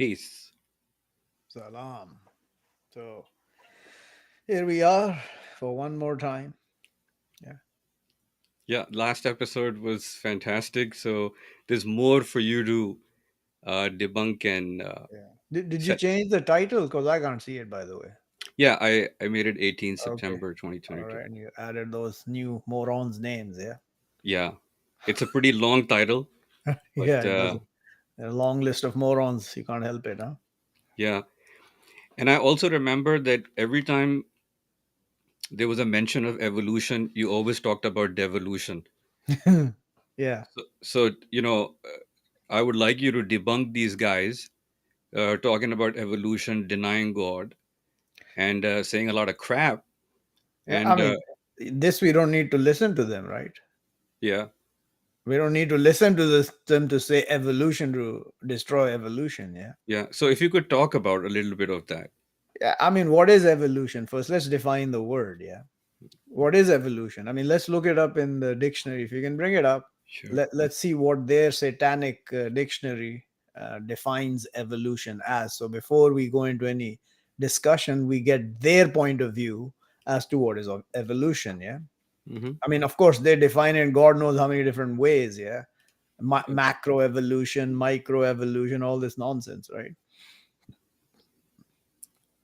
Peace. Salam. So here we are for one more time. Yeah. Yeah, last episode was fantastic. So there's more for you to debunk and Yeah. Did you set. change the title? Because I can't see it, by the way. Yeah, I made it 18 Okay. September All 2022. right. And you added those new morons' names. Yeah. Yeah, it's a pretty long title, but Yeah. It does. A long list of morons. You can't help it, huh? yeah. And I also remember that every time there was a mention of evolution, you always talked about devolution. Yeah. So I would like you to debunk these guys talking about evolution, denying God, and saying a lot of crap. Yeah. I And mean, this we don't need to listen to them, right? yeah, We don't need to listen to them to say evolution to destroy evolution. Yeah. yeah. So if you could talk about a little bit of that. Yeah. I mean, what is evolution? First, let's define the word. Yeah. What is evolution? I mean, let's look it up in the dictionary. If you can bring it up, Sure. let's see what their satanic dictionary defines evolution as. So before we go into any discussion, we get their point of view as to what is evolution. Yeah. Mm-hmm. I mean, of course, they define it in God knows how many different ways. Yeah. Yeah. Macro evolution, micro evolution, all this nonsense, right?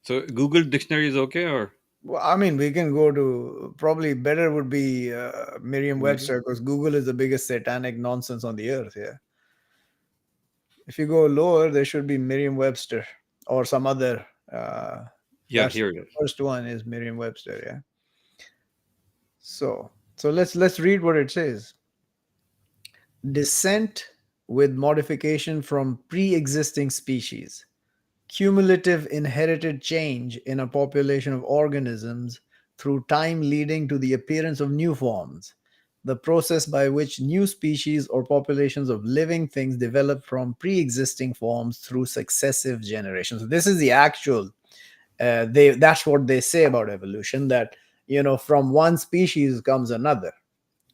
So Google Dictionary is okay, or Well, I mean, we can go to probably better would be maybe? Merriam-Webster because Google is the biggest satanic nonsense on the earth. Yeah. If you go lower, there should be Merriam-Webster or some other. Yeah, That's here it is. first one is Merriam-Webster. Yeah. So let's read what it says. Descent with modification from pre-existing species. Cumulative inherited change in a population of organisms through time leading to the appearance of new forms. The process by which new species or populations of living things develop from pre existing forms through successive generations. So this is the actual, that's what they say about evolution, that, from one species comes another,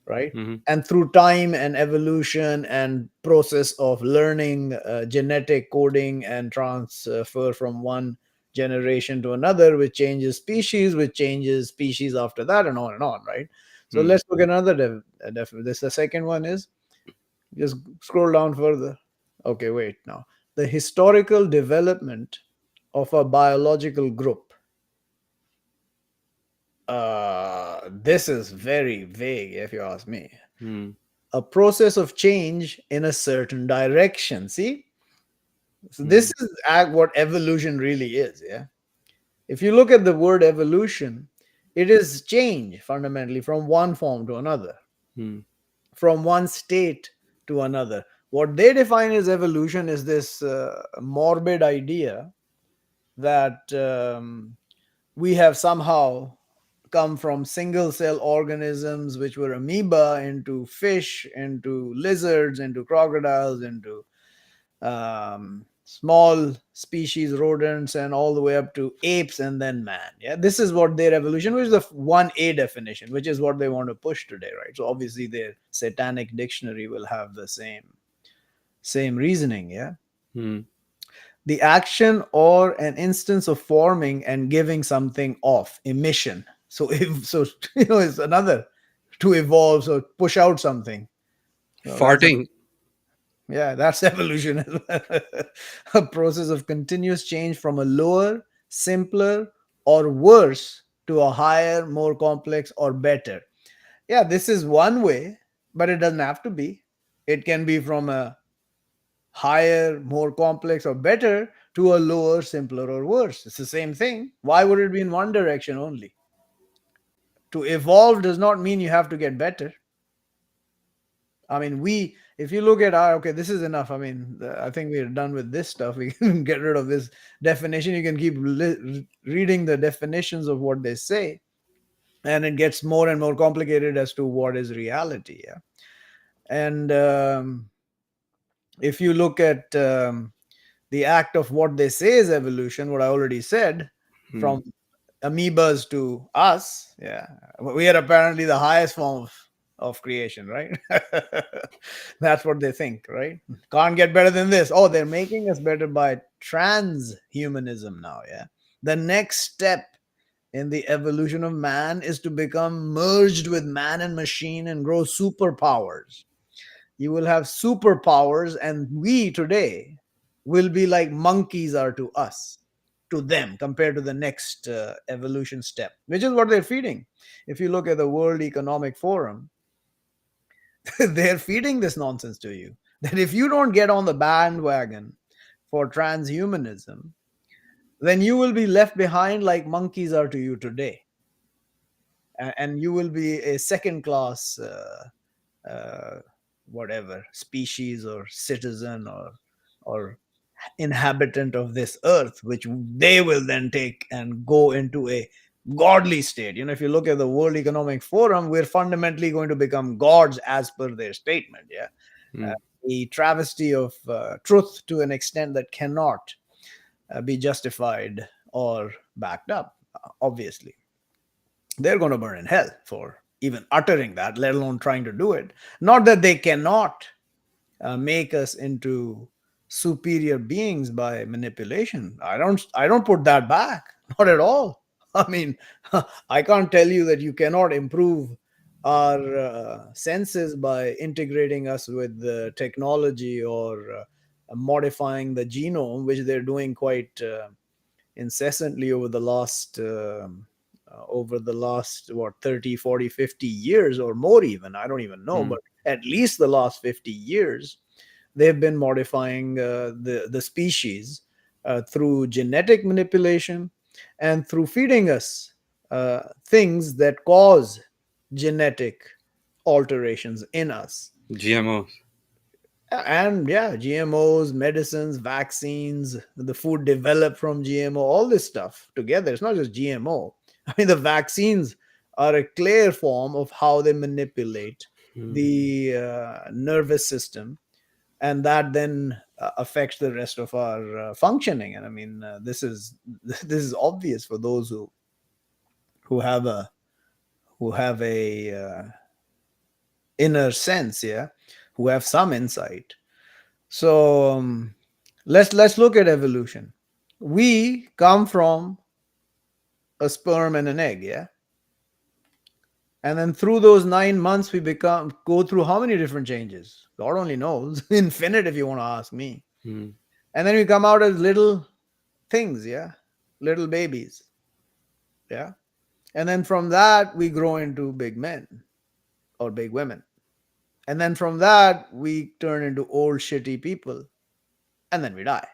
right? Mm-hmm. And through time and evolution and process of learning, genetic coding and transfer from one generation to another, which changes species, which changes species after that, and on, right? So Mm. let's look at another this. The second one is, just scroll down further. Okay, wait now. The historical development of a biological group. This is very vague, if you ask me. Mm. A process of change in a certain direction. See, so this Mm. is what evolution really is. Yeah, if you look at the word evolution, it is change fundamentally from one form to another, Mm. from one state to another. What they define as evolution is this morbid idea that we have somehow come from single cell organisms which were amoeba into fish, into lizards, into crocodiles, into small species rodents, and all the way up to apes and then man. Yeah, this is what their evolution, which is the 1A definition, which is what they want to push today, right? So obviously their satanic dictionary will have the same reasoning. Yeah, Mm. the action or an instance of forming and giving something off, emission. So if so, it's another to evolve, so push out something. So that's a, Farting. yeah, that's evolution as well. A process of continuous change from a lower, simpler, or worse to a higher, more complex, or better. Yeah, this is one way, but it doesn't have to be. It can be from a higher, more complex, or better to a lower, simpler, or worse. It's the same thing. Why would it be in one direction only? To evolve does not mean you have to get better. I mean, if you look at our, okay, this is enough. I mean, I think we're done with this stuff. We can get rid of this definition. You can keep reading the definitions of what they say, and it gets more and more complicated as to what is reality. Yeah. And if you look at the act of what they say is evolution, what I already said, Mm. from amoebas to us, yeah, we are apparently the highest form of creation, right? That's what they think, right? Can't get better than this. Oh, they're making us better by transhumanism now. Yeah. The next step in the evolution of man is to become merged with man and machine and grow superpowers. You will have superpowers, and we today will be like monkeys are to us, to them, compared to the next evolution step, which is what they're feeding. If you look at the World Economic Forum, they're feeding this nonsense to you that if you don't get on the bandwagon for transhumanism, then you will be left behind like monkeys are to you today. And you will be a second class uh, whatever species or citizen or inhabitant of this earth, which they will then take and go into a godly state. If you look at the World Economic Forum, we're fundamentally going to become gods as per their statement. Yeah. uh, Hmm. a travesty of truth to an extent that cannot be justified or backed up, obviously. They're going to burn in hell for even uttering that, let alone trying to do it. Not that they cannot make us into superior beings by manipulation. I don't put that back, not at all. I mean, I can't tell you that you cannot improve our senses by integrating us with the technology or modifying the genome, which they're doing quite incessantly over the last what 30, 40, 50 years or more. Even I don't even know, Hmm. but at least the last 50 years they've been modifying the species through genetic manipulation and through feeding us things that cause genetic alterations in us. GMOs. And yeah, GMOs, medicines, vaccines, the food developed from GMO, all this stuff together. It's not just GMO. I mean, the vaccines are a clear form of how they manipulate Hmm. the nervous system, and that then affects the rest of our functioning. And I mean, this is this is obvious for those who have a who have a inner sense, yeah, who have some insight. So let's look at evolution. We come from a sperm and an egg, yeah, and then through those 9 months we become go through how many different changes? God only knows, infinite if you want to ask me. Hmm. And then we come out as little things, yeah, little babies, yeah, and then from that we grow into big men or big women, and then from that we turn into old shitty people, and then we die.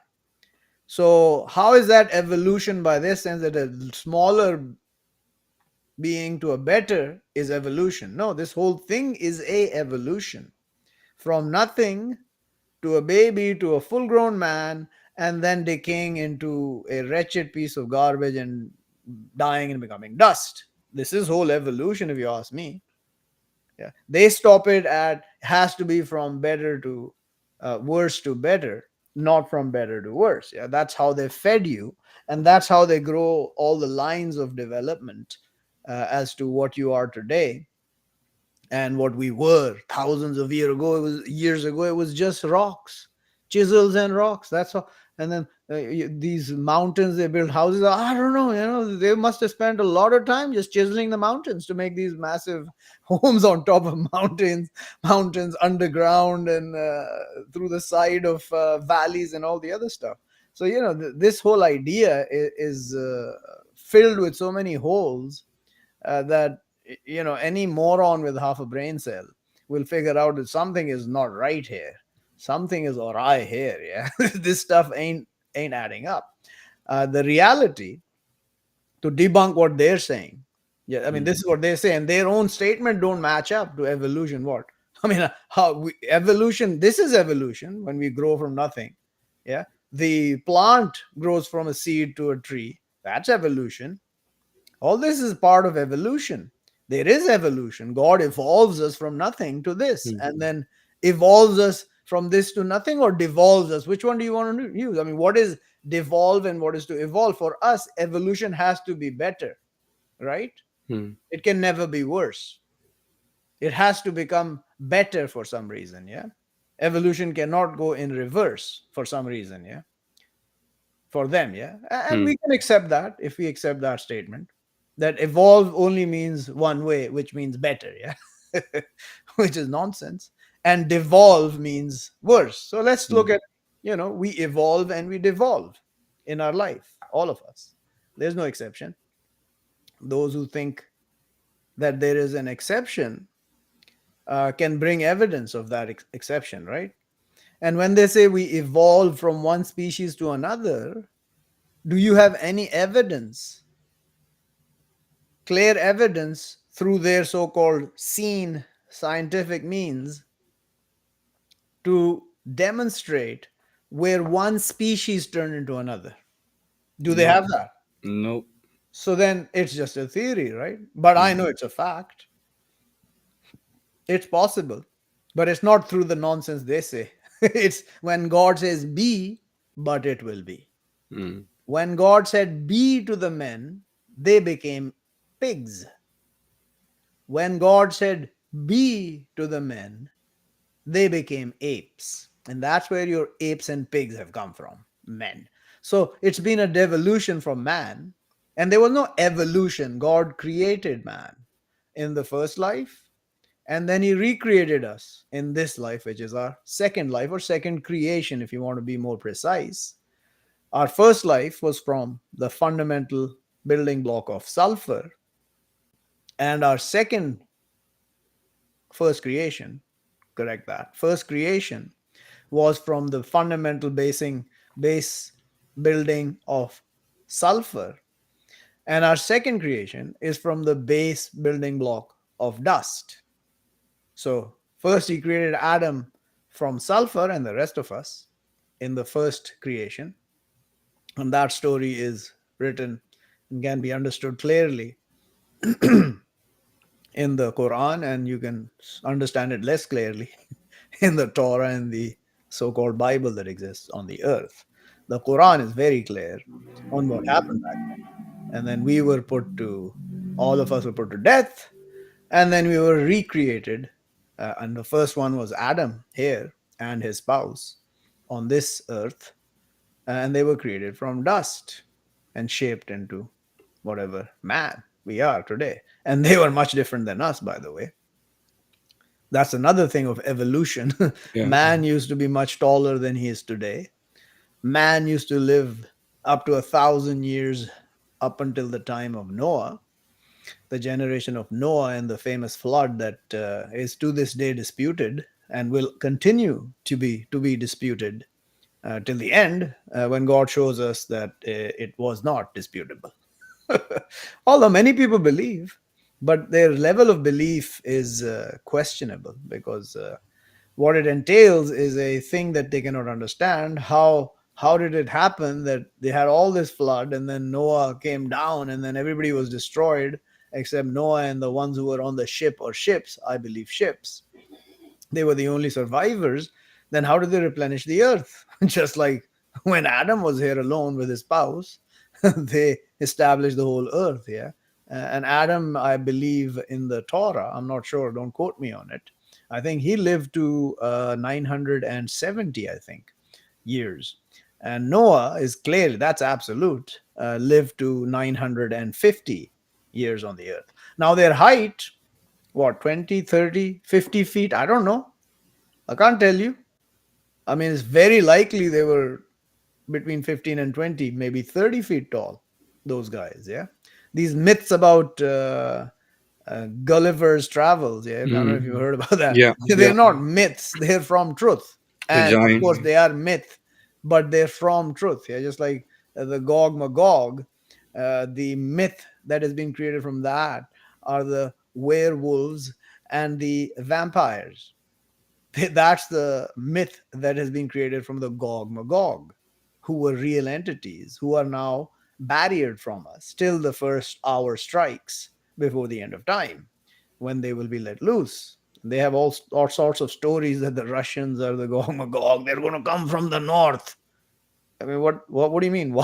So how is that evolution? By this sense that a smaller being to a better is evolution? No, this whole thing is a evolution from nothing to a baby to a full grown man, and then decaying into a wretched piece of garbage and dying and becoming dust. This is whole evolution, if you ask me. Yeah, they stop it at has to be from better to worse to better, not from better to worse. Yeah, that's how they fed you, and that's how they grow all the lines of development as to what you are today and what we were thousands of years ago. It was just rocks, chisels and rocks, that's all. And then these mountains they built houses, I don't know, they must have spent a lot of time just chiseling the mountains to make these massive homes on top of mountains underground and through the side of valleys and all the other stuff. So this whole idea is filled with so many holes that any moron with half a brain cell will figure out that something is not right here, something is awry here. Yeah, this stuff ain't adding up. The reality, to debunk what they're saying, yeah, I mean, Hmm. this is what they say, and their own statement don't match up to evolution. What I mean, evolution, this is evolution when we grow from nothing. Yeah, the plant grows from a seed to a tree, that's evolution. All this is part of evolution. There is evolution. God evolves us from nothing to this, Hmm. and then evolves us from this to nothing, or devolves us. Which one do you want to use? I mean, what is devolve and what is to evolve? For us, evolution has to be better, right? Hmm. It can never be worse. It has to become better for some reason, yeah? Evolution cannot go in reverse for some reason, yeah? for them. Yeah. And Hmm. we can accept that if we accept that statement, that evolve only means one way, which means better. Yeah. Which is nonsense. And devolve means worse. So let's Hmm. look at, we evolve and we devolve in our life, all of us. There's no exception. Those who think that there is an exception can bring evidence of that exception, right? And when they say we evolve from one species to another, do you have any evidence, clear evidence through their so called seen scientific means to demonstrate where one species turned into another? Do they No. have that? No. So then it's just a theory, right? But I Hmm. know it's a fact. It's possible, but it's not through the nonsense they say. It's when God says be, but it will be. Hmm. When God said be to the men, they became pigs. When God said be to the men, they became apes. And that's where your apes and pigs have come from, men. So it's been a devolution from man. And there was no evolution. God created man in the first life, and then he recreated us in this life, which is our second life or second creation, if you want to be more precise. Our first life was from the fundamental building block of sulfur, and our second first creation, correct that, first creation was from the fundamental base building of sulfur, and our second creation is from the base building block of dust. So, first he created Adam from sulfur and the rest of us in the first creation. And that story is written and can be understood clearly in the Quran, and you can understand it less clearly in the Torah and the so called Bible that exists on the earth. The Quran is very clear on what happened back then. And then all of us were put to death, and then we were recreated. And the first one was Adam here and his spouse on this earth, and they were created from dust and shaped into whatever man we are today. And they were much different than us, by the way. That's another thing of evolution. Yeah. Man used to be much taller than he is today. Man used to live up to 1,000 years up until the time of Noah, the generation of Noah and the famous flood that is to this day disputed and will continue to be disputed till the end, when God shows us that it was not disputable. Although many people believe, but their level of belief is questionable, because what it entails is a thing that they cannot understand. How did it happen that they had all this flood and then Noah came down and then everybody was destroyed except Noah and the ones who were on the ship or ships, I believe ships, they were the only survivors. Then how did they replenish the earth? Just like when Adam was here alone with his spouse, they established the whole earth. Yeah. And Adam, I believe in the Torah, I'm not sure, don't quote me on it, I think he lived to 970, I think, years. And Noah is clearly, that's absolute, lived to 950 years on the earth. Now their height, what, 20, 30, 50 feet, I don't know, I can't tell you. I mean, it's very likely they were between 15 and 20, maybe 30 feet tall, those guys. Yeah. These myths about Gulliver's Travels. Yeah. I don't know if you've Hmm. heard about that. Yeah. They're Yeah. not myths, they're from truth. The And of giant. course, they are myth, but they're from truth. Yeah. Just like the Gog Magog, the myth that has been created from that are the werewolves and the vampires. That's the myth that has been created from the Gog Magog, who were real entities who are now barriered from us till the first hour strikes before the end of time, when they will be let loose. They have all sorts of stories that the Russians are the Gog Magog. They're going to come from the north. I mean, what do you mean?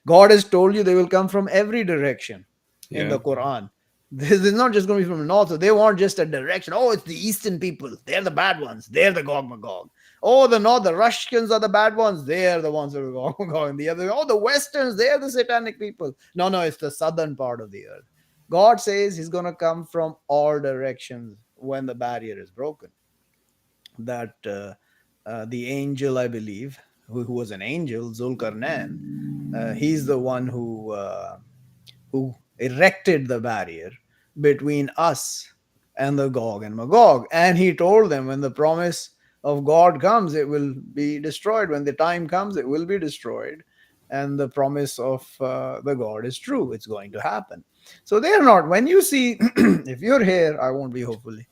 God has told you they will come from every direction in Yeah. the Quran. This is not just going to be from the north. So they want just a direction. Oh, it's the eastern people. They're the bad ones. They're the Gog Magog. Oh, the north, the Russians are the bad ones. They're the ones who are Gog Magog. And the other, oh, the westerns, they're the satanic people. No, no, it's the southern part of the earth. God says he's going to come from all directions when the barrier is broken. That the angel, I believe, who was an angel, Zulkarnain, he's the one who erected the barrier between us and the Gog and Magog. And he told them when the promise of God comes, it will be destroyed. When the time comes, it will be destroyed. And the promise of the God is true. It's going to happen. So they are not. When you see, if you're here, I won't be hopefully.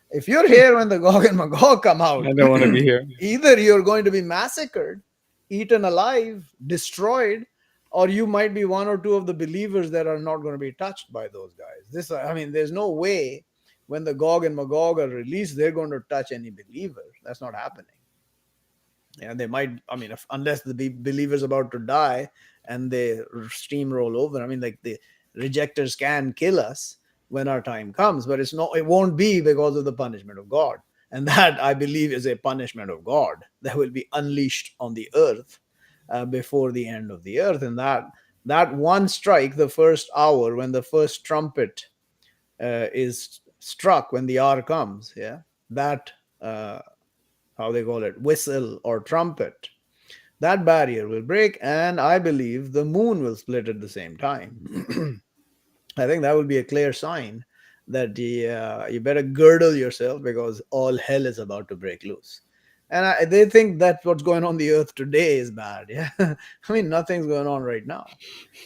If you're here when the Gog and Magog come I out, don't want to be here. either you're going to be massacred, eaten alive, destroyed, or you might be one or two of the believers that are not going to be touched by those guys. This, I mean, there's no way when the Gog and Magog are released, they're going to touch any believer. That's not happening. Yeah, they might. I mean, unless the believer's about to die and they steamroll over. I mean, like the rejectors can kill us when our time comes, but it's not. It won't be because of the punishment of God, and that I believe is a punishment of God that will be unleashed on the earth before the end of the earth, and that one strike, the first hour when the first trumpet is struck, when the hour comes, yeah, that. How they call it, whistle or trumpet, that barrier will break, and I believe the moon will split at the same time. I think that will be a clear sign that you better girdle yourself because all hell is about to break loose. And they think that what's going on the earth today is bad. Yeah, I mean nothing's going on right now.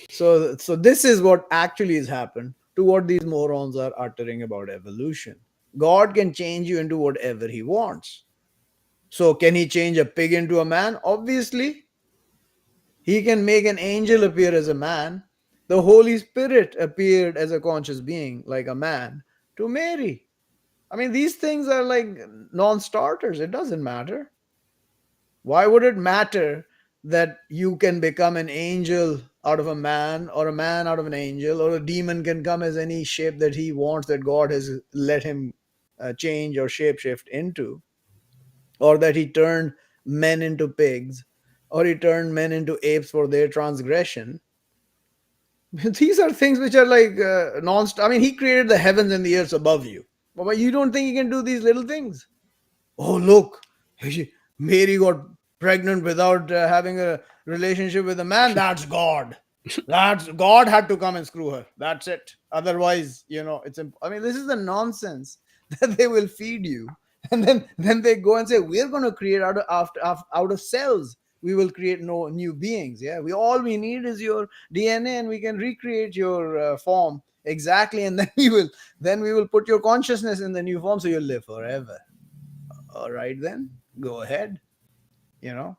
So this is what actually has happened to what these morons are uttering about evolution. God can change you into whatever He wants. So, can he change a pig into a man? Obviously. He can make an angel appear as a man. The Holy Spirit appeared as a conscious being, like a man, to Mary. I mean, these things are like non starters. It doesn't matter. Why would it matter that you can become an angel out of a man, or a man out of an angel, or a demon can come as any shape that he wants, that God has let him change or shapeshift into? Or that he turned men into pigs, or he turned men into apes for their transgression. These are things which are like non-stop. I mean, he created the heavens and the earth above you, but you don't think he can do these little things? Oh, look, Mary got pregnant without having a relationship with a man. That's God. That's God had to come and screw her. That's it. Otherwise, it's. I mean, this is the nonsense that they will feed you, and then they go and say we're going to create out of cells. We will create no new beings. Yeah, we need is your DNA, and we can recreate your form exactly, and then we will put your consciousness in the new form, so you'll live forever. All right, then go ahead. You know,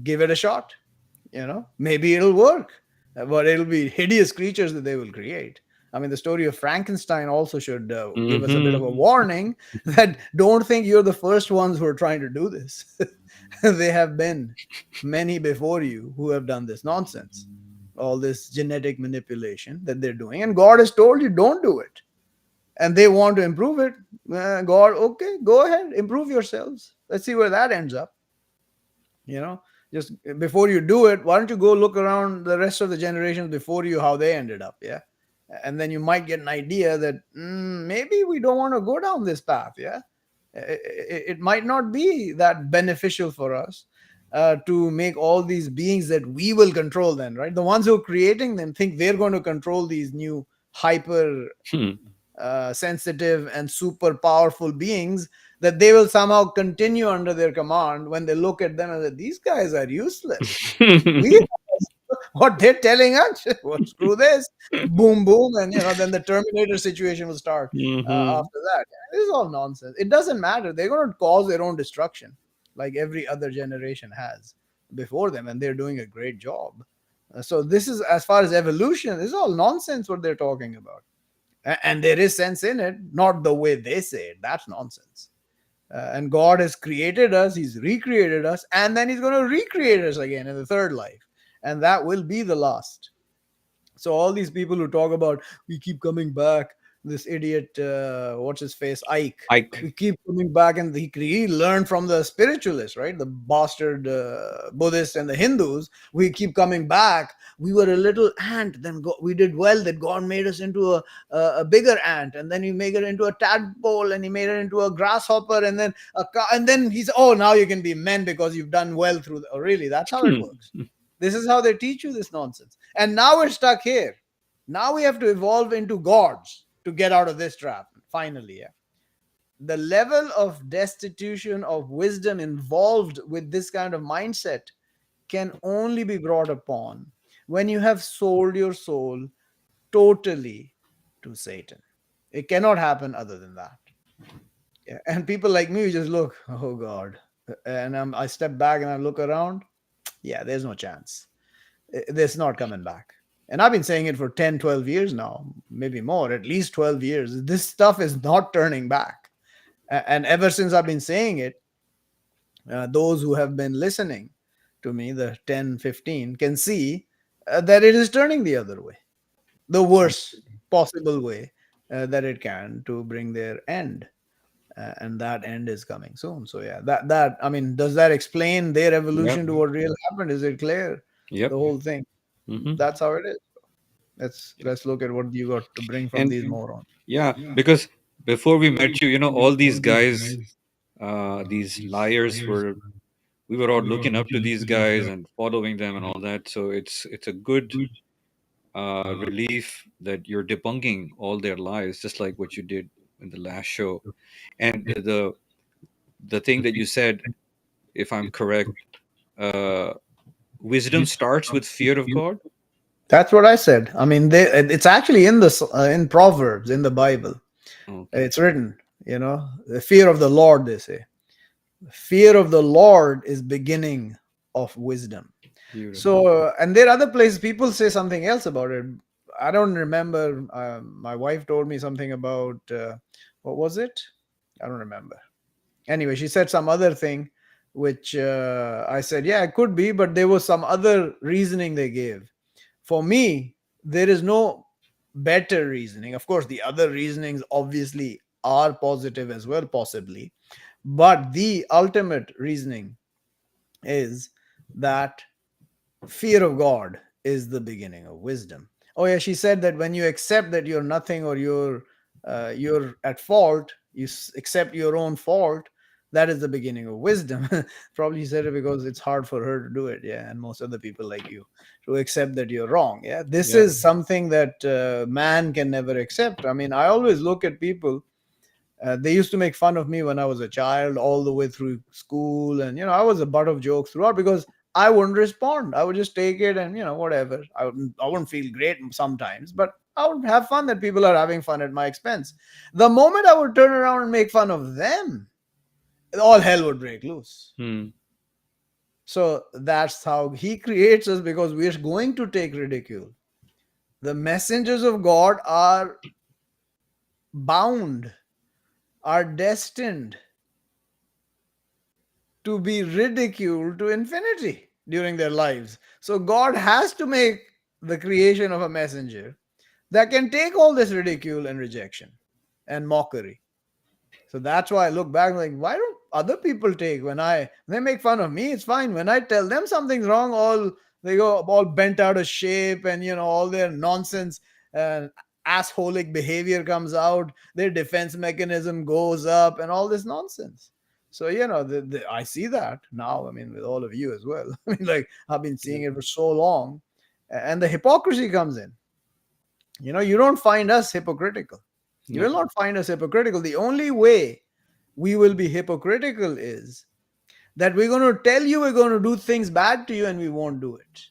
give it a shot. Maybe it'll work, but it'll be hideous creatures that they will create. I mean, the story of Frankenstein also should give us a bit of a Hmm. warning that don't think you're the first ones who are trying to do this. They have been many before you who have done this nonsense, all this genetic manipulation that they're doing, and God has told you don't do it, and they want to improve it. God, okay, go ahead, improve yourselves. Let's see where that ends up. you know just before you do it, why don't you go look around the rest of the generations before you, how they ended up? Yeah, and then you might get an idea that maybe we don't want to go down this path. Yeah, it might not be that beneficial for us to make all these beings that we will control. Then, right, the ones who are creating them think they're going to control these new hyper sensitive and super powerful beings, that they will somehow continue under their command when they look at them and say, these guys are useless. We what they're telling us, well, screw this, boom, boom, and then the Terminator situation will start Hmm. after that. This is all nonsense. It doesn't matter. They're going to cause their own destruction, like every other generation has before them, and they're doing a great job. So this is, as far as evolution, this is all nonsense what they're talking about. And there is sense in it, not the way they say it. That's nonsense. And God has created us, He's recreated us, and then He's going to recreate us again in the third life. And that will be the last. So, all these people who talk about we keep coming back, this idiot, what's his face, Ike. Ike. We keep coming back, and he learned from the spiritualists, right? The bastard Buddhists and the Hindus. We keep coming back. We were a little ant, then we did well. That God made us into a bigger ant, and then He made it into a tadpole, and He made it into a grasshopper, and then and then He's, oh, now you can be men because you've done well through. Oh, really? That's how it works. This is how they teach you this nonsense. And now we're stuck here. Now we have to evolve into gods to get out of this trap. Finally, yeah. The level of destitution of wisdom involved with this kind of mindset can only be brought upon when you have sold your soul totally to Satan. It cannot happen other than that. Yeah. And people like me just look, oh God. And I step back and I look around. Yeah, there's no chance. It's not coming back. And I've been saying it for 10, 12 years now, maybe more, at least 12 years. This stuff is not turning back. And ever since I've been saying it, those who have been listening to me, the 10, 15, can see that it is turning the other way, the worst possible way that it can, to bring their end. And that end is coming soon. So yeah, that I mean, does that explain their Yep. evolution to what really happened? Is it clear? The Yep. whole thing. Hmm. That's how it is. Yep. Let's look at what you got to bring from And these morons. yeah, because before we met you, all these guys, these liars were, we were all looking up to these guys and following them and all that. So it's a good relief that you're debunking all their lies, just like what you did in the last show. And the thing that you said, if I'm correct, uh, wisdom starts with fear of God. That's what I said. I mean, it's actually in in Proverbs in the Bible. Okay, It's written. The fear of the Lord. They say, fear of the Lord is beginning of wisdom. beautiful. So, and there are other places people say something else about it. I don't remember. My wife told me something about what was it? I don't remember. Anyway, she said some other thing, which I said, yeah, it could be, but there was some other reasoning they gave. For me, there is no better reasoning. Of course, the other reasonings obviously are positive as well, possibly, but the ultimate reasoning is that fear of God is the beginning of wisdom. Oh yeah, she said that when you accept that you're nothing, or you're at fault, you accept your own fault. That is the beginning of wisdom. Probably she said it because it's hard for her to do it. Yeah, and most other people like you to accept that you're wrong. Yeah, this Yeah. is something that man can never accept. I mean, I always look at people, they used to make fun of me when I was a child, all the way through school, and I was a butt of jokes throughout because I wouldn't respond. I would just take it, and whatever. I wouldn't feel great sometimes, but I would have fun that people are having fun at my expense. The moment I would turn around and make fun of them, all hell would break loose. Hmm. So that's how he creates us, because we're going to take ridicule. The messengers of God are bound, are destined to be ridiculed to infinity during their lives. So God has to make the creation of a messenger that can take all this ridicule and rejection and mockery. So that's why I look back like, why don't other people take, when they make fun of me, it's fine. When I tell them something's wrong, all they go all bent out of shape, and all their nonsense and assholic behavior comes out, their defense mechanism goes up, and all this nonsense. So I see that now. I mean, with all of you as well. I mean, like, I've been seeing Yep. it for so long, and the hypocrisy comes in. You don't find us hypocritical. You will Nope. not find us hypocritical. The only way we will be hypocritical is that we're going to tell you we're going to do things bad to you, and we won't do it.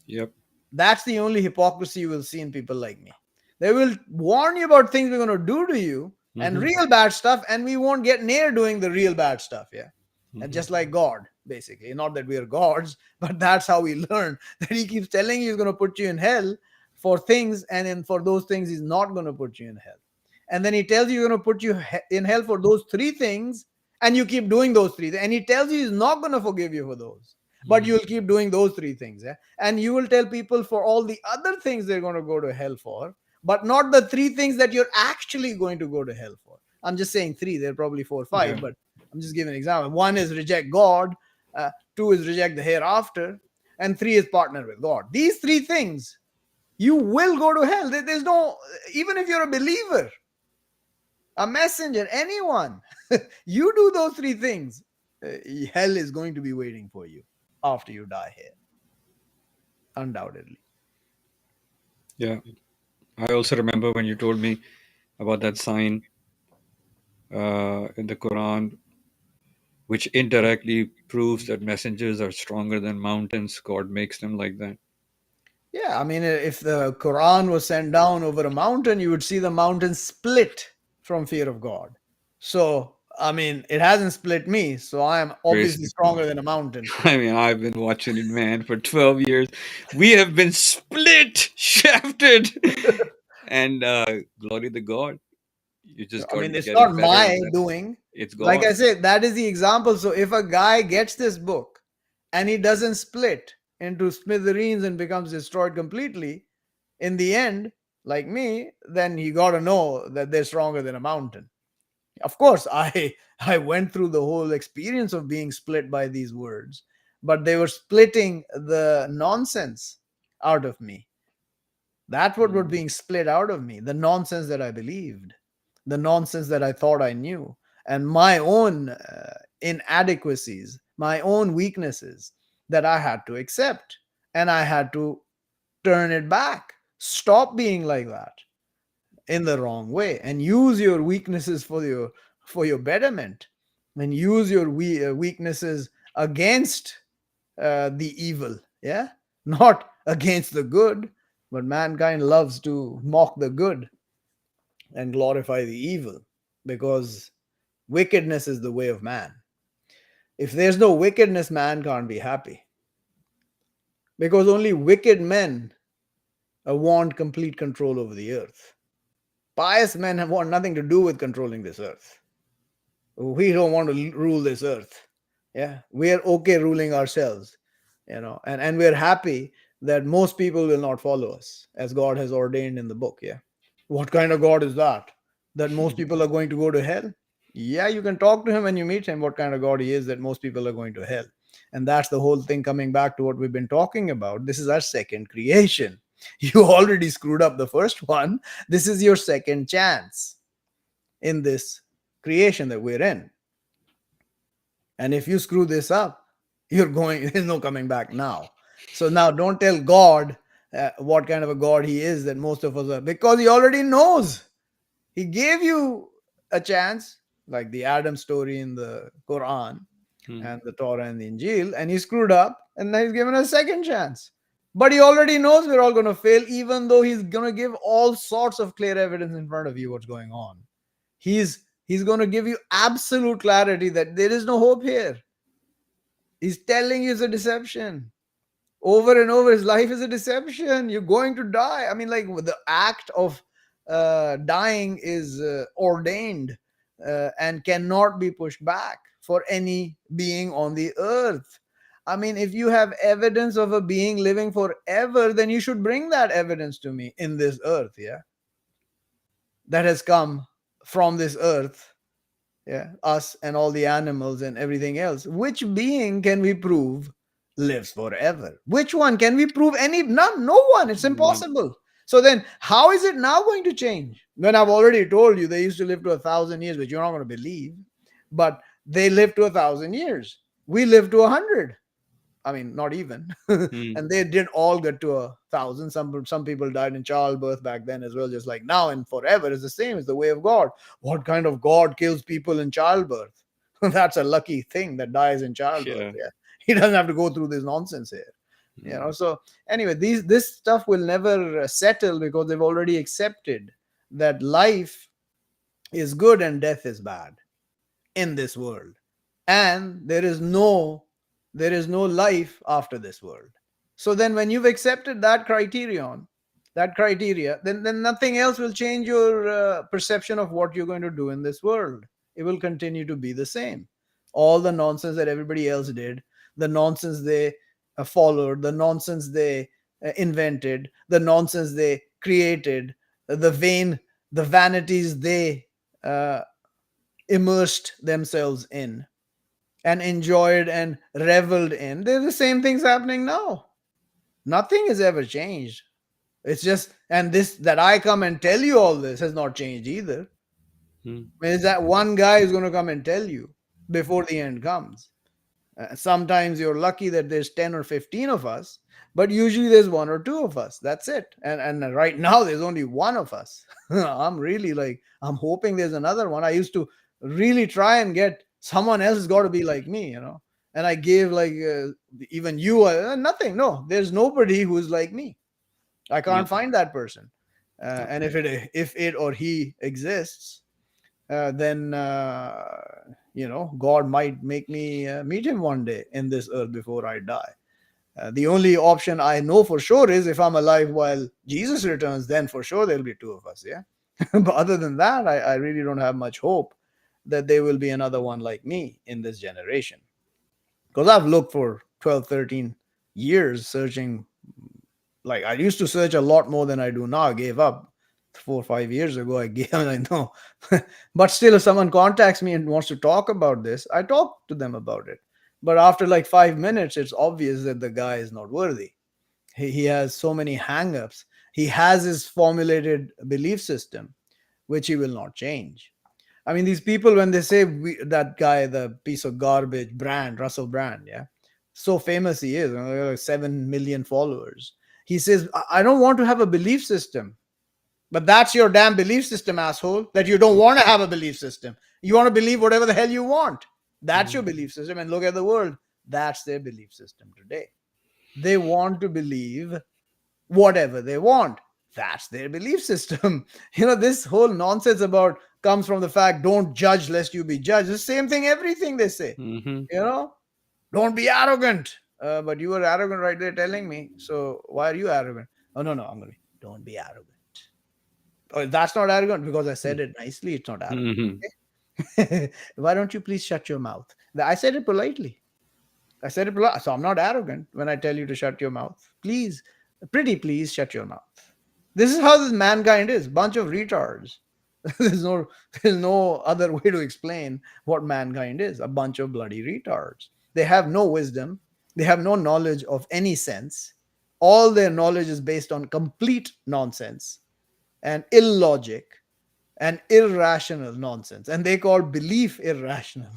Yep. That's the only hypocrisy you will see in people like me. They will warn you about things we're going to do to you and Hmm. real bad stuff, and we won't get near doing the real bad stuff. Yeah. And Hmm. just like God, basically. Not that we are gods, but that's how we learn, that He keeps telling you He's going to put you in hell for things, and then for those things, He's not going to put you in hell. And then He tells you He's going to put you in hell for those three things, and you keep doing those three. And He tells you He's not going to forgive you for those, but Hmm. you'll keep doing those three things. Yeah? And you will tell people for all the other things they're going to go to hell for, but not the three things that you're actually going to go to hell for. I'm just saying three. There are probably four or five, Yeah. but I'm just giving an example. One is reject God, two is reject the hereafter, and three is partner with God. These three things, you will go to hell. There's no, even if you're a believer, a messenger, anyone, you do those three things, uh, hell is going to be waiting for you after you die here, undoubtedly. Yeah. I also remember when you told me about that sign in the Quran, which indirectly proves that messengers are stronger than mountains. God makes them like that. Yeah, I mean, if the Quran was sent down over a mountain, you would see the mountain split from fear of God. So, I mean, it hasn't split me, so I am Praise obviously be to stronger God. than a mountain. I mean, I've been watching it, man, for 12 years. We have been split, shafted. And glory to God. You just I got to mean, be it's getting not better in my that. doing. It's Like God. I said, that is the example. So, if a guy gets this book and he doesn't split into smithereens and becomes destroyed completely, in the end, like me, then you got to know that they're stronger than a mountain. Of course, I went through the whole experience of being split by these words, but they were splitting the nonsense out of me. That's what was Mm. being split out of me, the nonsense that I believed, the nonsense that I thought I knew, and my own inadequacies, my own weaknesses that I had to accept, and I had to turn it back, stop being like that in the wrong way, and use your weaknesses for your betterment, and use your weaknesses against the evil, yeah, not against the good. But mankind loves to mock the good and glorify the evil, because wickedness is the way of man. If there's no wickedness, man can't be happy, because only wicked men want complete control over the earth. Pious men have want nothing to do with controlling this earth. We don't want to rule this earth. Yeah, we are okay ruling ourselves, and we're happy that most people will not follow us as God has ordained in the book. Yeah, what kind of God is that, that most people are going to go to hell? Yeah, you can talk to him when you meet him what kind of God he is, that most people are going to hell. And that's the whole thing, coming back to what we've been talking about. This is our second creation. You already screwed up the first one. This is your second chance in this creation that we're in. And if you screw this up, you're going, there's no coming back now. So now don't tell God what kind of a God he is, that most of us are, because he already knows. He gave you a chance, like the Adam story in the Quran Mm. and the Torah and the Injil, and he screwed up, and now he's given us a second chance. But he already knows we're all going to fail, even though he's going to give all sorts of clear evidence in front of you what's going on. He's going to give you absolute clarity that there is no hope here. He's telling you it's a deception. Over and over, his life is a deception. You're going to die. I mean, like, the act of dying is ordained and cannot be pushed back for any being on the earth. I mean, if you have evidence of a being living forever, then you should bring that evidence to me in this earth, yeah, that has come from this earth, yeah, us and all the animals and everything else. Which being can we prove lives forever? Which one can we prove? Any? None. No one. It's None. impossible. So then how is it now going to change, when I've already told you they used to live to 1,000 years, which you're not going to believe, but they lived to 1,000 years. We live to 100. I mean, not even. Mm. And they did all get to 1,000. Some people died in childbirth back then as well, just like now. And forever is the same. It's the way of God. What kind of God kills people in childbirth? That's a lucky thing that dies in childbirth. Yeah. Yeah, he doesn't have to go through this nonsense here. Mm. So anyway, this stuff will never settle, because they've already accepted that life is good and death is bad in this world, and there is no life after this world. So then when you've accepted that criteria, then nothing else will change your perception of what you're going to do in this world. It will continue to be the same. All the nonsense that everybody else did, the nonsense they followed, the nonsense they invented, the nonsense they created, the vain, the vanities they uh, immersed themselves in and enjoyed and reveled in. They're the same things happening now. Nothing has ever changed. It's just, and this that I come and tell you all this has not changed either. Mm. I mean, it's that one guy who's going to come and tell you before the end comes. Sometimes you're lucky that there's 10 or 15 of us, but usually there's one or two of us. That's it. And right now there's only one of us. I'm really like, I'm hoping there's another one. I used to really try and get someone else has got to be like me, you know. And I gave like even you nothing. No, there's nobody who's like me. I Yeah. can't find that person. And if it or he exists, then God might make me meet him one day in this earth before I die. The only option I know for sure is if I'm alive while Jesus returns, then for sure there'll be two of us. Yeah. But other than that, I really don't have much hope that there will be another one like me in this generation. Because I've looked for 12, 13 years searching. Like I used to search a lot more than I do now. I gave up 4 or 5 years ago. I gave, I know, but still, if someone contacts me and wants to talk about this, I talk to them about it. But after like 5 minutes, it's obvious that the guy is not worthy. He has so many hang-ups. He has his formulated belief system, which he will not change. I mean, these people, when they say that guy, the piece of garbage, Brand, Russell Brand, yeah, so famous he is, like 7 million followers. He says, I don't want to have a belief system. But that's your damn belief system, asshole, that you don't want to have a belief system. You want to believe whatever the hell you want. That's your Mm. belief system. And look at the world. That's their belief system today. They want to believe whatever they want. That's their belief system. This whole nonsense about comes from the fact don't judge lest you be judged. The same thing, everything they say. Mm-hmm. You know, don't be arrogant. But you were arrogant right there telling me. So why are you arrogant? Oh, no, I'm going to be, don't be arrogant. Oh, that's not arrogant because I said it nicely. It's not arrogant. Mm-hmm. Okay? Why don't you please shut your mouth? I said it politely. I said it politely. So I'm not arrogant when I tell you to shut your mouth. Please, pretty please, shut your mouth. This is how this mankind is. Bunch of retards. there's no there's no other way to explain what mankind is. A bunch of bloody retards. They have no wisdom. They have no knowledge of any sense. All their knowledge is based on complete nonsense and illogic and irrational nonsense. And they call belief irrational.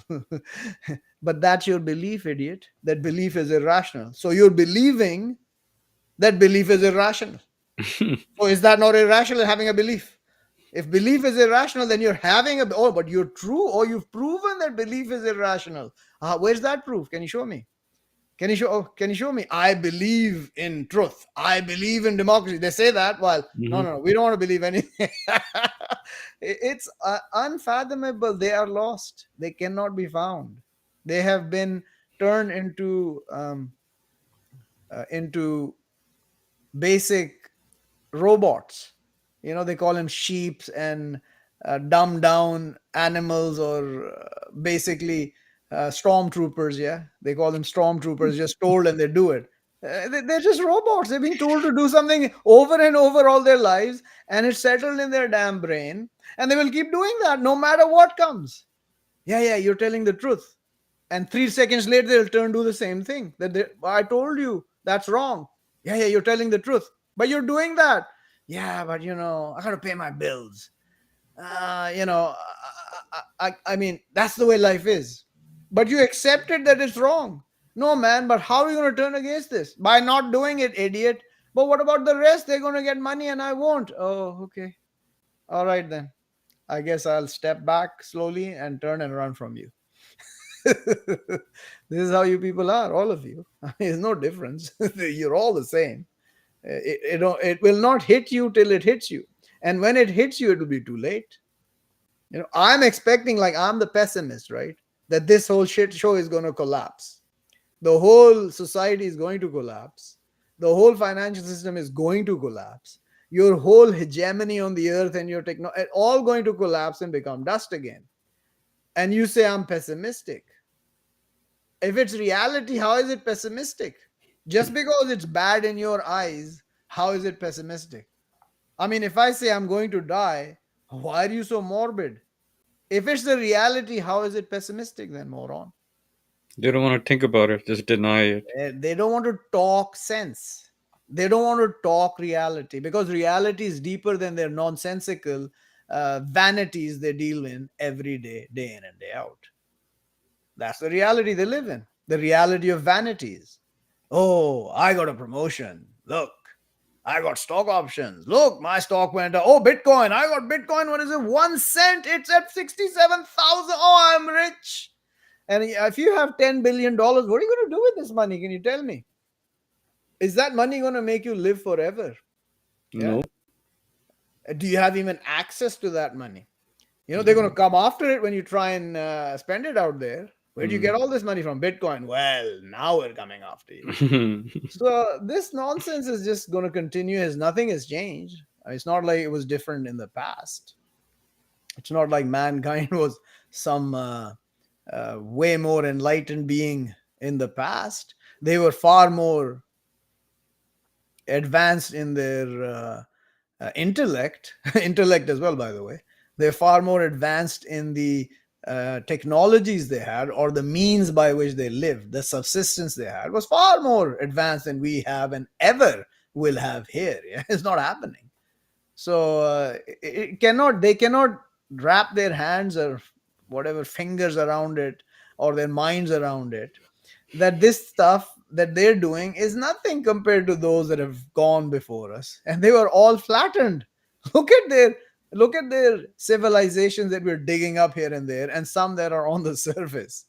But that's your belief, idiot. That belief is irrational. So you're believing that belief is irrational. So is that not irrational having a belief? If belief is irrational, then you're having but you're true, or you've proven that belief is irrational. Where's that proof? Can you show me? Can you show me? I believe in truth. I believe in democracy. They say that. Well, Mm-hmm. no. We don't want to believe anything. It's unfathomable. They are lost. They cannot be found. They have been turned into basic robots. They call them sheeps and dumbed down animals, or basically stormtroopers. Yeah, they call them stormtroopers, just told and they do it. They're just robots. They've been told to do something over and over all their lives, and it's settled in their damn brain, and they will keep doing that no matter what comes. Yeah, you're telling the truth. And 3 seconds later, they'll turn do the same thing. I told you that's wrong. Yeah, you're telling the truth, but you're doing that. Yeah, but I gotta pay my bills. I mean, that's the way life is. But you accepted that it's wrong. No, man, but how are you going to turn against this? By not doing it, idiot. But what about the rest? They're going to get money and I won't. Oh, okay. All right, then. I guess I'll step back slowly and turn and run from you. This is how you people are, all of you. There's no difference. You're all the same. It will not hit you till it hits you. And when it hits you, it will be too late. I'm expecting, like, I'm the pessimist, right? That this whole shit show is going to collapse. The whole society is going to collapse. The whole financial system is going to collapse. Your whole hegemony on the earth and your technology, all going to collapse and become dust again. And you say I'm pessimistic. If it's reality, how is it pessimistic? Just because it's bad in your eyes, how is it pessimistic? I mean, if I say I'm going to die, why are you so morbid? If it's the reality, how is it pessimistic then, moron? They don't want to think about it, just deny it. They don't want to talk sense. They don't want to talk reality because reality is deeper than their nonsensical vanities they deal in every day, day in and day out. That's the reality they live in. The reality of vanities. Oh, I got a promotion. Look, I got stock options. Look, my stock went up. Oh, Bitcoin. I got Bitcoin. What is it? 1 cent. It's at 67,000. Oh, I'm rich. And if you have $10 billion, what are you going to do with this money? Can you tell me? Is that money going to make you live forever? Yeah. No. Do you have even access to that money? They're going to come after it when you try and spend it out there. Where do you get Mm. all this money from? Bitcoin. Well, now we're coming after you. So this nonsense is just going to continue as nothing has changed. It's not like it was different in the past. It's not like mankind was some way more enlightened being in the past. They were far more advanced in their intellect, intellect as well, by the way. They're far more advanced in the technologies they had or the means by which they lived. The subsistence they had was far more advanced than we have and ever will have here. Yeah? It's not happening. So they cannot wrap their hands or whatever fingers around it or their minds around it, that this stuff that they're doing is nothing compared to those that have gone before us, and they were all flattened. look at their Look at their civilizations that we're digging up here and there, and some that are on the surface.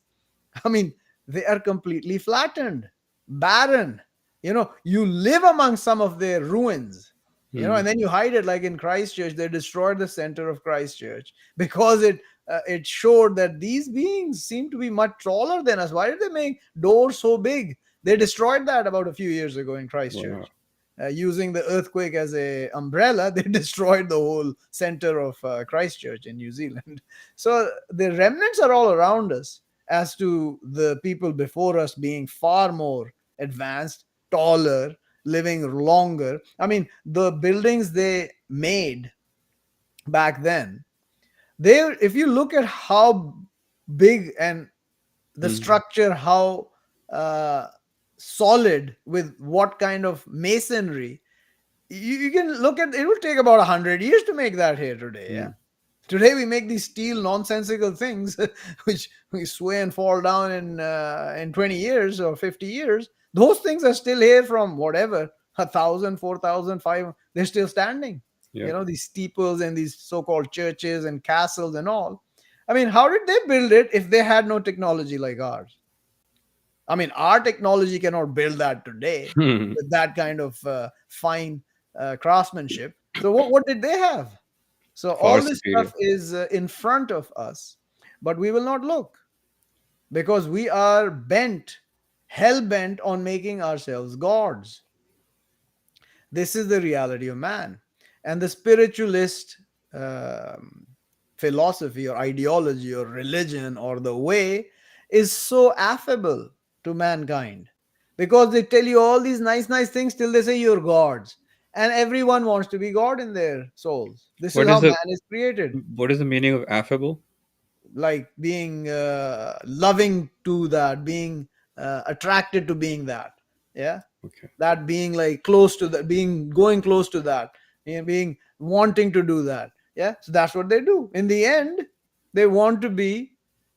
I mean, they are completely flattened, barren. You live among some of their ruins, Mm. and then you hide it. Like in Christchurch, they destroyed the center of Christchurch because it showed that these beings seem to be much taller than us. Why did they make doors so big? They destroyed that about a few years ago in Wow. Christchurch. Using the earthquake as a umbrella, they destroyed the whole center of Christchurch in New Zealand. So the remnants are all around us, as to the people before us being far more advanced, taller, living longer. I mean, the buildings they made back then, if you look at how big and the Mm. structure, how uh, solid, with what kind of masonry, you can look at it. Will take about 100 years to make that here today. Yeah. Mm. Today we make these steel nonsensical things which we sway and fall down in 20 years or 50 years. Those things are still here from whatever, 1,000, 4,000, 5. They're still standing. Yep. These steeples and these so-called churches and castles and all. I mean, how did they build it if they had no technology like ours? I mean, our technology cannot build that today Mm. with that kind of fine craftsmanship. So what did they have? So Far all this superior. stuff is in front of us, but we will not look because we are hell bent on making ourselves gods. This is the reality of man. And the spiritualist um, philosophy or ideology or religion or the way is so affable to mankind because they tell you all these nice, nice things till they say you're gods. And everyone wants to be God in their souls. This is What how is the man is created, what is the meaning of affable? like being loving to that, being attracted to being that. Yeah. Okay. That being like close to that, being going close to that, being wanting to do that. Yeah. So that's what they do. In the end, they want to be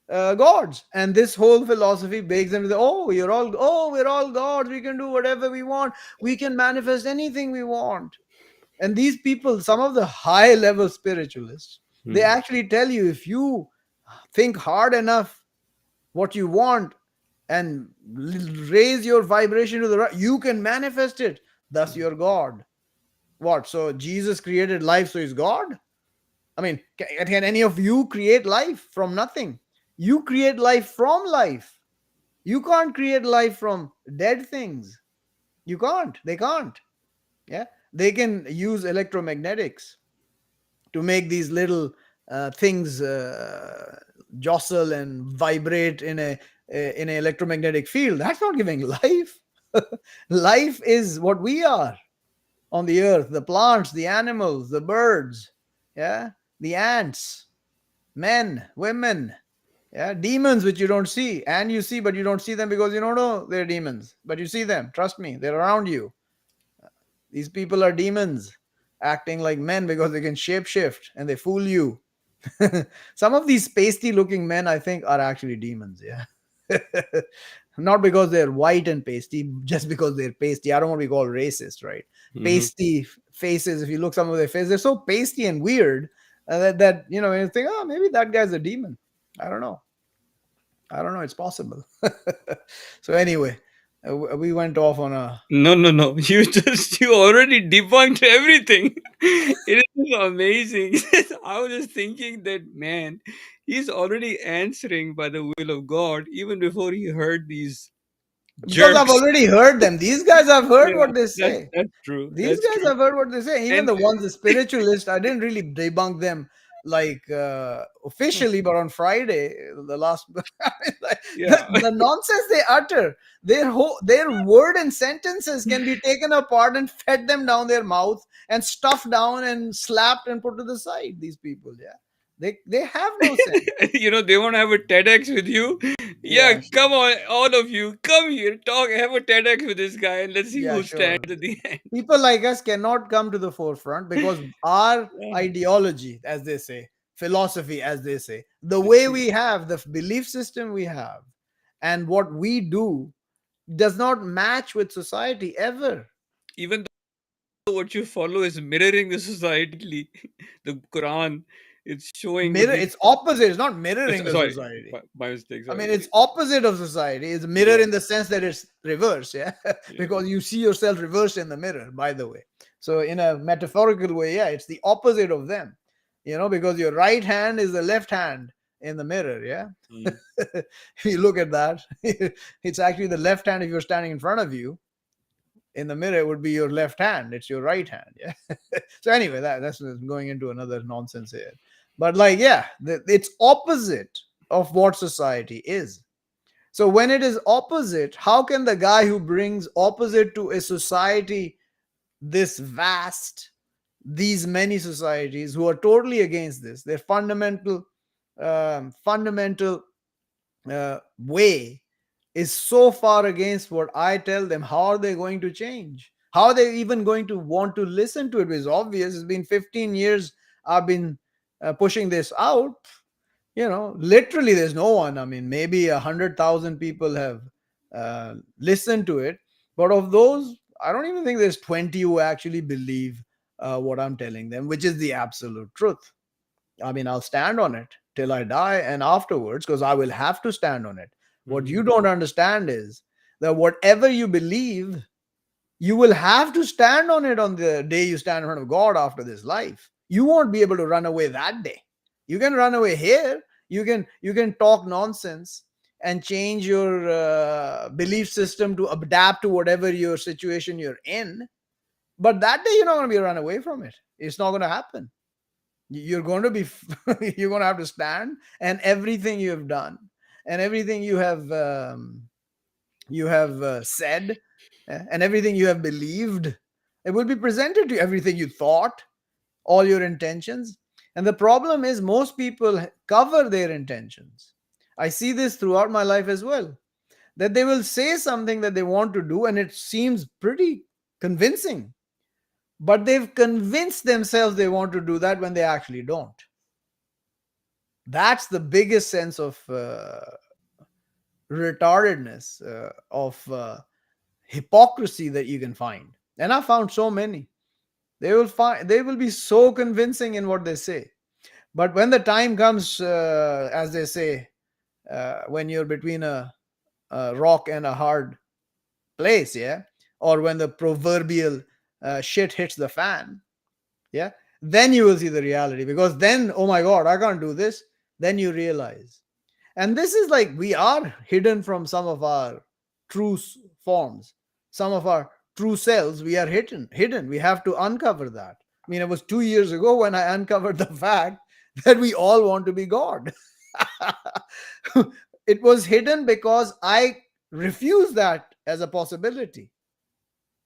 gods. And this whole philosophy bakes into we're all gods. We can do whatever we want. We can manifest anything we want. And these people, some of the high level spiritualists, they Mm. actually tell you, if you think hard enough what you want and raise your vibration to the right, you can manifest it. Thus, you're God. What? So Jesus created life, so he's God? I mean, can any of you create life from nothing? You create life from life. You can't create life from dead things. You can't. They can't. Yeah. They can use electromagnetics to make these little things jostle and vibrate in an electromagnetic field. That's not giving life. Life is what we are. on the earth, the plants, the animals, the birds, yeah, the ants, men, women, yeah, demons which you don't see, and you see, but you don't see them because you don't know they're demons, but you see them. Trust me, they're around you. These people are demons acting like men because they can shapeshift and they fool you. Some of these pasty looking men, I think, are actually demons. Yeah. Not because they're white and pasty, just because they're pasty. I don't want to be called racist, right? Hmm. Pasty faces, if you look some of their faces, they're so pasty and weird that, you think, oh, maybe that guy's a demon. I don't know. I don't know. It's possible. So, anyway, we went off on a. No, no, no. You already debunked everything. It is amazing. I was just thinking that, man, he's already answering by the will of God even before he heard these Because I've jerks. already heard them. These guys, I've heard Yeah, what they say. that's true. These That's guys, true. I've heard what they say. Even And the ones, the spiritualists, I didn't really debunk them like officially, but on Friday, the last, I mean, like, yeah, the nonsense they utter, their word and sentences can be taken apart and fed them down their mouth and stuffed down and slapped and put to the side. These people, yeah, they have no sense. they want to have a TEDx with you. Yeah, Yeah, sure. come on, all of you, come here, talk, have a TEDx with this guy, and let's see Yeah, who stands sure. at the end. People like us cannot come to the forefront because our Yeah, ideology, as they say, philosophy, as they say, the that's way true. we have, the belief system we have, and what we do does not match with society ever. Even though what you follow is mirroring the society, the Quran, it's showing Mirror, the. it's opposite. It's not mirroring the Sorry, society. my mistake. I mean, Sorry. it's opposite of society. It's mirror Yeah, in the sense that it's reverse, yeah, yeah. because you see yourself reversed in the mirror. By the way, so in a metaphorical way, yeah, it's the opposite of them, because your right hand is the left hand in the mirror, yeah. Mm. If you look at that, it's actually the left hand if you're standing in front of you. In the mirror would be your left hand. It's your right hand, yeah. So anyway, that's going into another nonsense here, but like, yeah, it's opposite of what society is. So when it is opposite, how can the guy who brings opposite to a society this vast, these many societies who are totally against this, their fundamental way is so far against what I tell them, how are they going to change? How are they even going to want to listen to it? It's obvious. It's been 15 years I've been pushing this out. Literally there's no one. I mean, maybe 100,000 people have listened to it, but of those, I don't even think there's 20 who actually believe what I'm telling them, which is the absolute truth. I mean, I'll stand on it till I die and afterwards, because I will have to stand on it. What Hmm. you don't understand is that whatever you believe, you will have to stand on it on the day you stand in front of God after this life. You won't be able to run away that day. You can run away here. You can talk nonsense and change your belief system to adapt to whatever your situation you're in. But that day you're not going to be run away from it. It's not going to happen. You're going to be you're going to have to stand, and everything you have done and everything you have said, and everything you have believed, it will be presented to you, everything you thought, all your intentions. And the problem is most people cover their intentions. I see this throughout my life as well, that they will say something that they want to do and it seems pretty convincing, but they've convinced themselves they want to do that when they actually don't. That's the biggest sense of retardedness, of hypocrisy that you can find. And I found so many. They will be so convincing in what they say, but when the time comes, as they say, when you're between a rock and a hard place, yeah, or when the proverbial shit hits the fan, yeah, then you will see the reality, because then, oh my god, I can't do this. Then you realize. And this is like, we are hidden from some of our true forms, some of our true selves. We are hidden. We have to uncover that. I mean, it was 2 years ago when I uncovered the fact that we all want to be God. It was hidden because I refused that as a possibility.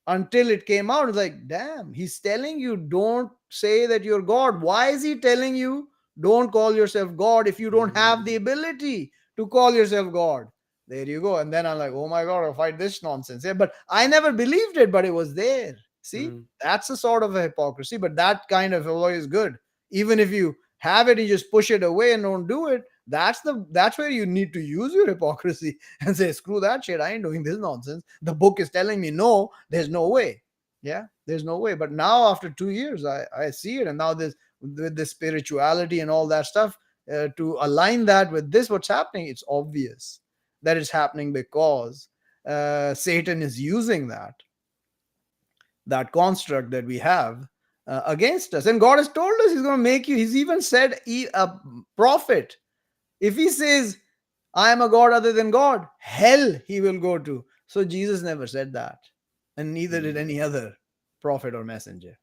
until it came out. It's like, damn, he's telling you don't say that you're God. Why is he telling you don't call yourself God if you don't have the Mm, ability to call yourself God? There you go. And then I'm like, oh my God, I'll fight this nonsense. Yeah, but I never believed it, but it was there. See, mm, that's a sort of a hypocrisy, but that kind of alloy is good. Even if you have it, you just push it away and don't do it. That's where you need to use your hypocrisy and say, screw that shit. I ain't doing this nonsense. The book is telling me no, there's no way. Yeah, there's no way. But now after 2 years, I see it. And now this with the spirituality and all that stuff, to align that with this, what's happening, it's obvious that it's happening because Satan is using that construct that we have against us. And God has told us he's going to make you, he's even said a prophet, if he says, I am a God other than God, hell he will go to. So Jesus never said that. And neither did mm, any other prophet or messenger.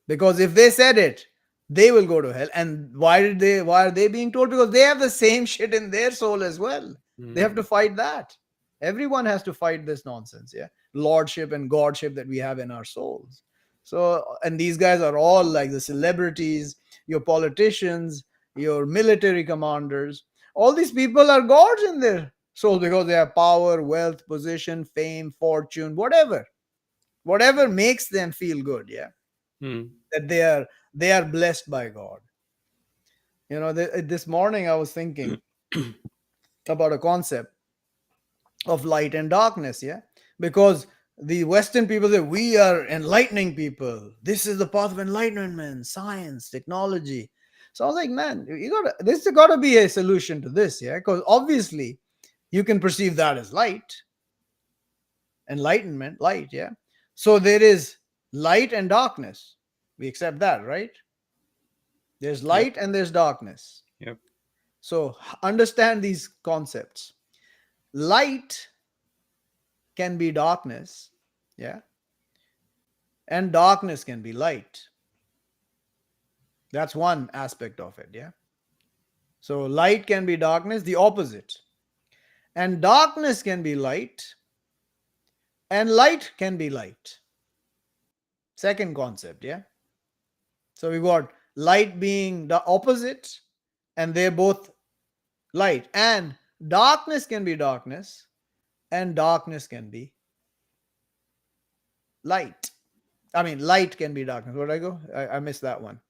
Because if they said it, they will go to hell. And why are they being told? Because they have the same shit in their soul as well. They have to mm. fight that. Everyone has to fight this nonsense, yeah. Lordship and godship that we have in our souls. So, and these guys are all like the celebrities, your politicians, your military commanders. All these people are gods in their souls because they have power, wealth, position, fame, fortune, whatever makes them feel good, yeah, Mm. that they are blessed by God. This morning I was thinking about a concept of light and darkness, yeah, because the Western people say we are enlightening people. This is the path of enlightenment, science, technology. So I was like, man, there's got to be a solution to this, yeah, because obviously you can perceive that as light, enlightenment, light, yeah. So there is light and darkness. We accept that, right? There's Yep. light and there's darkness. Yep. So understand these concepts. Light can be darkness, yeah, and darkness can be light. That's one aspect of it, yeah. So light can be darkness, the opposite. And darkness can be light, and light can be light. Second concept, yeah. So we got light being the opposite, and they're both light. And darkness can be darkness, and darkness can be light. I mean, light can be darkness. Where did I go? I missed that one.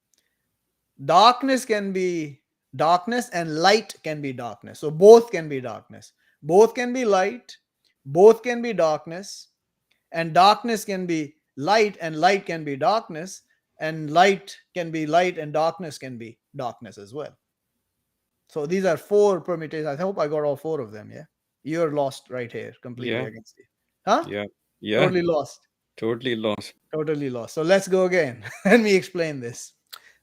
Darkness can be darkness, and light can be darkness. So both can be darkness. Both can be light. Both can be darkness. And darkness can be light, and light can be darkness. And light can be light, and darkness can be darkness as well. So these are four permutations. I hope I got all four of them. Yeah. You're lost right here completely Yeah. against you. Huh? Yeah. Yeah. Totally lost. Totally lost. Totally lost. So let's go again. Let me explain this.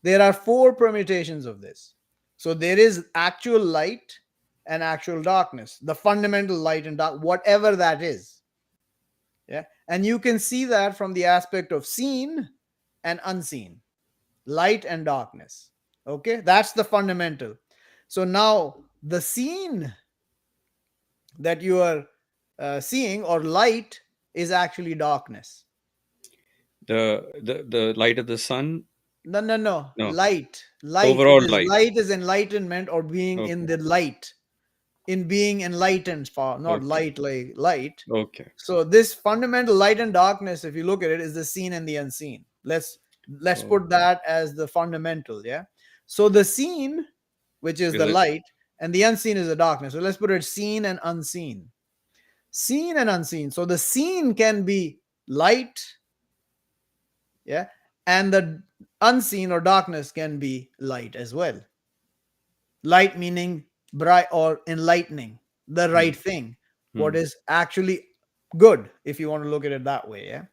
There are four permutations of this. So there is actual light and actual darkness, the fundamental light and dark, whatever that is. Yeah. And you can see that from the aspect of seen and unseen, light and darkness. Okay. That's the fundamental. So now the seen that you are seeing or light is actually darkness. The light of the sun. No, no, no. No. Light. It Overall is light. light is enlightenment or being in Okay. the light, in being enlightened, far not Okay. light like light. Okay. So this fundamental light and darkness, if you look at it, is the seen and the unseen. Let's Oh. put that as the fundamental, yeah. So the seen, which is Is the it? light, and the unseen is the darkness. So let's put it seen and unseen. Seen and unseen. So the seen can be light, yeah, and the unseen or darkness can be light as well. Light meaning bright or enlightening, the Hmm. right thing, what Hmm. is actually good, if you want to look at it that way, yeah.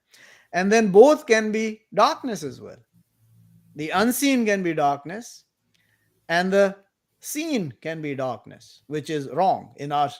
And then both can be darkness as well. The unseen can be darkness, and the seen can be darkness, which is wrong in our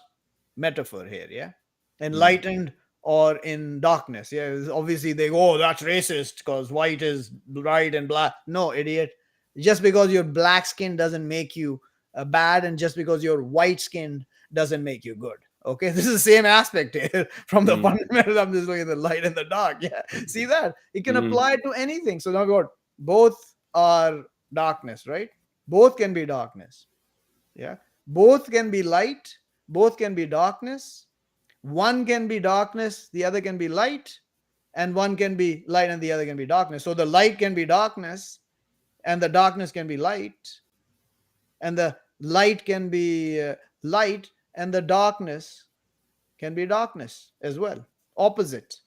metaphor here, yeah. Hmm. Enlightened or in darkness, yeah. Obviously they go, oh, that's racist because white is right and black. No, idiot. Just because you're black skin doesn't make you bad, and just because you're white skinned doesn't make you good. Okay, this is the same aspect here from the Mm. fundamental. I'm just looking at the light and the dark. Yeah, see that it can Mm. apply to anything. So now what? Both are darkness, right? Both can be darkness. Yeah, both can be light. Both can be darkness. One can be darkness. The other can be light, and one can be light, and the other can be darkness. So the light can be darkness, and the darkness can be light, and the light can be light, and the darkness can be darkness as well. Opposites.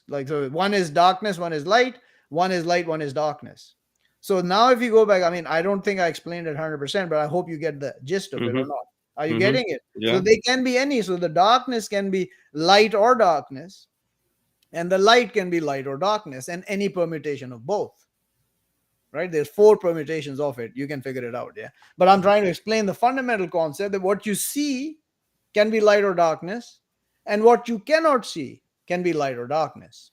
Like, so one is darkness, one is light, one is light, one is darkness. So now if you go back, I mean, I don't think I explained it 100%, but I hope you get the gist of it or Mhm. not. Are you Mhm. getting it? So Yeah. they can be any. So the darkness can be light or darkness, and the light can be light or darkness, and any permutation of both. Right? There's four permutations of it. You can figure it out. Yeah. But I'm trying to explain the fundamental concept that what you see can be light or darkness, and what you cannot see can be light or darkness.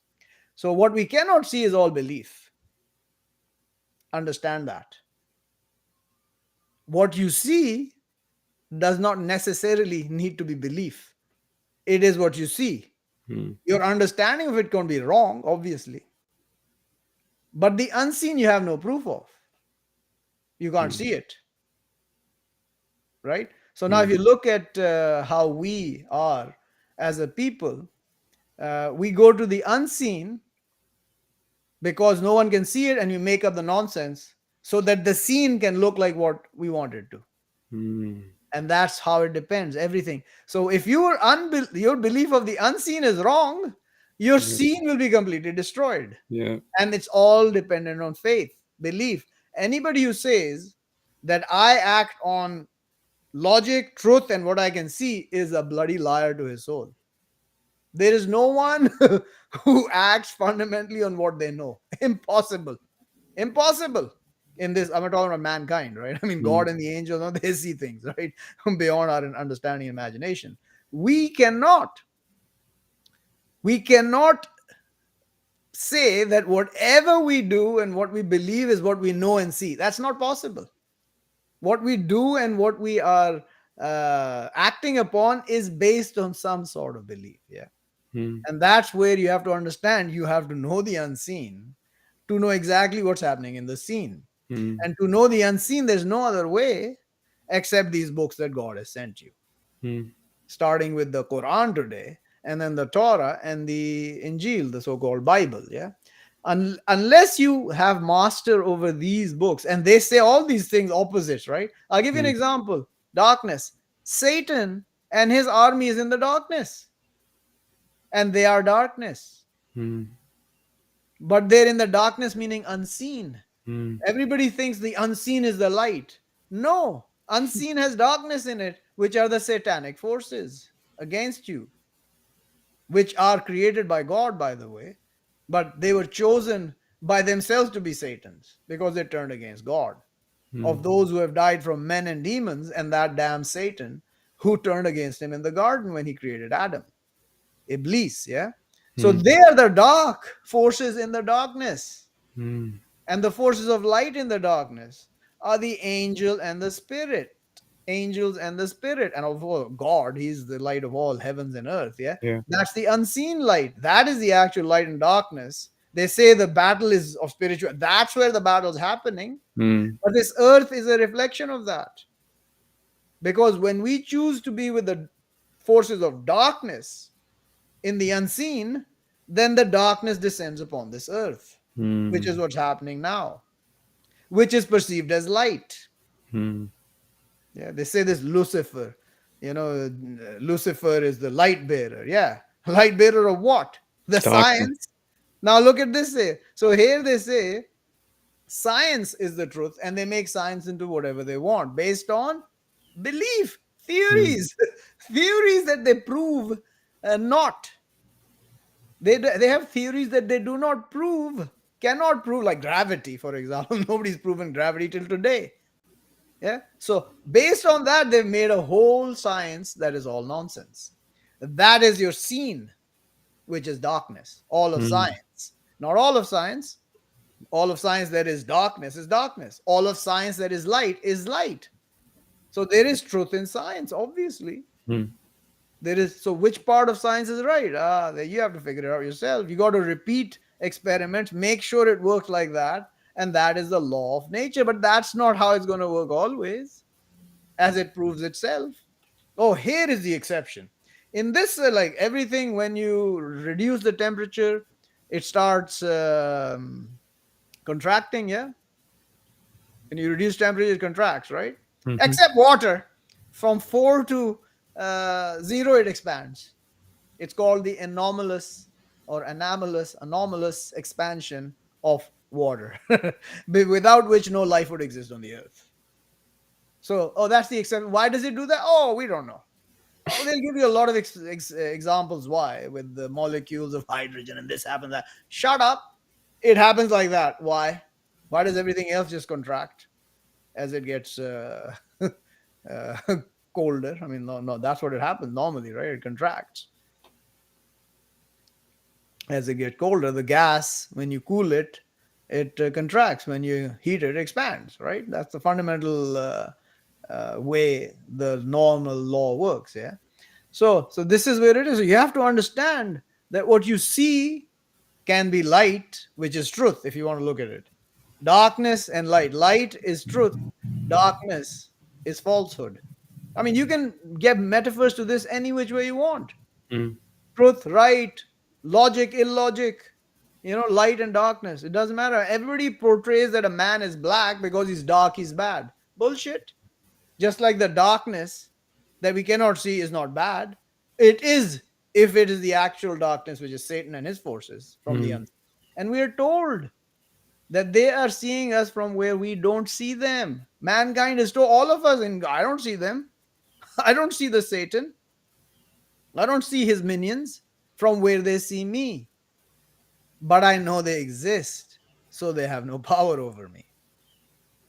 So, what we cannot see is all belief. Understand that. What you see does not necessarily need to be belief, it is what you see. Mm. Your understanding of it can be wrong, obviously, but the unseen you have no proof of. You can't Mm. see it, right? So, now if Mm. you look at how we are as a people, we go to the unseen because no one can see it, and you make up the nonsense so that the scene can look like what we want it to. Mm. And that's how it depends, everything. So if your belief of the unseen is wrong, your Yeah. scene will be completely destroyed. Yeah. And it's all dependent on faith, belief. Anybody who says that I act on logic, truth, and what I can see is a bloody liar to his soul. There is no one who acts fundamentally on what they know. Impossible. Impossible. In this, I'm not talking about mankind, right? I mean, God Mm. and the angels, no, they see things, right? Beyond our understanding and imagination. We cannot, we cannot say that whatever we do and what we believe is what we know and see. That's not possible. What we do and what we are acting upon is based on some sort of belief. Yeah. Mm. And that's where you have to understand you have to know the unseen to know exactly what's happening in the scene. Mm. And to know the unseen, there's no other way except these books that God has sent you, Mm. starting with the Quran today, and then the Torah and the Injil, the so called Bible. Yeah. Unless you have master over these books, and they say all these things opposites, right? I'll give you an Mm. example. Darkness. Satan and his army is in the darkness, and they are darkness. Mm. But they're in the darkness, meaning unseen. Mm. Everybody thinks the unseen is the light. No, unseen has darkness in it, which are the satanic forces against you, which are created by God, by the way, but they were chosen by themselves to be Satans because they turned against God. Of Mm. those who have died from men and demons, and that damn Satan who turned against him in the garden when he created Adam. Iblis, yeah? So Mm. they are the dark forces in the darkness. Mm. And the forces of light in the darkness are the angel and the spirit. Angels and the spirit. And of course, God, He's the light of all heavens and earth. Yeah. Yeah. That's the unseen light. That is the actual light in darkness. They say the battle is of spiritual. That's where the battle is happening. Mm. But this earth is a reflection of that. Because when we choose to be with the forces of darkness in the unseen, then the darkness descends upon this earth, which is Mm. what's happening now, which is perceived as light. Mm. Yeah, they say this Lucifer, Lucifer is the light bearer. Yeah, light bearer of what? The Darkness. science. Now look at this here. So here they say science is the truth, and they make science into whatever they want based on belief, Mm. theories, theories that they prove not. They have theories that they do not prove, cannot prove, like gravity, for example. Nobody's proven gravity till today. Yeah. So based on that, they've made a whole science that is all nonsense. That is your scene, which is darkness. All of Mm. science. Not all of science. All of science that is darkness is darkness. All of science that is light is light. So there is truth in science, obviously. Mm. There is, so which part of science is right? You have to figure it out yourself. You got to repeat experiments, make sure it works like that, and that is the law of nature. But that's not how it's going to work always, as it proves itself. Oh, here is the exception. In this, like everything, when you reduce the temperature, it starts contracting. Yeah, when you reduce temperature, it contracts, right? Mm-hmm. Except water, from 4 to 0, it expands. It's called the anomalous expansion of water, without which no life would exist on the earth. So, oh, that's the exception. Why does it do that? Oh, we don't know. Oh, they'll give you a lot of examples why, with the molecules of hydrogen and this happens that. Shut up. It happens like that. Why? Why does everything else just contract as it gets uh, colder? I mean, no, no, that's what it happens normally, right? It contracts as it gets colder. The gas, when you cool it, it contracts. When you heat it, it expands, right? That's the fundamental way the normal law works. Yeah. So this is where it is. So you have to understand that what you see can be light, which is truth, if you want to look at it. Darkness and light. Light is truth. Darkness is falsehood. I mean, you can get metaphors to this any which way you want. Mm-hmm. Truth, right, logic, illogic, light and darkness. It doesn't matter. Everybody portrays that a man is black because he's dark, he's bad. Bullshit. Just like the darkness that we cannot see is not bad. It is, if it is the actual darkness, which is Satan and his forces from the unseen. And we are told that they are seeing us from where we don't see them. Mankind is told, all of us, and I don't see them. I don't see the Satan. I don't see his minions from where they see me. But I know they exist, so they have no power over me.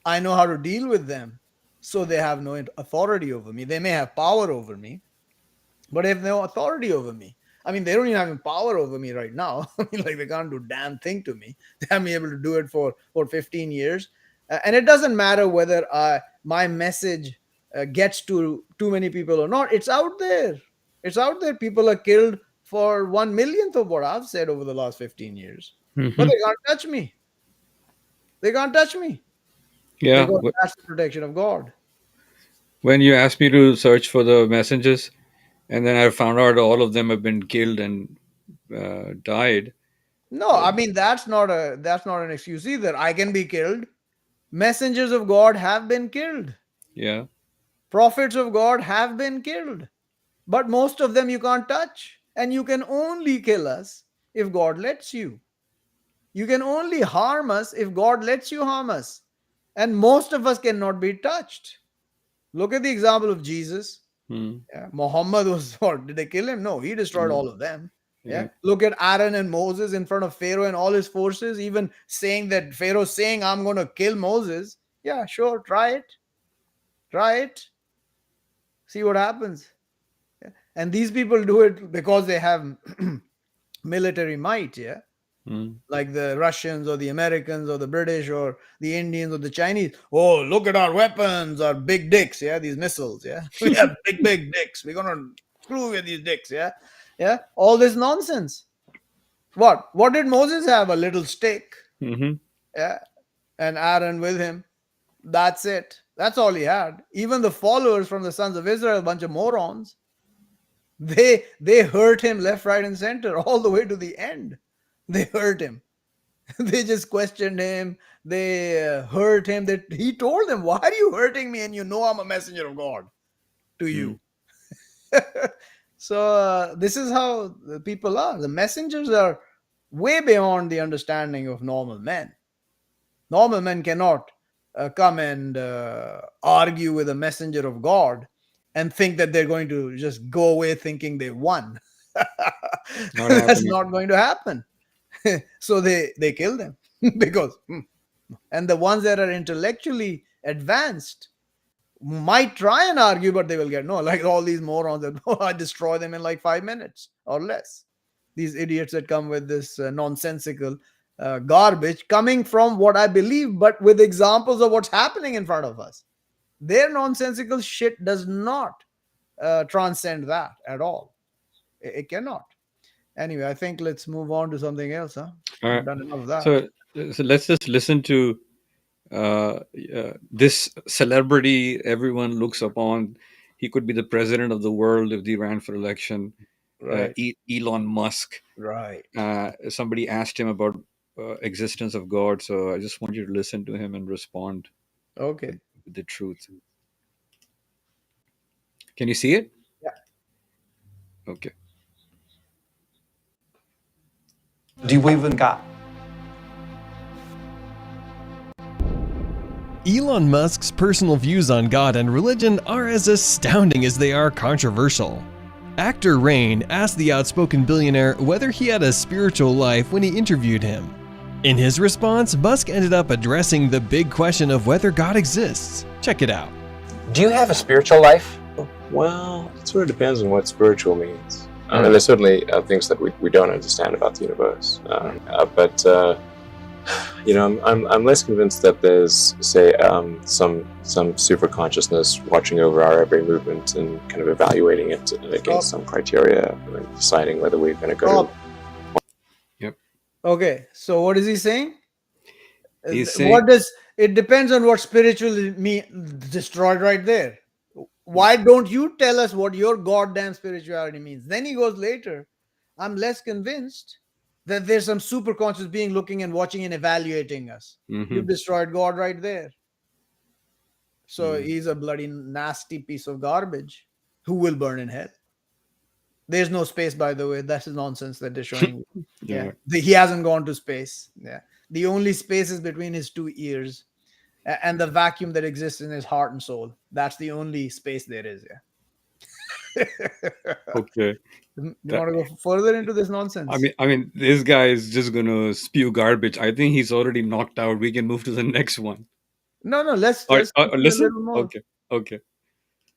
I know how to deal with them, so they have no authority over me. They may have power over me, but they have no authority over me. I mean, they don't even have power over me right now. I mean, like, they can't do damn thing to me. They haven't been able to do it for 15 years. And it doesn't matter whether my message gets to too many people or not. It's out there. It's out there. People are killed for 1 millionth of what I've said over the last 15 years. But Mm-hmm. they can't touch me. They can't touch me Yeah. because that's the protection of God. When you asked me to search for the messengers, and then I found out all of them have been killed and died. No, I mean, that's not an excuse either. I can be killed. Messengers of God have been killed. Yeah. Prophets of God have been killed. But most of them you can't touch. And you can only kill us if God lets you. You can only harm us if God lets you harm us. And most of us cannot be touched. Look at the example of Jesus. Mm. Yeah. Muhammad was what? Did they kill him? No, he destroyed Mm. all of them. Yeah. Yeah. Look at Aaron and Moses in front of Pharaoh and all his forces, even saying that Pharaoh saying, I'm going to kill Moses. Yeah, sure. Try it. Try it. See what happens. Yeah. And these people do it because they have military might. Yeah. Mm. Like the Russians or the Americans or the British or the Indians or the Chinese. Oh, look at our weapons, our big dicks. Yeah. These missiles. Yeah. We have big dicks. We're going to screw with these dicks. Yeah. Yeah. All this nonsense. What did Moses have? A little stick. Mm-hmm. Yeah. And Aaron with him. That's it. That's all he had. Even the followers from the sons of Israel, a bunch of morons, they hurt him left, right, and center all the way to the end. They hurt him. They just questioned him. They hurt him. That he told them, "Why are you hurting me? And you know I'm a messenger of God to Mm. you." So this is how the people are. The messengers are way beyond the understanding of normal men. Normal men cannot come and argue with a messenger of God and think that they're going to just go away thinking they won. Not That's happening. not going to happen. So they kill them because and the ones that are intellectually advanced might try and argue, but they will get no, like all these morons that I destroy them in like 5 minutes or less. These idiots that come with this nonsensical garbage coming from what I believe, but with examples of what's happening in front of us. Their nonsensical shit does not transcend that at all. It cannot. Anyway, I think let's move on to something else. Huh? All We've right. done enough of that. So let's just listen to this celebrity everyone looks upon. He could be the president of the world if he ran for election. Right. Elon Musk. Right. Somebody asked him about existence of God, so I just want you to listen to him and respond Okay. with the truth. Can you see it? Yeah. Okay. Do you believe in God? Elon Musk's personal views on God and religion are as astounding as they are controversial. Actor Rain asked the outspoken billionaire whether he had a spiritual life when he interviewed him. In his response, Musk ended up addressing the big question of whether God exists. Check it out. Do you have a spiritual life? Well, it sort of depends on what spiritual means. And there's certainly things that we don't understand about the universe. But I'm less convinced that there's, say, some super consciousness watching over our every movement and kind of evaluating it against some criteria and deciding whether we're going to go. Yep. Okay. So what is he saying? He's saying, what does it depends on what spiritual mean destroyed right there. Why don't you tell us what your goddamn spirituality means? Then he goes later, I'm less convinced that there's some super conscious being looking and watching and evaluating us. You've destroyed God right there. So he's a bloody nasty piece of garbage who will burn in hell. There's no space, by the way. That's nonsense that they're showing. Yeah. He hasn't gone to space. Yeah. The only space is between his two ears and the vacuum that exists in his heart and soul. That's the only space there is. Yeah. okay. You want to go further into this nonsense? I mean, this guy is just gonna spew garbage. I think he's already knocked out. We can move to the next one. No. Let's listen. a little more. Okay.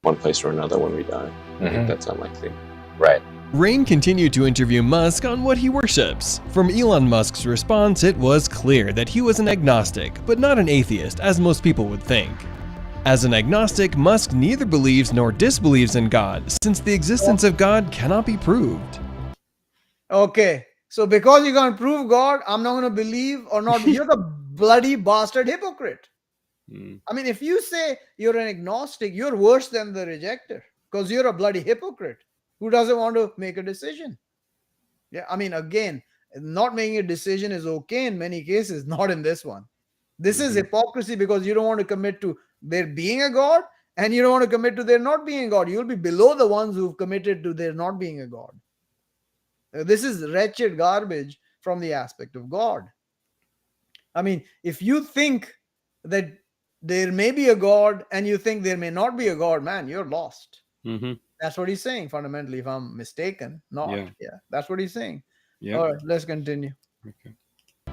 One place or another when we die. I think that's unlikely. Right. Rain continued to interview Musk on what he worships. From Elon Musk's response, it was clear that he was an agnostic, but not an atheist, as most people would think. As an agnostic, Musk neither believes nor disbelieves in God, since the existence of God cannot be proved. Okay, so because you can't prove God, I'm not going to believe or not. You're the bloody bastard hypocrite. I mean, if you say you're an agnostic, you're worse than the rejecter because you're a bloody hypocrite who doesn't want to make a decision. Yeah, I mean, again, not making a decision is okay in many cases, not in this one. This is hypocrisy because you don't want to commit to there being a God and you don't want to commit to there not being a God. You'll be below the ones who've committed to there not being a God. This is wretched garbage from the aspect of God. I mean, if you think that there may be a God and you think there may not be a God, man, you're lost. That's what he's saying fundamentally, if I'm mistaken. Not. Yeah, that's what he's saying. All right, let's continue. Okay.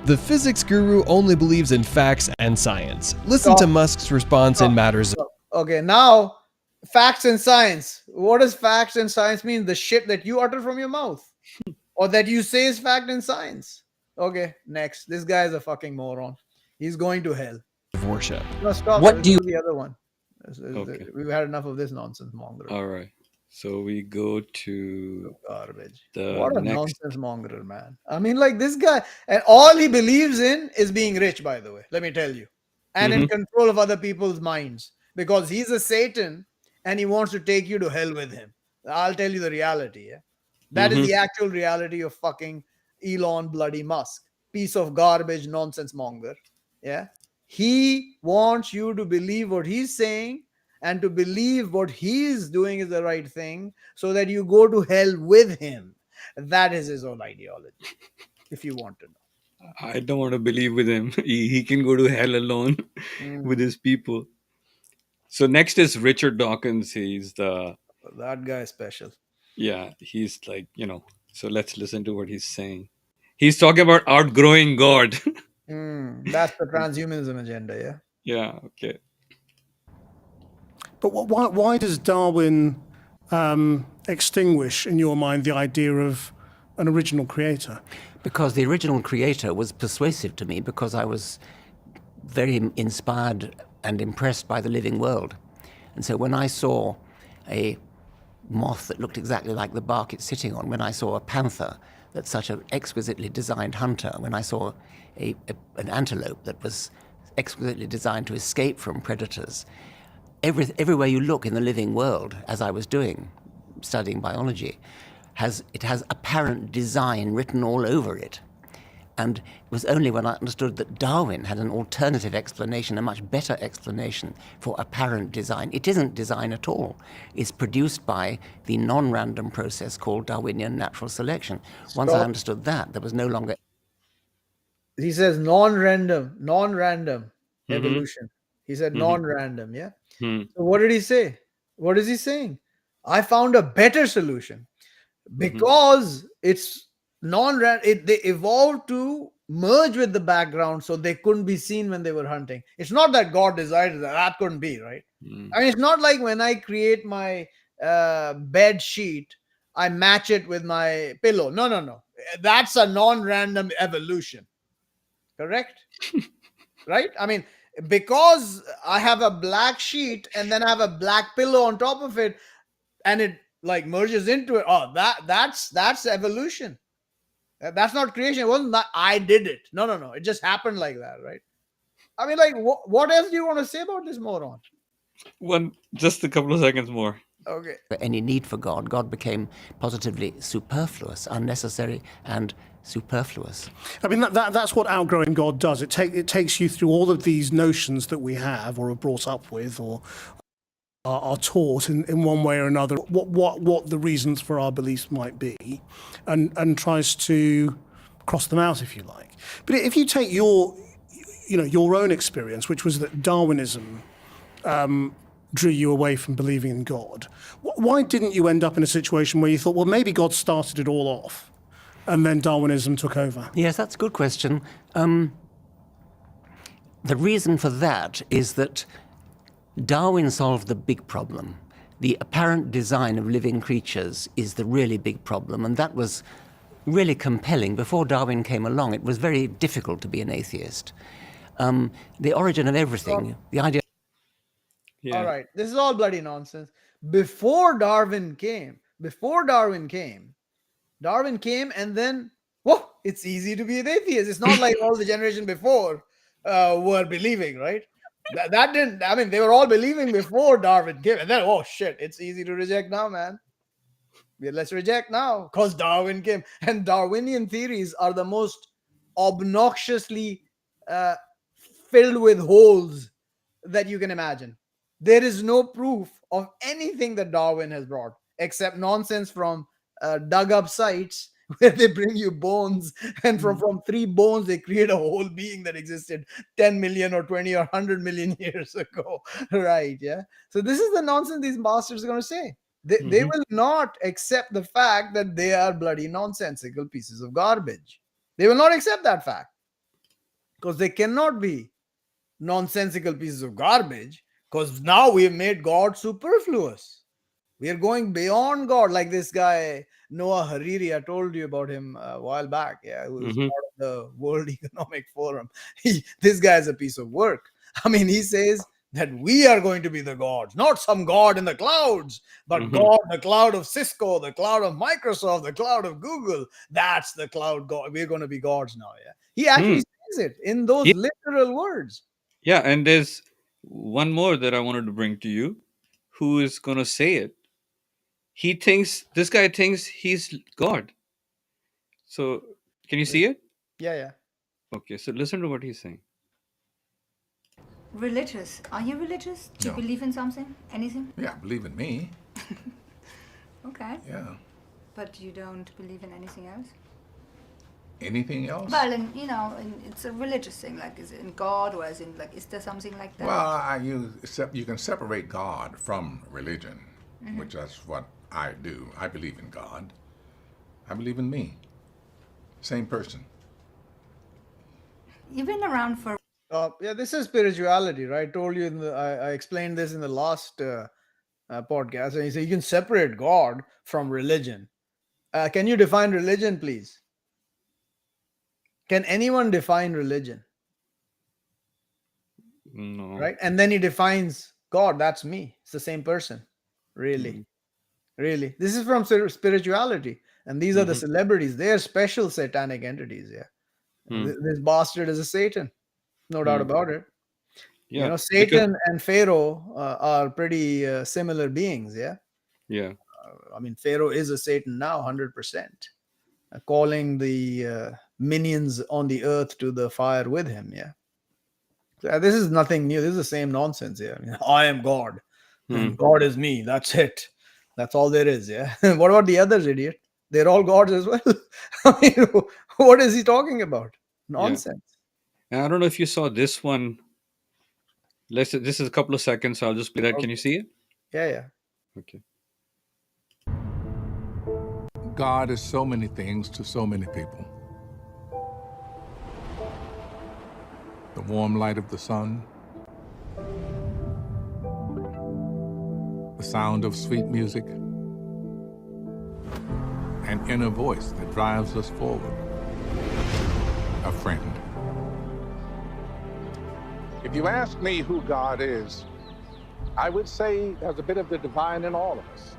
The physics guru only believes in facts and science. Listen to Musk's response in matters of... Okay, now, facts and science. What does facts and science mean? The shit that you utter from your mouth. Or that you say is fact and science. Okay, next. This guy is a fucking moron. He's going to hell. Worship. No, stop. What do you... The other one. Okay. We've had enough of this nonsense monger. All right. So we go to garbage. The what a next... nonsense monger, man. I mean, like this guy, and all he believes in is being rich, by the way. Let me tell you. And in control of other people's minds. Because he's a Satan and he wants to take you to hell with him. I'll tell you the reality. Yeah. That is the actual reality of fucking Elon bloody Musk. Piece of garbage, nonsense monger. Yeah. He wants you to believe what he's saying and to believe what he's doing is the right thing so that you go to hell with him. That is his own ideology, if you want to know. I don't want to believe with him. He can go to hell alone with his people. So next is Richard Dawkins. He's the... That guy is special. Yeah, he's like, so let's listen to what he's saying. He's talking about outgrowing God. That's the transhumanism agenda, yeah? Yeah, okay. But why does Darwin extinguish, in your mind, the idea of an original creator? Because the original creator was persuasive to me because I was very inspired and impressed by the living world. And so when I saw a moth that looked exactly like the bark it's sitting on, when I saw a panther that's such an exquisitely designed hunter, when I saw an antelope that was exquisitely designed to escape from predators. Everywhere you look in the living world, as I was doing, studying biology, it has apparent design written all over it. And it was only when I understood that Darwin had an alternative explanation, a much better explanation for apparent design. It isn't design at all. It's produced by the non-random process called Darwinian natural selection. Once I understood that, there was no longer... He says non-random evolution. He said non-random, yeah? Mm-hmm. So what did he say? What is he saying? I found a better solution. Because it's non-random, they evolved to merge with the background so they couldn't be seen when they were hunting. It's not that God decided that couldn't be, right? I mean, it's not like when I create my bed sheet, I match it with my pillow. No. That's a non-random evolution. Correct? Right? I mean, because I have a black sheet and then I have a black pillow on top of it, and it like merges into it. Oh, that's evolution. That's not creation. It wasn't that I did it. No. It just happened like that, right? I mean, like, what else do you want to say about this moron? Just a couple of seconds more. Okay. any need for God. God became positively superfluous, unnecessary and superfluous. I mean, that's what outgrowing God does. It takes you through all of these notions that we have or are brought up with or are taught in one way or another, what the reasons for our beliefs might be, and tries to cross them out, if you like. But if you take your own experience, which was that Darwinism drew you away from believing in God, why didn't you end up in a situation where you thought, well, maybe God started it all off, and then Darwinism took over? Yes, that's a good question. The reason for that is that Darwin solved the big problem. The apparent design of living creatures is the really big problem, and that was really compelling. Before Darwin came along, it was very difficult to be an atheist. The origin of everything, the idea... Yeah. All right, this is all bloody nonsense. Before Darwin came, and then, whoa, it's easy to be an atheist. It's not like all the generation before were believing, right? That didn't, I mean, they were all believing before Darwin came, and then, oh shit, it's easy to reject now, man. Let's reject now because Darwin came. And Darwinian theories are the most obnoxiously filled with holes that you can imagine. There is no proof of anything that Darwin has brought except nonsense from dug up sites where they bring you bones, and from 3 bones they create a whole being that existed 10 million or 20 or 100 million years ago. Right? Yeah. So this is the nonsense these bastards are going to say. They will not accept the fact that they are bloody nonsensical pieces of garbage. They will not accept that fact because they cannot be nonsensical pieces of garbage, because now we have made God superfluous. We are going beyond God, like this guy Noah Hariri. I told you about him a while back. Yeah, who was part of the World Economic Forum. This guy is a piece of work. I mean, he says that we are going to be the gods, not some god in the clouds, but God, the cloud of Cisco, the cloud of Microsoft, the cloud of Google. That's the cloud God. We're going to be gods now. Yeah, he actually says it in those literal words. Yeah, and there's one more that I wanted to bring to you. Who is going to say it? This guy thinks he's God. So, can you see it? Yeah. Okay, so listen to what he's saying. Religious. Are you religious? Do you believe in something? Anything? Yeah, believe in me. Okay. Yeah. But you don't believe in anything else? Anything else? Well, it's a religious thing. Like, is it in God, or is there something like that? Well, you can separate God from religion, which that's what I do. I believe in God. I believe in me. Same person. You've been around for... Yeah, this is spirituality, right? I told you I explained this in the last podcast, and you say you can separate God from religion. Can you define religion, please? Can anyone define religion? No. Right? And then he defines God. That's me. It's the same person. Really? Really. This is from spirituality. And these are the celebrities. They are special satanic entities. Yeah. This bastard is a Satan. No doubt about it. You Yeah, know, because Satan and Pharaoh are pretty similar beings. Yeah. yeah, I mean, Pharaoh is a Satan now, 100%, calling the minions on the earth to the fire with him. Yeah. So, this is nothing new. This is the same nonsense. Yeah. I mean, I am God and God is me. That's it. That's all there is. Yeah. What about the others, idiot? They're all gods as well. I mean, what is he talking about? yeah. Nonsense. And I don't know if you saw this one. This is a couple of seconds. So I'll just play that. Can you Okay. see it? Yeah. Yeah. Okay. God is so many things to so many people. The warm light of the sun, the sound of sweet music, an inner voice that drives us forward, a friend. If you ask me who God is, I would say there's a bit of the divine in all of us.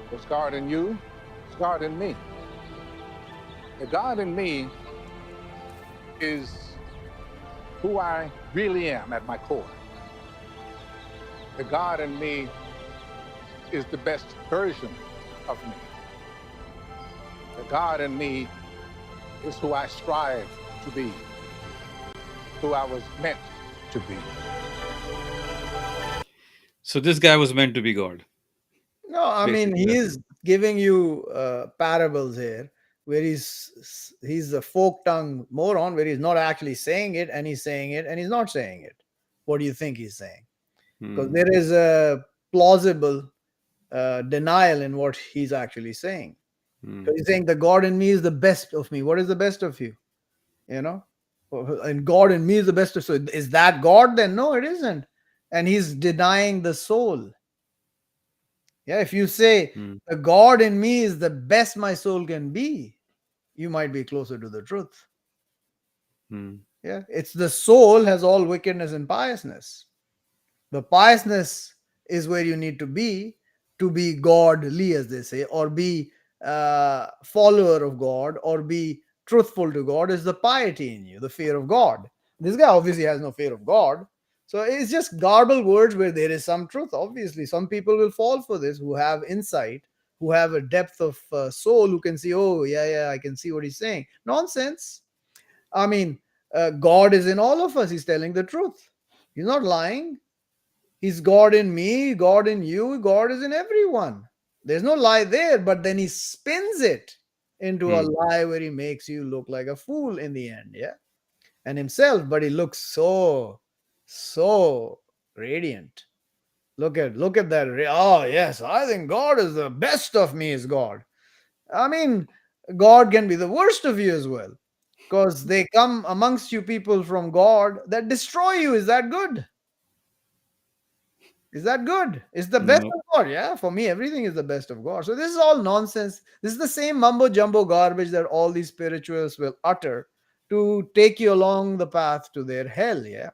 There's God in you, there's God in me. The God in me is who I really am at my core. The God in me is the best version of me. The God in me is who I strive to be, who I was meant to be. So this guy was meant to be God. No, I mean, Basically, he that's is giving you parables here where he's a folk tongue moron where he's not actually saying it and he's saying it and he's not saying it. What do you think he's saying? Because there is a plausible denial in what he's actually saying. So he's saying the God in me is the best of me. What is the best of you? You know, and God in me is the best of. So is that God then? No, it isn't. And he's denying the soul. Yeah, if you say the God in me is the best my soul can be, you might be closer to the truth. Yeah, it's the soul has all wickedness and piousness. The piousness is where you need to be godly, as they say, or be follower of God, or be truthful to God. Is the piety in you, the fear of God. This guy obviously has no fear of God. So it's just garbled words where there is some truth. Obviously, some people will fall for this who have insight, who have a depth of soul, who can see, oh, yeah, I can see what he's saying. Nonsense. I mean, God is in all of us. He's telling the truth. He's not lying. He's God in me, God in you, God is in everyone. There's no lie there, but then he spins it into a lie where he makes you look like a fool in the end, yeah? And himself, but he looks so radiant. Look at that. Oh, yes, I think God is the best of me is God. I mean, God can be the worst of you as well. Because they come amongst you people from God that destroy you. Is that good? Is that good? It's the best no. of God. Yeah, for me, everything is the best of God. So this is all nonsense. This is the same mumbo jumbo garbage that all these spirituals will utter to take you along the path to their hell. Yeah.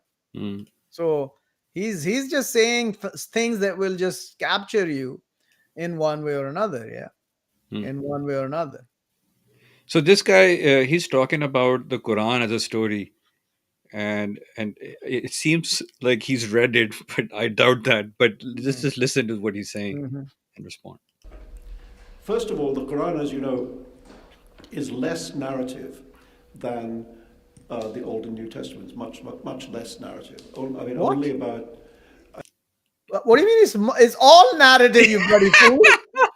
So he's just saying things that will just capture you in one way or another. Yeah, in one way or another. So this guy, he's talking about the Quran as a story, and it seems like he's read it, but I doubt that. But just listen to what he's saying and respond. First of all, the Quran, as you know, is less narrative than the Old and New Testaments. Much less narrative. I mean, What? only about. What do you mean? It's all narrative, you bloody fool.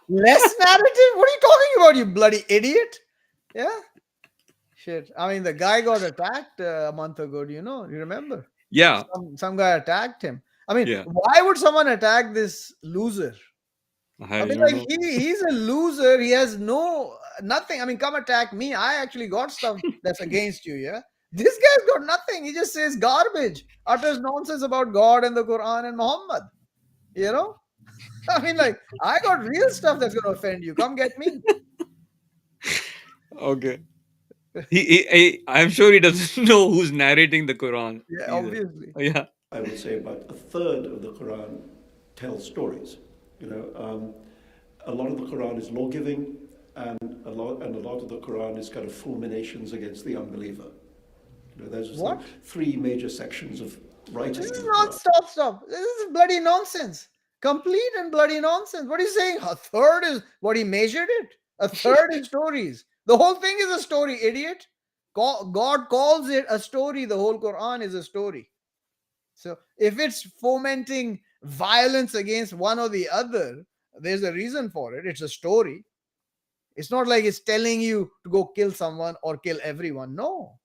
Less narrative? What are you talking about, you bloody idiot? Yeah. Shit. I mean, the guy got attacked a month ago. Do you know? You remember? Yeah, Some guy attacked him. I mean, yeah. why would someone attack this loser? I I mean, don't like know. he's a loser. He has nothing. I mean, come attack me. I actually got stuff that's against you. Yeah. This guy's got nothing. He just says garbage, utters nonsense about God and the Quran and Muhammad. You know? I mean, like, I got real stuff that's going to offend you. Come get me. Okay. I'm sure he doesn't know who's narrating the Quran Yeah, either. obviously. Yeah. I would say about a third of the Quran tells stories. You know, a lot of the Quran is law giving, and a lot of the Quran is kind of fulminations against the unbeliever. You know, there's What? three major sections of writing. This is in the not, Quran. stop. This is bloody nonsense. Complete and bloody nonsense. What are you saying? A third is what he measured it? A third is stories. The whole thing is a story, idiot. God calls it a story. The whole Quran is a story. So if it's fomenting violence against one or the other, there's a reason for it. It's a story. It's not like it's telling you to go kill someone or kill everyone. No.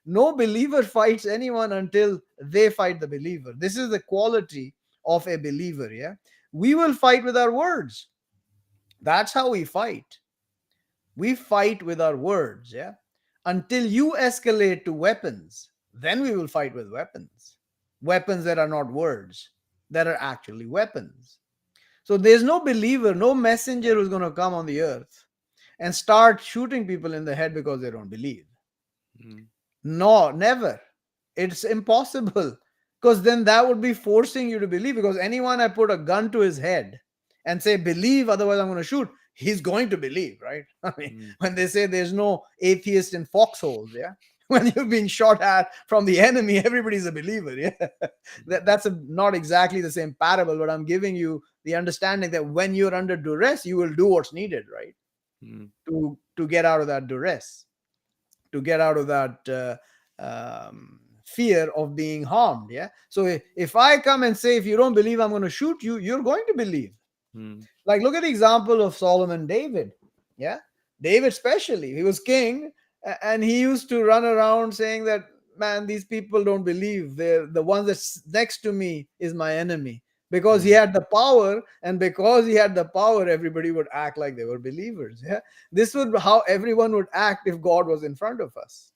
No believer fights anyone until they fight the believer. This is the quality of a believer. Yeah. We will fight with our words. That's how we fight. We fight with our words. Yeah. Until you escalate to weapons, then we will fight with weapons. Weapons that are not words, that are actually weapons. So there's no believer, no messenger who's going to come on the earth and start shooting people in the head because they don't believe. No, never. It's impossible, because then that would be forcing you to believe. Because anyone I put a gun to his head and say, believe, otherwise I'm going to shoot, he's going to believe, right? I mean, when they say there's no atheist in foxholes, yeah? When you're being shot at from the enemy, everybody's a believer, yeah? That's not exactly the same parable, but I'm giving you the understanding that when you're under duress, you will do what's needed, right? To get out of that duress, to get out of that fear of being harmed, yeah? So if I come and say, if you don't believe I'm going to shoot you, you're going to believe. Like, look at the example of Solomon David. Yeah. David, especially, he was king, and he used to run around saying that, man, these people don't believe. They're the ones that's next to me is my enemy. Because he had the power, and because he had the power, everybody would act like they were believers. Yeah. This would how everyone would act if God was in front of us.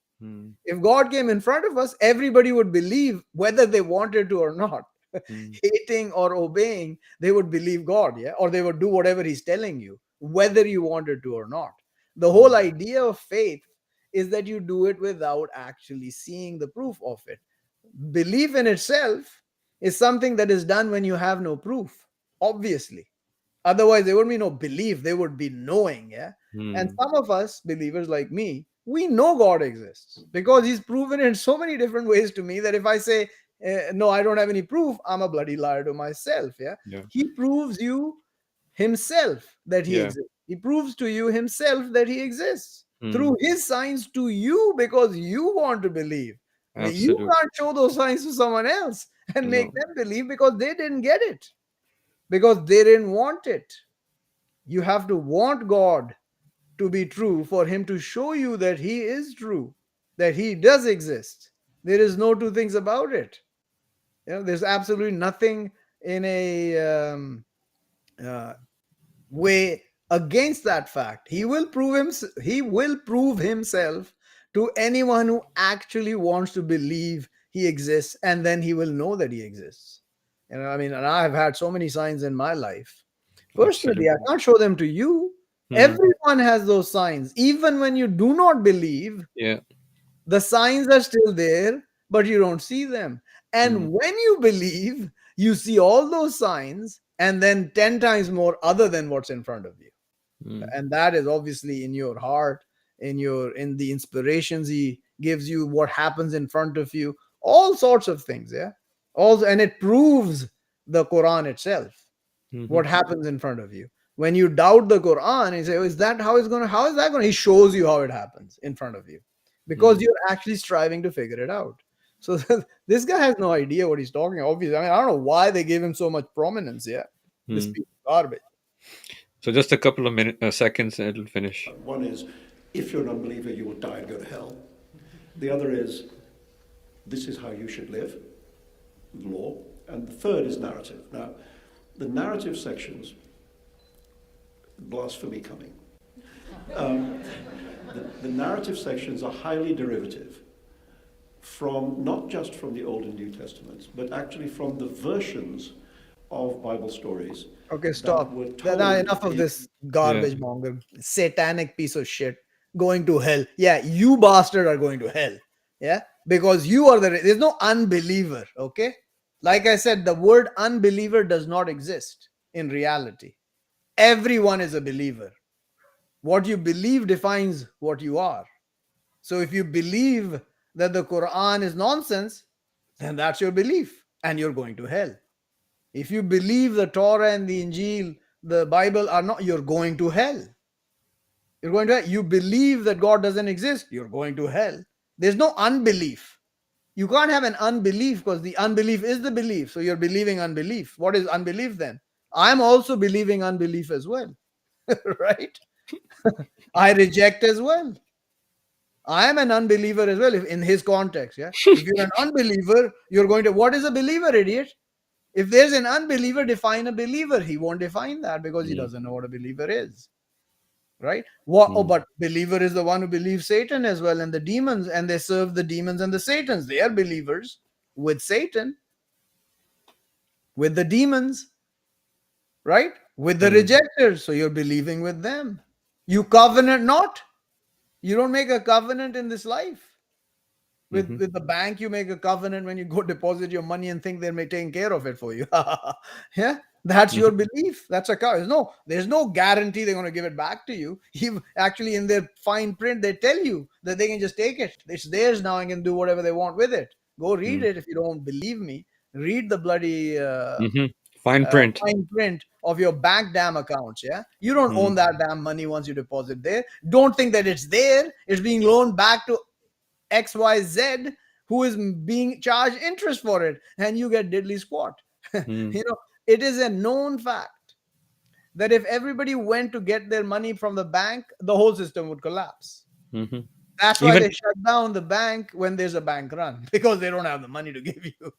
If God came in front of us, everybody would believe whether they wanted to or not. Hating or obeying, they would believe God, yeah, or they would do whatever he's telling you, whether you wanted to or not. The whole idea of faith is that you do it without actually seeing the proof of it. Belief in itself is something that is done when you have no proof, obviously. Otherwise, there would be no belief, there would be knowing, yeah. And some of us, believers like me, we know God exists because he's proven it in so many different ways to me that if I say, no, I don't have any proof, I'm a bloody liar to myself. Yeah. He proves you himself that he exists. He proves to you himself that he exists through his signs to you because you want to believe. You can't show those signs to someone else and make them believe because they didn't get it, because they didn't want it. You have to want God to be true for him to show you that he is true, that he does exist. There is no two things about it. You know, there's absolutely nothing in a way against that fact. He will prove himself to anyone who actually wants to believe he exists, and then he will know that he exists. And I mean, and I've had so many signs in my life. Personally, I can't show them to you. Everyone has those signs. Even when you do not believe, the signs are still there, but you don't see them. And when you believe, you see all those signs, and then 10 times more other than what's in front of you. And that is obviously in your heart, in the inspirations he gives you, what happens in front of you, all sorts of things. Yeah. Also, and it proves the Quran itself, what happens in front of you. When you doubt the Quran, you say, oh, is that how it's going to, how is that going to, he shows you how it happens in front of you because you're actually striving to figure it out. So this guy has no idea what he's talking. Obviously, I mean, I don't know why they gave him so much prominence. Yeah. This piece of garbage. So just a couple of seconds and it'll finish. One is, if you're an unbeliever, you will die and go to hell. The other is, this is how you should live, law. And the third is narrative. Now, the narrative sections, blasphemy coming. The narrative sections are highly derivative from, not just from the Old and New Testaments, but actually from the versions of Bible stories. Okay, stop. Now enough of this garbage monger, satanic piece of shit going to hell. Yeah, you bastard are going to hell. Yeah, because you are there's no unbeliever. Okay, like I said, the word unbeliever does not exist in reality. everyone is a believer. What you believe defines what you are. So if you believe that the Quran is nonsense, then that's your belief, and you're going to hell. If you believe the Torah and the Injil, the Bible are not, you're going to hell. You're going to hell. You believe that God doesn't exist, you're going to hell. There's no unbelief. You can't have an unbelief because the unbelief is the belief. So you're believing unbelief. What is unbelief then? I'm also believing unbelief as well. Right? I reject as well. I am an unbeliever as well, if in his context. Yeah. If you're an unbeliever, you're going to, what is a believer, idiot? If there's an unbeliever, define a believer. He won't define that because he doesn't know what a believer is. Right? What? Oh, but believer is the one who believes Satan as well and the demons, and they serve the demons and the Satans. They are believers with Satan, with the demons, right? With the rejectors. So you're believing with them. You covenant not. You don't make a covenant in this life. With the bank, you make a covenant when you go deposit your money and think they're taking care of it for you. Yeah, that's your belief. That's a covenant. There's no guarantee they're going to give it back to you. Actually, in their fine print, they tell you that they can just take it. It's theirs now and can do whatever they want with it. Go read it if you don't believe me. Read the bloody fine print. Fine print of your bank damn accounts. Yeah, you don't own that damn money once you deposit there. Don't think that it's there. It's being loaned back to XYZ, who is being charged interest for it, and you get diddly squat. It is a known fact that if everybody went to get their money from the bank, the whole system would collapse. That's why they shut down the bank when there's a bank run, because they don't have the money to give you.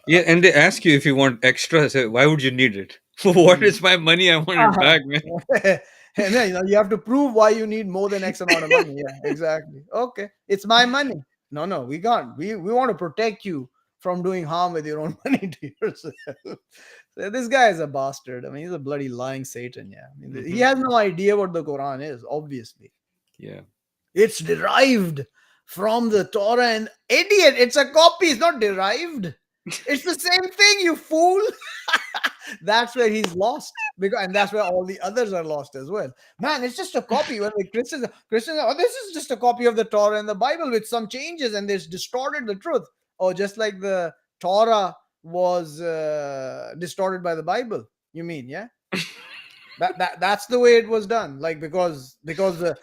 Yeah, and they ask you if you want extra. Say, why would you need it? What is my money? I want it back, man. And then you have to prove why you need more than X amount of money. Yeah, exactly. Okay, it's my money. No, we can't. We want to protect you from doing harm with your own money to yourself. So this guy is a bastard. I mean, he's a bloody lying Satan. Yeah, I mean, he has no idea what the Quran is. Obviously, yeah, it's derived from the Torah. And idiot, it's a copy. It's not derived. It's the same thing, you fool. That's where he's lost, and that's where all the others are lost as well. Man, it's just a copy. When the Christians, oh, this is just a copy of the Torah and the Bible with some changes, and they've distorted the truth. Oh, just like the Torah was distorted by the Bible. You mean, yeah? That's the way it was done. Like because the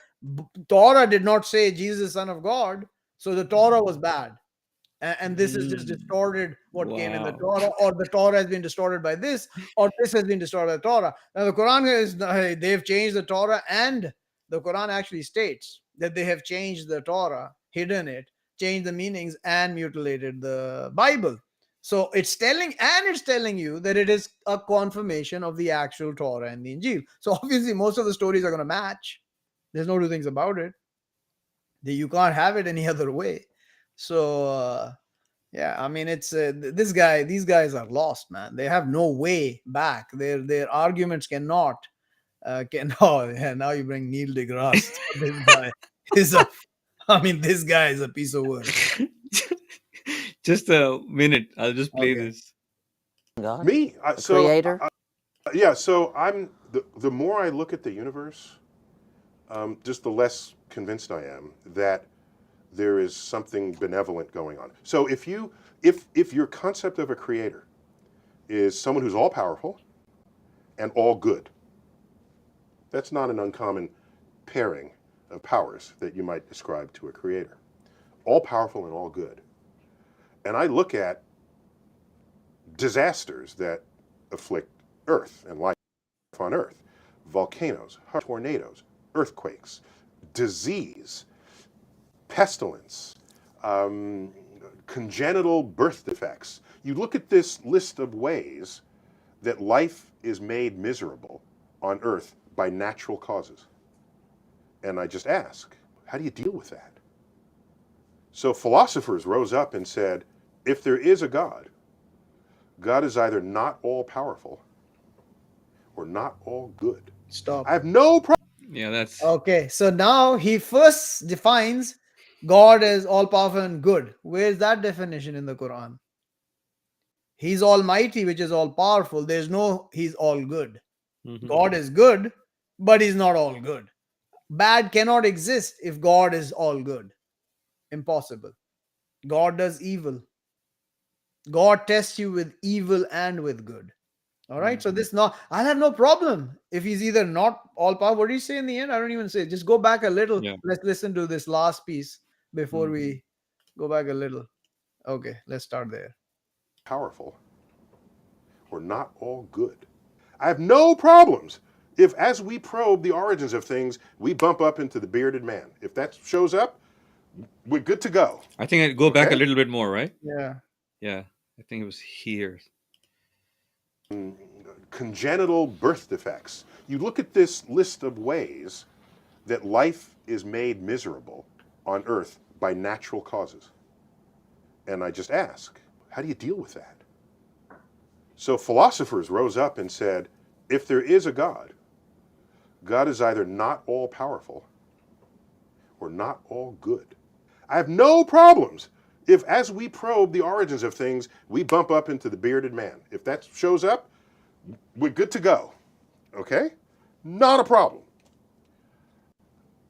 Torah did not say Jesus is Son of God, so the Torah was bad. And this is just distorted what came in the Torah, or the Torah has been distorted by this, or this has been distorted by the Torah. Now the Quran is, they've changed the Torah, and the Quran actually states that they have changed the Torah, hidden it, changed the meanings, and mutilated the Bible. So it's telling you that it is a confirmation of the actual Torah and the Injil. So obviously most of the stories are going to match. There's no two things about it. You can't have it any other way. So yeah, I mean, it's these guys are lost, man. They have no way back. Their arguments cannot oh yeah, now you bring Neil deGrasse. This guy is this guy is a piece of work. Just a minute, I'll just play this. God? Me, Creator? Yeah, so I'm the more I look at the universe, just the less convinced I am that there is something benevolent going on. So if your concept of a creator is someone who's all powerful and all good, that's not an uncommon pairing of powers that you might ascribe to a creator. All powerful and all good. And I look at disasters that afflict Earth and life on Earth: volcanoes, tornadoes, earthquakes, disease, pestilence, congenital birth defects. You look at this list of ways that life is made miserable on Earth by natural causes. And I just ask, how do you deal with that? So philosophers rose up and said, if there is a God, God is either not all powerful or not all good. Stop. I have no problem. Yeah, that's okay. So now he first defines God as all powerful and good. Where's that definition in the Quran? He's almighty, which is all powerful. There's no he's all good. Mhm. God is good, but he's not all good. Bad cannot exist if God is all good. Impossible. God does evil. God tests you with evil and with good. All right. So this not, I'll have no problem if he's either not all power. What do you say in the end? I don't even say. Just go back a little. Yeah. Let's listen to this last piece before Mhm. we go back a little. Okay, let's start there. Powerful or not all good. I have no problems if, as we probe the origins of things, we bump up into the bearded man. If that shows up, we're good to go. I think I'd go back a Okay? little bit more, right? Yeah. Yeah. I think it was here. Congenital birth defects. You look at this list of ways that life is made miserable on Earth by natural causes. And I just ask, how do you deal with that? So philosophers rose up and said, if there is a God, God is either not all powerful or not all good. I have no problems if, as we probe the origins of things, we bump up into the bearded man. If that shows up, we're good to go. Okay? Not a problem.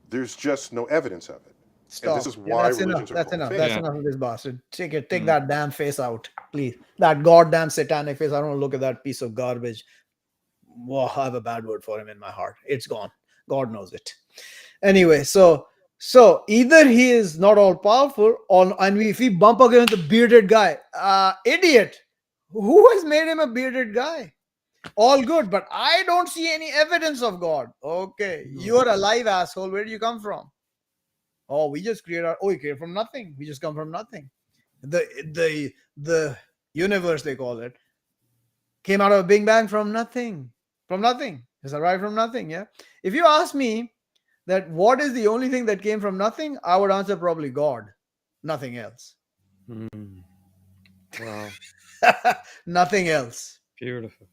There's just no evidence of it. Stop. And this is Yeah, why that's enough. religions are That's called enough. faith. That's Yeah. enough of this bastard. Take it. Take Mm. that damn face out, please. That goddamn satanic face. I don't look at that piece of garbage. Whoa, I have a bad word for him in my heart. It's gone. God knows it. Anyway, so either he is not all powerful, or and if we bump against the bearded guy, idiot. Who has made him a bearded guy? All good, but I don't see any evidence of God. Okay, you're a live asshole. Where do you come from? Oh, we just create our. Oh, we create from nothing. We just come from nothing. The universe, they call it, came out of a Big Bang from nothing. From nothing. It's arrived from nothing. Yeah. If you ask me that what is the only thing that came from nothing, I would answer probably God. Nothing else. Mm. Wow. Nothing else. Beautiful.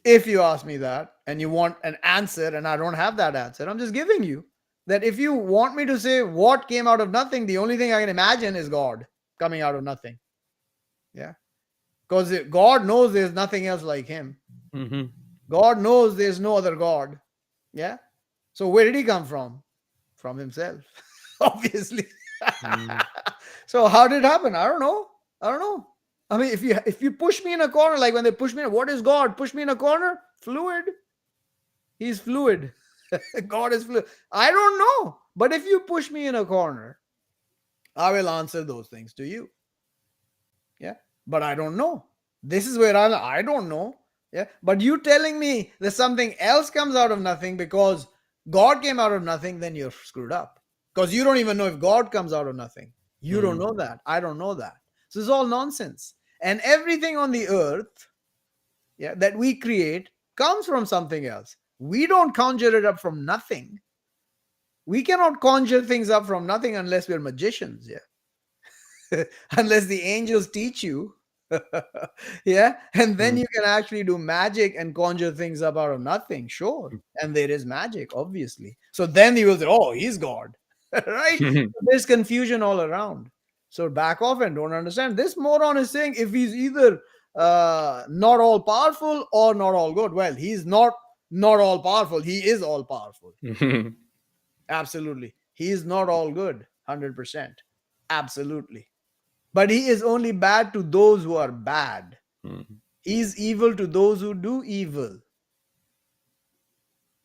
If you ask me that and you want an answer, and I don't have that answer, I'm just giving you that if you want me to say what came out of nothing, the only thing I can imagine is God coming out of nothing. Yeah. Because God knows there's nothing else like him. Mm-hmm. God knows there's no other God. Yeah. So where did he come from? From himself, obviously. So how did it happen? I don't know. I mean, if you push me in a corner, like when they push me, what is God? Push me in a corner? Fluid. He's fluid. God is fluid. I don't know. But if you push me in a corner, I will answer those things to you. Yeah. But I don't know. This is where I don't know. Yeah. But you telling me that something else comes out of nothing because God came out of nothing, then you're screwed up. Because you don't even know if God comes out of nothing. You don't know that. I don't know that. So it's all nonsense. And everything on the earth, yeah, that we create comes from something else. We don't conjure it up from nothing. We cannot conjure things up from nothing unless we're magicians, yeah. Unless the angels teach you. Yeah. And then you can actually do magic and conjure things up out of nothing. Sure. And there is magic, obviously. So then you will say, oh, he's God. Right? There's confusion all around. So back off and don't understand. This moron is saying if he's either not all powerful or not all good. Well, he's not all powerful. He is all powerful. Absolutely. He is not all good. 100%. Absolutely. But he is only bad to those who are bad. He's evil to those who do evil.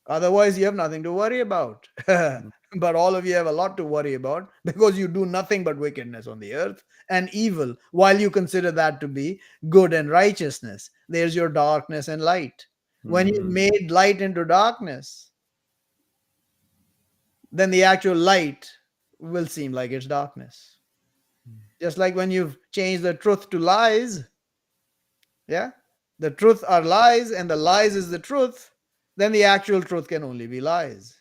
Otherwise, you have nothing to worry about. But all of you have a lot to worry about because you do nothing but wickedness on the earth and evil while you consider that to be good and righteousness. There's your darkness and light. When you made light into darkness, then the actual light will seem like it's darkness. Just like when you've changed the truth to lies, yeah, the truth are lies and the lies is the truth, then the actual truth can only be lies.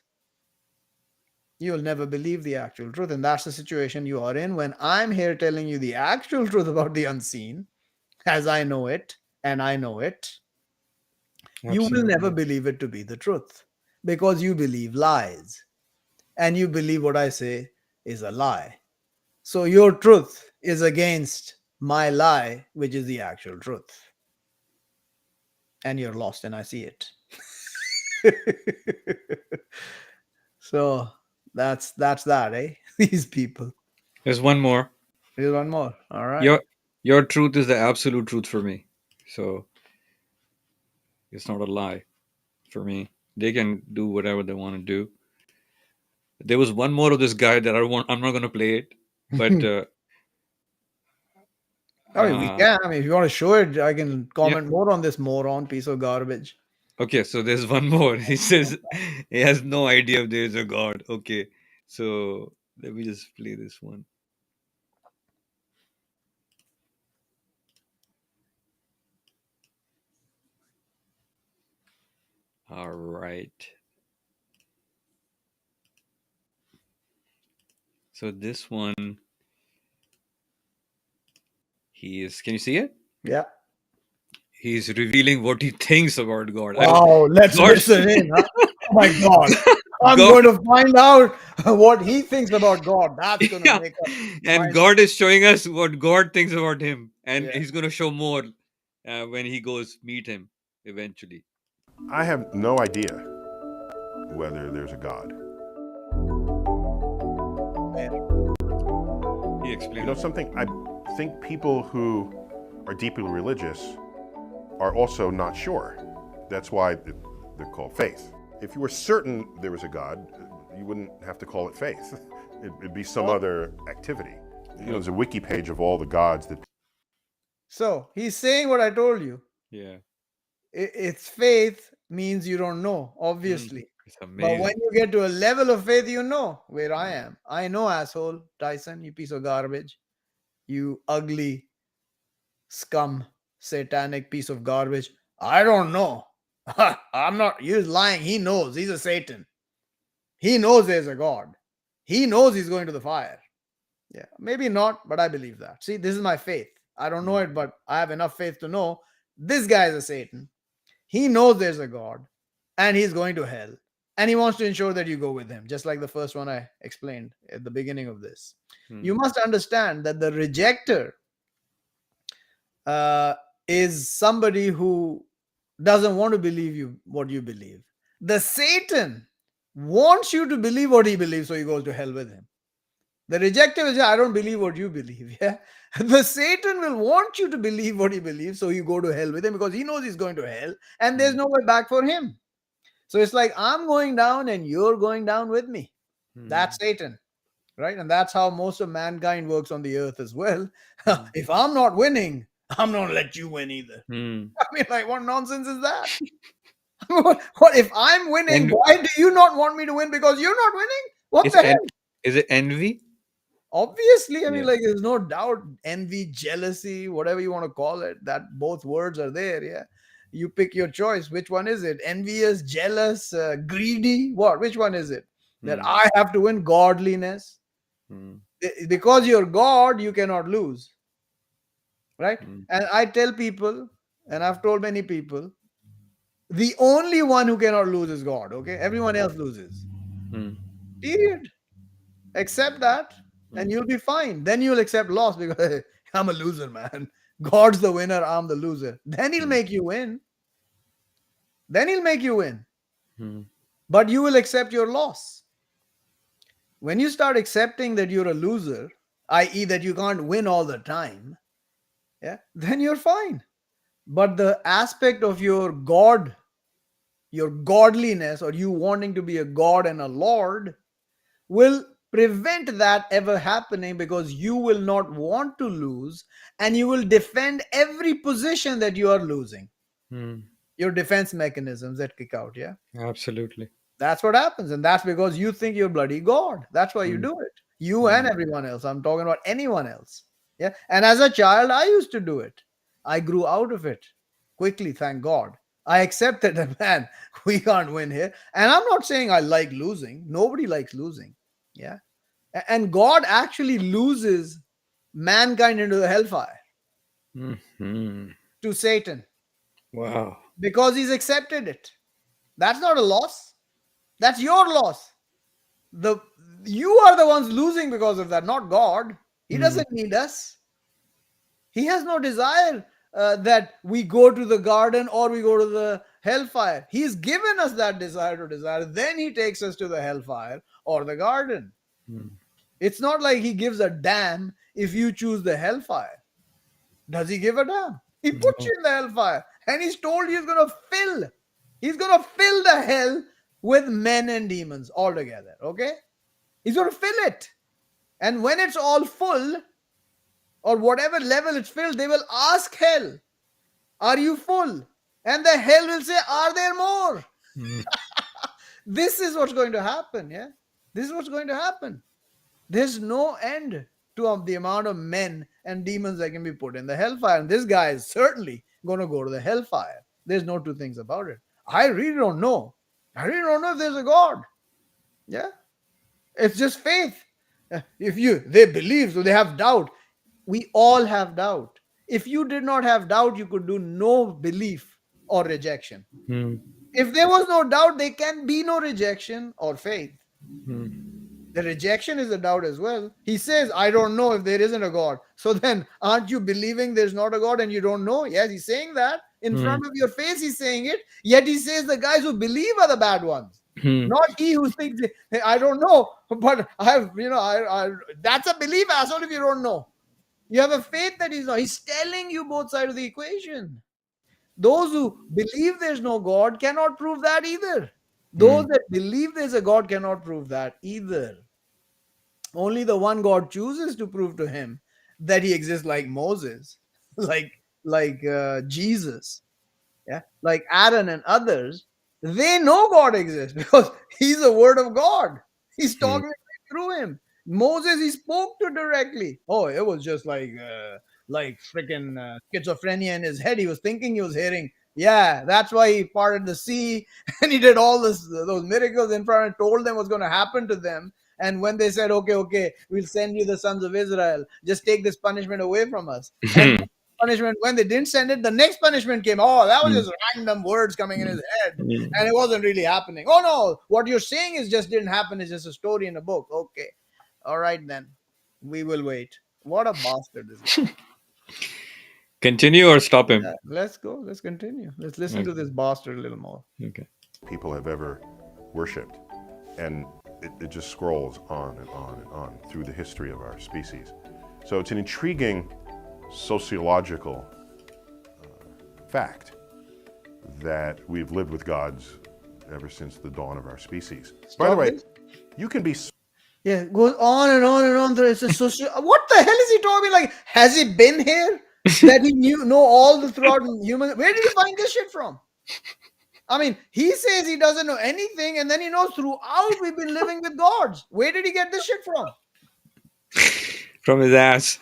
You will never believe the actual truth. And that's the situation you are in when I'm here telling you the actual truth about the unseen, as I know it, and I know it. You will never believe it to be the truth because you believe lies. And you believe what I say is a lie. So your truth is against my lie, which is the actual truth. And you're lost, and I see it. So that's that, eh? These people. There's one more. Here's one more. All right. Your truth is the absolute truth for me. So it's not a lie for me. They can do whatever they want to do. There was one more of this guy that I'm not going to play it, but I mean, we can. I mean, if you want to show it, I can yeah. comment more on this moron piece of garbage. Okay, so there's one more. He says he has no idea if there is a God. Okay, so let me just play this one. All right. So this one, can you see it? Yeah. He's revealing what he thinks about God. Wow, let's listen in. Huh? Oh my God. I'm going to find out what he thinks about God. That's going to make us. And God is showing us what God thinks about him. And he's going to show more when he goes meet him eventually. I have no idea whether there's a God. He explained. You know something? I think people who are deeply religious are also not sure. That's why they're called faith. If you were certain there was a God, you wouldn't have to call it faith. It'd be some other activity. You know, there's a wiki page of all the gods that. So he's saying what I told you. Yeah. It's faith means you don't know, obviously. It's But amazing. when you get to a level of faith, you know where I am. I know, asshole, Tyson, you piece of garbage. You ugly scum, satanic piece of garbage. I don't know. I'm not. He's lying. He knows. He's a Satan. He knows there's a God. He knows he's going to the fire. Yeah, maybe not, but I believe that. See, this is my faith. I don't know it, but I have enough faith to know this guy is a Satan. He knows there's a God and he's going to hell. And he wants to ensure that you go with him, just like the first one I explained at the beginning of this. You must understand that the rejecter is somebody who doesn't want to believe you what you believe. The Satan wants you to believe what he believes, so he goes to hell with him. The rejecter will say, I don't believe what you believe. Yeah. The Satan will want you to believe what he believes, so you go to hell with him because he knows he's going to hell and there's no way back for him. So it's like, I'm going down and you're going down with me. That's Satan. Right? And that's how most of mankind works on the earth as well. If I'm not winning, I'm not going to let you win either. I mean, like, what nonsense is that? What if I'm winning? Why do you not want me to win? Because you're not winning? What the hell? Is it envy? Obviously, I mean, like, there's no doubt, envy, jealousy, whatever you want to call it, that both words are there. Yeah. You pick your choice. Which one is it? Envious, jealous, greedy? What? Which one is it? That I have to win? Godliness. Because you're God, you cannot lose. Right? And I tell people, and I've told many people, the only one who cannot lose is God. Okay? Everyone else loses. Period. Accept that and you'll be fine. Then you'll accept loss because I'm a loser, man. God's the winner, I'm the loser. Then he'll make you win. Then he'll make you win. But you will accept your loss. When you start accepting that you're a loser, i.e., that you can't win all the time, yeah, then you're fine. But the aspect of your God, your godliness, or you wanting to be a God and a Lord, will prevent that ever happening because you will not want to lose and you will defend every position that you are losing. Your defense mechanisms that kick out. Yeah, absolutely. That's what happens. And that's because you think you're bloody God. That's why you do it. You and everyone else. I'm talking about anyone else. Yeah. And as a child, I used to do it. I grew out of it quickly, thank God. I accepted that, man, we can't win here. And I'm not saying I like losing. Nobody likes losing. Yeah. And God actually loses mankind into the hellfire to Satan. Wow. Because he's accepted it. That's not a loss. That's your loss. You are the ones losing because of that, not God. He doesn't need us. He has no desire that we go to the garden or we go to hellfire. He's given us that desire to desire. Then he takes us to the hellfire or the garden. It's not like he gives a damn if you choose the hellfire. Does he give a damn? He puts you in the hellfire, and he's told he's going to fill. He's going to fill the hell with men and demons all together. Okay? He's going to fill it. And when it's all full, or whatever level it's filled, they will ask hell, are you full? And the hell will say, are there more? This is what's going to happen. Yeah. This is what's going to happen. There's no end to the amount of men and demons that can be put in the hellfire. And this guy is certainly going to go to the hellfire. There's no two things about it. I really don't know. I really don't know if there's a God. Yeah. It's just faith. They believe, so they have doubt. We all have doubt. If you did not have doubt, you could do no belief or rejection. If there was no doubt, there can be no rejection or faith. The rejection is a doubt as well. He says, I don't know if there isn't a God. So then, aren't you believing there's not a God and you don't know? Yes, he's saying that. In front of your face, he's saying it. Yet he says the guys who believe are the bad ones. Not he who thinks, hey, I don't know, but that's a belief, asshole, if you don't know. You have a faith that he's not. He's telling you both sides of the equation. Those who believe there's no God cannot prove that either. Those that believe there's a God cannot prove that either. Only the one God chooses to prove to him that he exists, like Moses, like Jesus, yeah, like Aaron and others. They know God exists because he's the word of God. He's talking through him. Moses, he spoke to directly. Oh, it was just like freaking schizophrenia in his head. He was thinking he was hearing. Yeah, that's why he parted the sea and he did all those miracles in front and told them what's going to happen to them. And when they said, okay, we'll send you the sons of Israel, just take this punishment away from us. And punishment, when they didn't send it, the next punishment came. Oh, that was just random words coming in his head. And it wasn't really happening. Oh, no, what you're saying is just didn't happen. It's just a story in a book. Okay. All right, then. We will wait. What a bastard is this? Continue or stop him? Let's go. Let's continue. Let's listen to this bastard a little more. Okay. People have ever worshipped. And it just scrolls on and on and on through the history of our species. So it's an intriguing sociological fact that we've lived with gods ever since the dawn of our species. By the way, you can be... Yeah, goes on and on and on. There's a social... What the hell is he talking? Like, has he been here? That he know all the throughout human... Where did he find this shit from? I mean, he says he doesn't know anything, and then he knows throughout we've been living with gods. Where did he get this shit from? From his ass.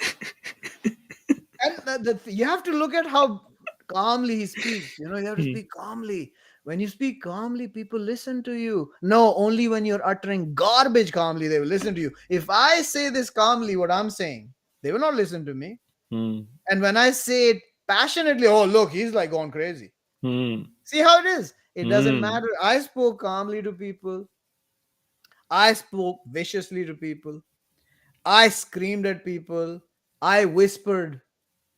And you have to look at how calmly he speaks. You have to speak calmly. When you speak calmly, people listen to you. No, only when you're uttering garbage calmly, they will listen to you. If I say this calmly, what I'm saying, they will not listen to me. And when I say it passionately, oh, look, he's like gone crazy. See how it is? It doesn't matter. I spoke calmly to people. I spoke viciously to people. I screamed at people. I whispered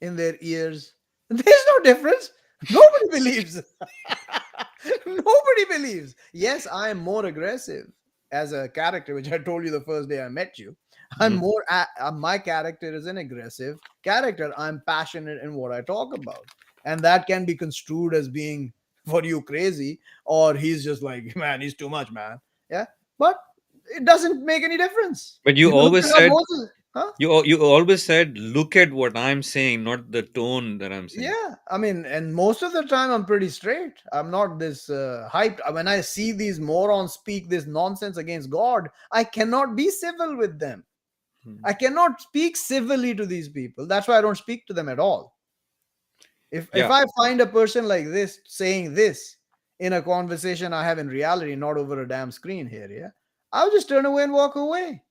in their ears. There's no difference. Nobody believes. Nobody believes. Yes, I am more aggressive as a character, which I told you the first day I met you. I'm more, my character is an aggressive character. I'm passionate in what I talk about. And that can be construed as being for you crazy, or he's just like, man, he's too much, man. Yeah. But it doesn't make any difference. But you always said, you always said, look at what I'm saying, not the tone that I'm saying. Yeah. I mean, and most of the time I'm pretty straight. I'm not this hyped. When I see these morons speak this nonsense against God, I cannot be civil with them. I cannot speak civilly to these people. That's why I don't speak to them at all. If I find a person like this saying this in a conversation I have in reality, not over a damn screen here, yeah, I'll just turn away and walk away.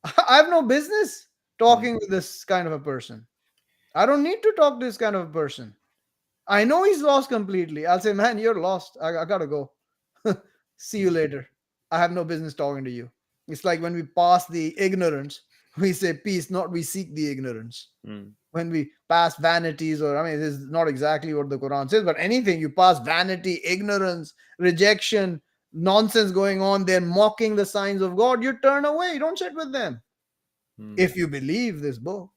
I have no business talking with this kind of a person. I don't need to talk to this kind of a person. I know he's lost completely. I'll say, man, you're lost. I gotta go. See you later. I have no business talking to you. It's like when we pass the ignorance, we say peace, not we seek the ignorance. when we pass vanities, or I mean, this is not exactly what the Quran says, but anything you pass vanity, ignorance, rejection, nonsense going on, they're mocking the signs of God, you turn away, you don't sit with them. If you believe this book,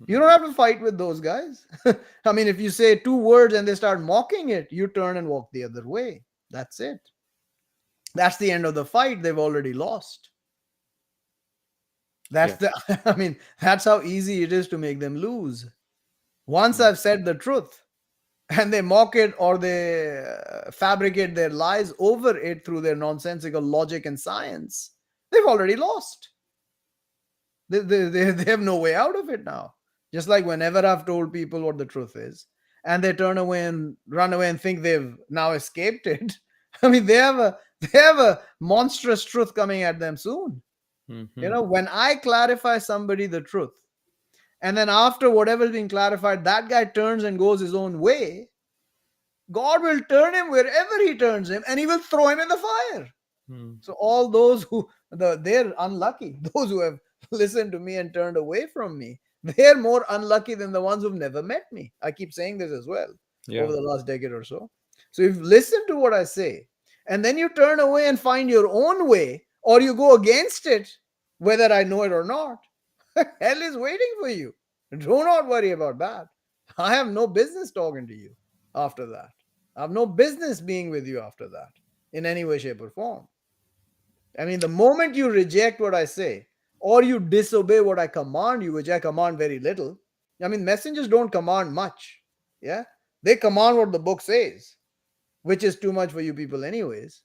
you don't have to fight with those guys. I mean, if you say 2 words and they start mocking it, you turn and walk the other way. That's it. That's the end of the fight. They've already lost. That's the, I mean, that's how easy it is to make them lose. Once I've said the truth and they mock it, or they fabricate their lies over it through their nonsensical logic and science, they've already lost. They have no way out of it now. Just like whenever I've told people what the truth is, and they turn away and run away and think they've now escaped it. I mean, they have a monstrous truth coming at them soon. You know, when I clarify somebody the truth, and then after whatever's being clarified, that guy turns and goes his own way, God will turn him wherever he turns him, and he will throw him in the fire. So all those who they're unlucky, those who have listened to me and turned away from me, they're more unlucky than the ones who've never met me. I keep saying this as well over the last decade or so. So if you listen to what I say, and then you turn away and find your own way, or you go against it, whether I know it or not, hell is waiting for you. Do not worry about that. I have no business talking to you after that. I have no business being with you after that in any way, shape, or form. I mean, the moment you reject what I say, or you disobey what I command you, which I command very little. I mean, messengers don't command much. Yeah. They command what the book says, which is too much for you people, anyways.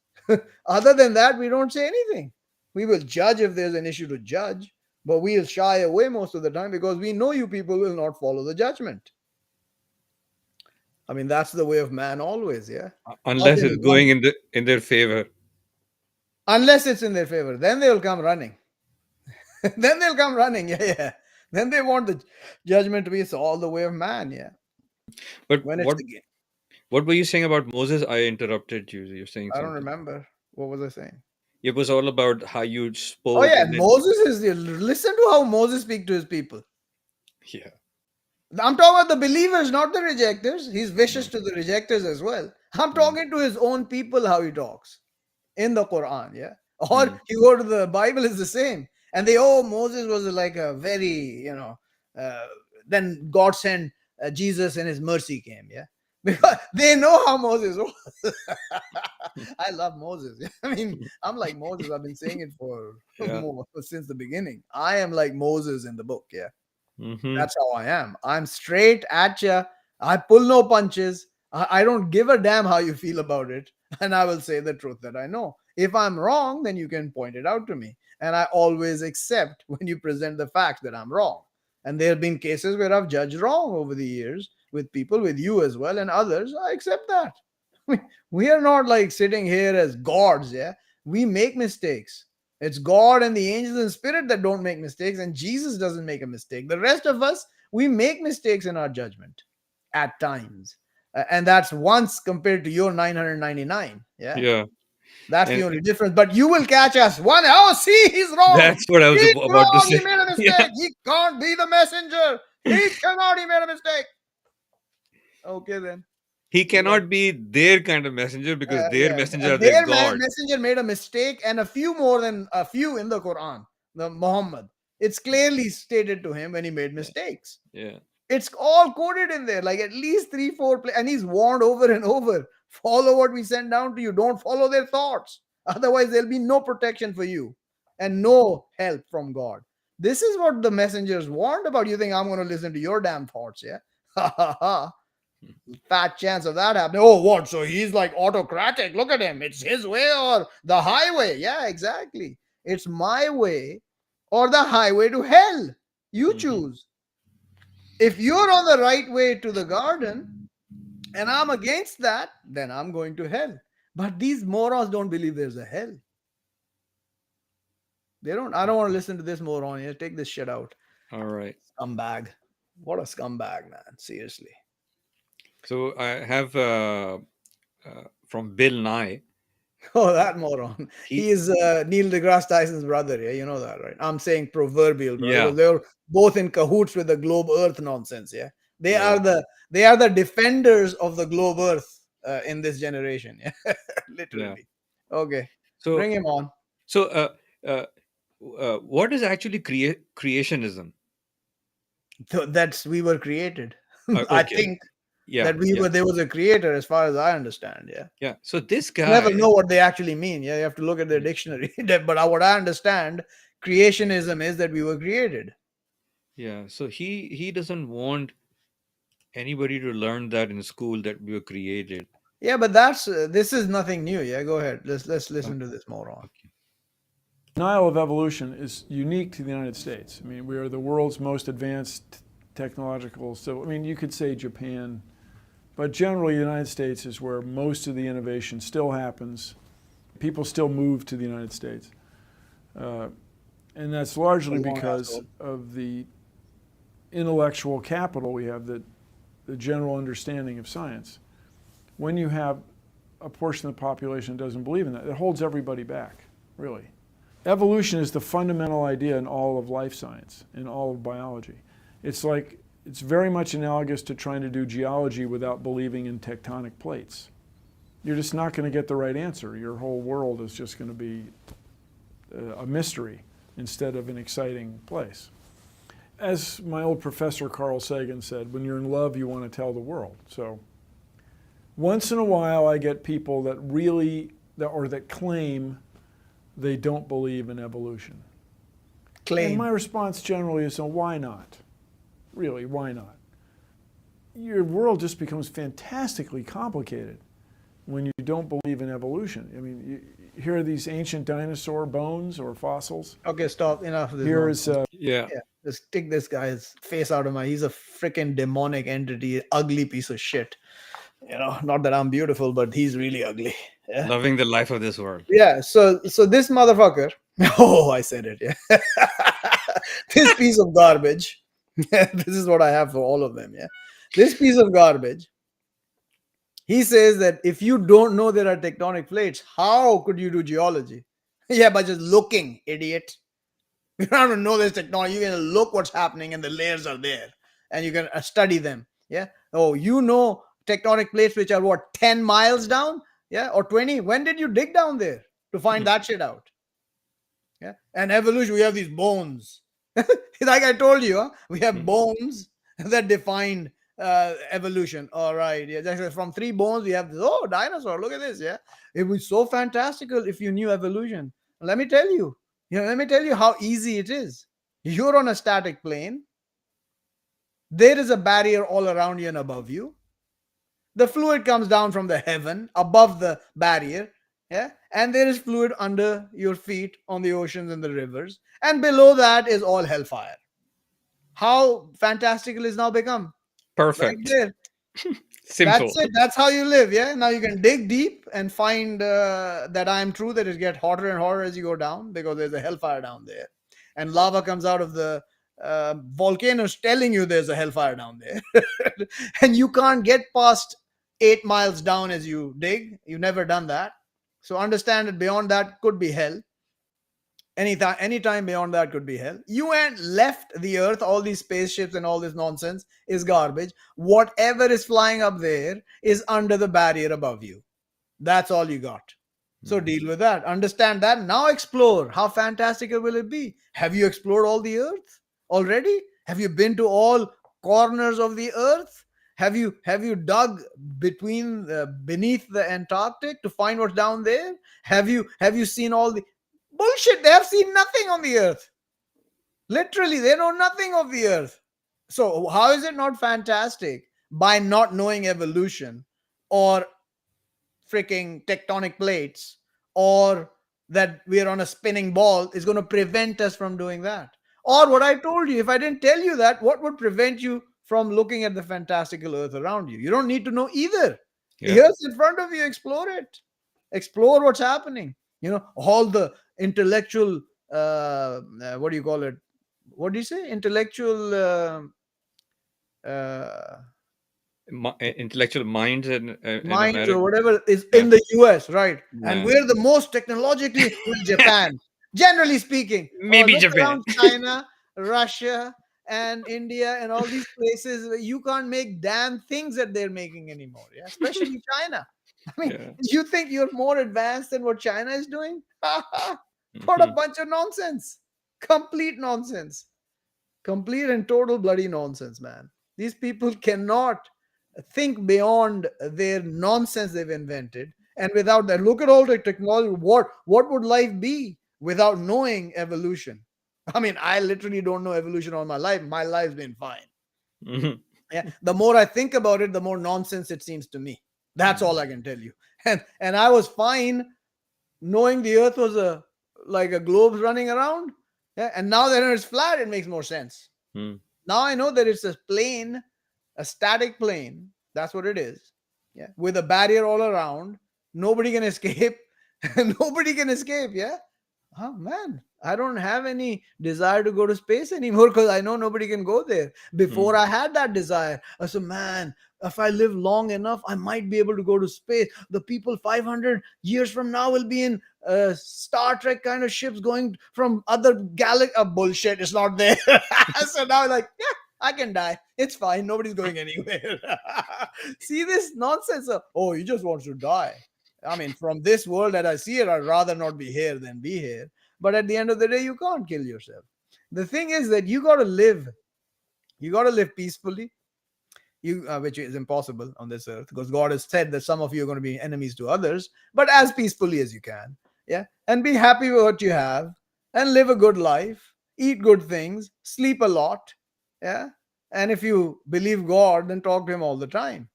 Other than that, we don't say anything. We will judge if there's an issue to judge, but we'll shy away most of the time because we know you people will not follow the judgment. I mean, that's the way of man always, yeah. Unless it's going in their favor. Unless it's in their favor, then they'll come running. Then they'll come running, yeah. Then they want the judgment to be all the way of man, yeah. But when it's the what were you saying about Moses? I interrupted you. You're saying I something. don't remember. What was I saying? It was all about how you spoke. Oh yeah, Moses is listen to how Moses speak to his people. Yeah. I'm talking about the believers, not the rejectors. He's vicious to the rejectors as well. I'm talking to his own people, how he talks in the Quran, yeah. Or you go to the Bible, is the same. And Moses was like a very, then God sent Jesus and his mercy came, yeah. Because they know how Moses was. I love Moses. I mean, I'm like Moses. I've been saying it since the beginning. I am like Moses in the book, yeah. That's how I am. I'm straight at you. I pull no punches. I don't give a damn how you feel about it. And I will say the truth that I know. If I'm wrong, then you can point it out to me. And I always accept when you present the fact that I'm wrong. And there have been cases where I've judged wrong over the years with people, with you as well, and others. I accept that. We are not like sitting here as gods, yeah. We make mistakes. It's God and the angels and spirit that don't make mistakes, and Jesus doesn't make a mistake. The rest of us, we make mistakes in our judgment at times. And that's once compared to your 999. Yeah. That's the only difference. But you will catch us one. Oh, see, he's wrong. That's what I was He's about wrong. to say. He made a mistake. He can't be the messenger. He cannot. He made a mistake. Okay, then. He cannot be their kind of messenger because their messenger are their their God. messenger made a mistake, and a few more than a few in the Quran. The Muhammad. It's clearly stated to him when he made mistakes. Yeah. It's all coded in there, like at least 3-4 and he's warned over and over. Follow what we send down to you. Don't follow their thoughts. Otherwise, there'll be no protection for you and no help from God. This is what the messengers warned about. You think I'm going to listen to your damn thoughts, yeah? Ha ha ha. Fat chance of that happening. Oh, what? So he's like autocratic. Look at him. It's his way or the highway. Yeah, exactly. It's my way or the highway to hell. You choose. If you're on the right way to the garden and I'm against that, then I'm going to hell. But these morons don't believe there's a hell. They don't. I don't want to listen to this moron here. Take this shit out. All right. Scumbag. What a scumbag, man. Seriously. So I have from Bill Nye. Oh, that moron. He is Neil deGrasse Tyson's brother. Yeah, you know that, right? I'm saying proverbial brother Yeah, because they're both in cahoots with the globe Earth nonsense. Yeah, they yeah. are the defenders of the globe Earth in this generation. Yeah, Yeah. literally. Okay, So bring him on. so uh, what is actually creationism? So that's we were created. I Okay. think Yeah, that we yeah, were there was a creator, as far as I understand. Yeah. yeah. So this Never guy, know what they actually mean. Yeah, you have to look at their dictionary. But what I understand, creationism is that we were created. yeah. So he doesn't want anybody to learn that in school that we were created. Yeah, but that's this is nothing new. Yeah, go ahead. Let's listen to this moron. Okay. Denial of evolution is unique to the United States. I mean, we are the world's most advanced technological. So, I mean, you could say Japan, but generally, the United States is where most of the innovation still happens. People still move to the United States. And that's largely because of the intellectual capital we have, the general understanding of science. When you have a portion of the population that doesn't believe in that, it holds everybody back, really. Evolution is the fundamental idea in all of life science, in all of biology. It's very much analogous to trying to do geology without believing in tectonic plates. You're just not going to get the right answer. Your whole world is just going to be a mystery instead of an exciting place. As my old professor Carl Sagan said, when you're in love, you want to tell the world. So once in a while, I get people that claim they don't believe in evolution. And my response generally is, so why not? Really, why not? Your world just becomes fantastically complicated when you don't believe in evolution. I mean, here are these ancient dinosaur bones or fossils. Okay, stop. Enough of this. Here's yeah. Just take this guy's face out of my. He's a freaking demonic entity, ugly piece of shit. You know, not that I'm beautiful, but he's really ugly. Yeah. Loving the life of this world. Yeah. So this motherfucker. Oh, I said it. Yeah. This piece of garbage. This is what I have for all of them. Yeah. This piece of garbage. He says that if you don't know there are tectonic plates, how could you do geology? Yeah, by just looking, idiot. You don't have to know this technology. You can look what's happening and the layers are there and you can study them. Yeah. Oh, you know tectonic plates which are what, 10 miles down? Yeah. Or 20. When did you dig down there to find that shit out? Yeah. And evolution, we have these bones. Like I told you, huh? We have bones that define evolution. All right. Yeah. From 3 bones, we have this. Oh, dinosaur. Look at this. Yeah. It was so fantastical if you knew evolution. Let me tell you. Let me tell you how easy it is. You're on a static plane. There is a barrier all around you and above you. The fluid comes down from the heaven above the barrier. Yeah. And there is fluid under your feet on the oceans and the rivers. And below that is all hellfire. How fantastical is now become? Perfect. Right there. Simple. That's it. That's how you live. Yeah. Now you can dig deep and find that I am true, that it gets hotter and hotter as you go down because there's a hellfire down there. And lava comes out of the volcanoes telling you there's a hellfire down there. And you can't get past 8 miles down as you dig. You've never done that. So understand that beyond that could be hell. Anytime beyond that could be hell. You ain't left the earth. All these spaceships and all this nonsense is garbage. Whatever is flying up there is under the barrier above you. That's all you got. So deal with that. Understand that. Now explore. How fantastical will it be? Have you explored all the earth already? Have you been to all corners of the earth? Have you dug beneath the Antarctic to find what's down there? Have you seen all the bullshit? They have seen nothing on the earth. Literally, they know nothing of the earth. So how is it not fantastic? By not knowing evolution or freaking tectonic plates or that we're on a spinning ball is going to prevent us from doing that. Or what I told you, if I didn't tell you that, what would prevent you from looking at the fantastical earth around you? You don't need to know either. Yeah. Here's in front of you. Explore it. Explore what's happening. All the intellectual, what do you call it? What do you say? Intellectual intellectual minds in Minds or America. whatever is Yeah. in the US, right? And Yeah. we're the most technologically well, Japan, generally speaking. Oh, Maybe look Japan. around China, Russia, and India, and all these places where you can't make damn things that they're making anymore. Yeah, especially China. I mean, Yeah. you think you're more advanced than what China is doing? What a Mhm. bunch of nonsense! Complete nonsense. Complete and total bloody nonsense, man. These people cannot think beyond their nonsense they've invented. And without that, look at all the technology. What would life be without knowing evolution? I mean, I literally don't know evolution all my life. My life's been fine. Mhm. Yeah. The more I think about it, the more nonsense it seems to me. That's all I can tell you. And I was fine knowing the earth was a like a globe running around. Yeah. And now that it's flat, it makes more sense. Mm. Now I know that it's a plane, a static plane. That's what it is. Yeah. With a barrier all around. Nobody can escape. Nobody can escape. Yeah. Oh man, I don't have any desire to go to space anymore because I know nobody can go there. Before Mm. I had that desire, I said, man, if I live long enough, I might be able to go to space. The people 500 years from now will be in Star Trek kind of ships going from other galaxy. Bullshit, it's not there. So now I'm like, yeah, I can die. It's fine. Nobody's going anywhere. See this nonsense of, oh, he just wants to die. I mean, from this world that I see it, I'd rather not be here than be here. But at the end of the day, you can't kill yourself. The thing is that you got to live. You got to live peacefully. Which is impossible on this earth because God has said that some of you are going to be enemies to others, but as peacefully as you can. Yeah. And be happy with what you have and live a good life, eat good things, sleep a lot. Yeah. And if you believe God, then talk to Him all the time.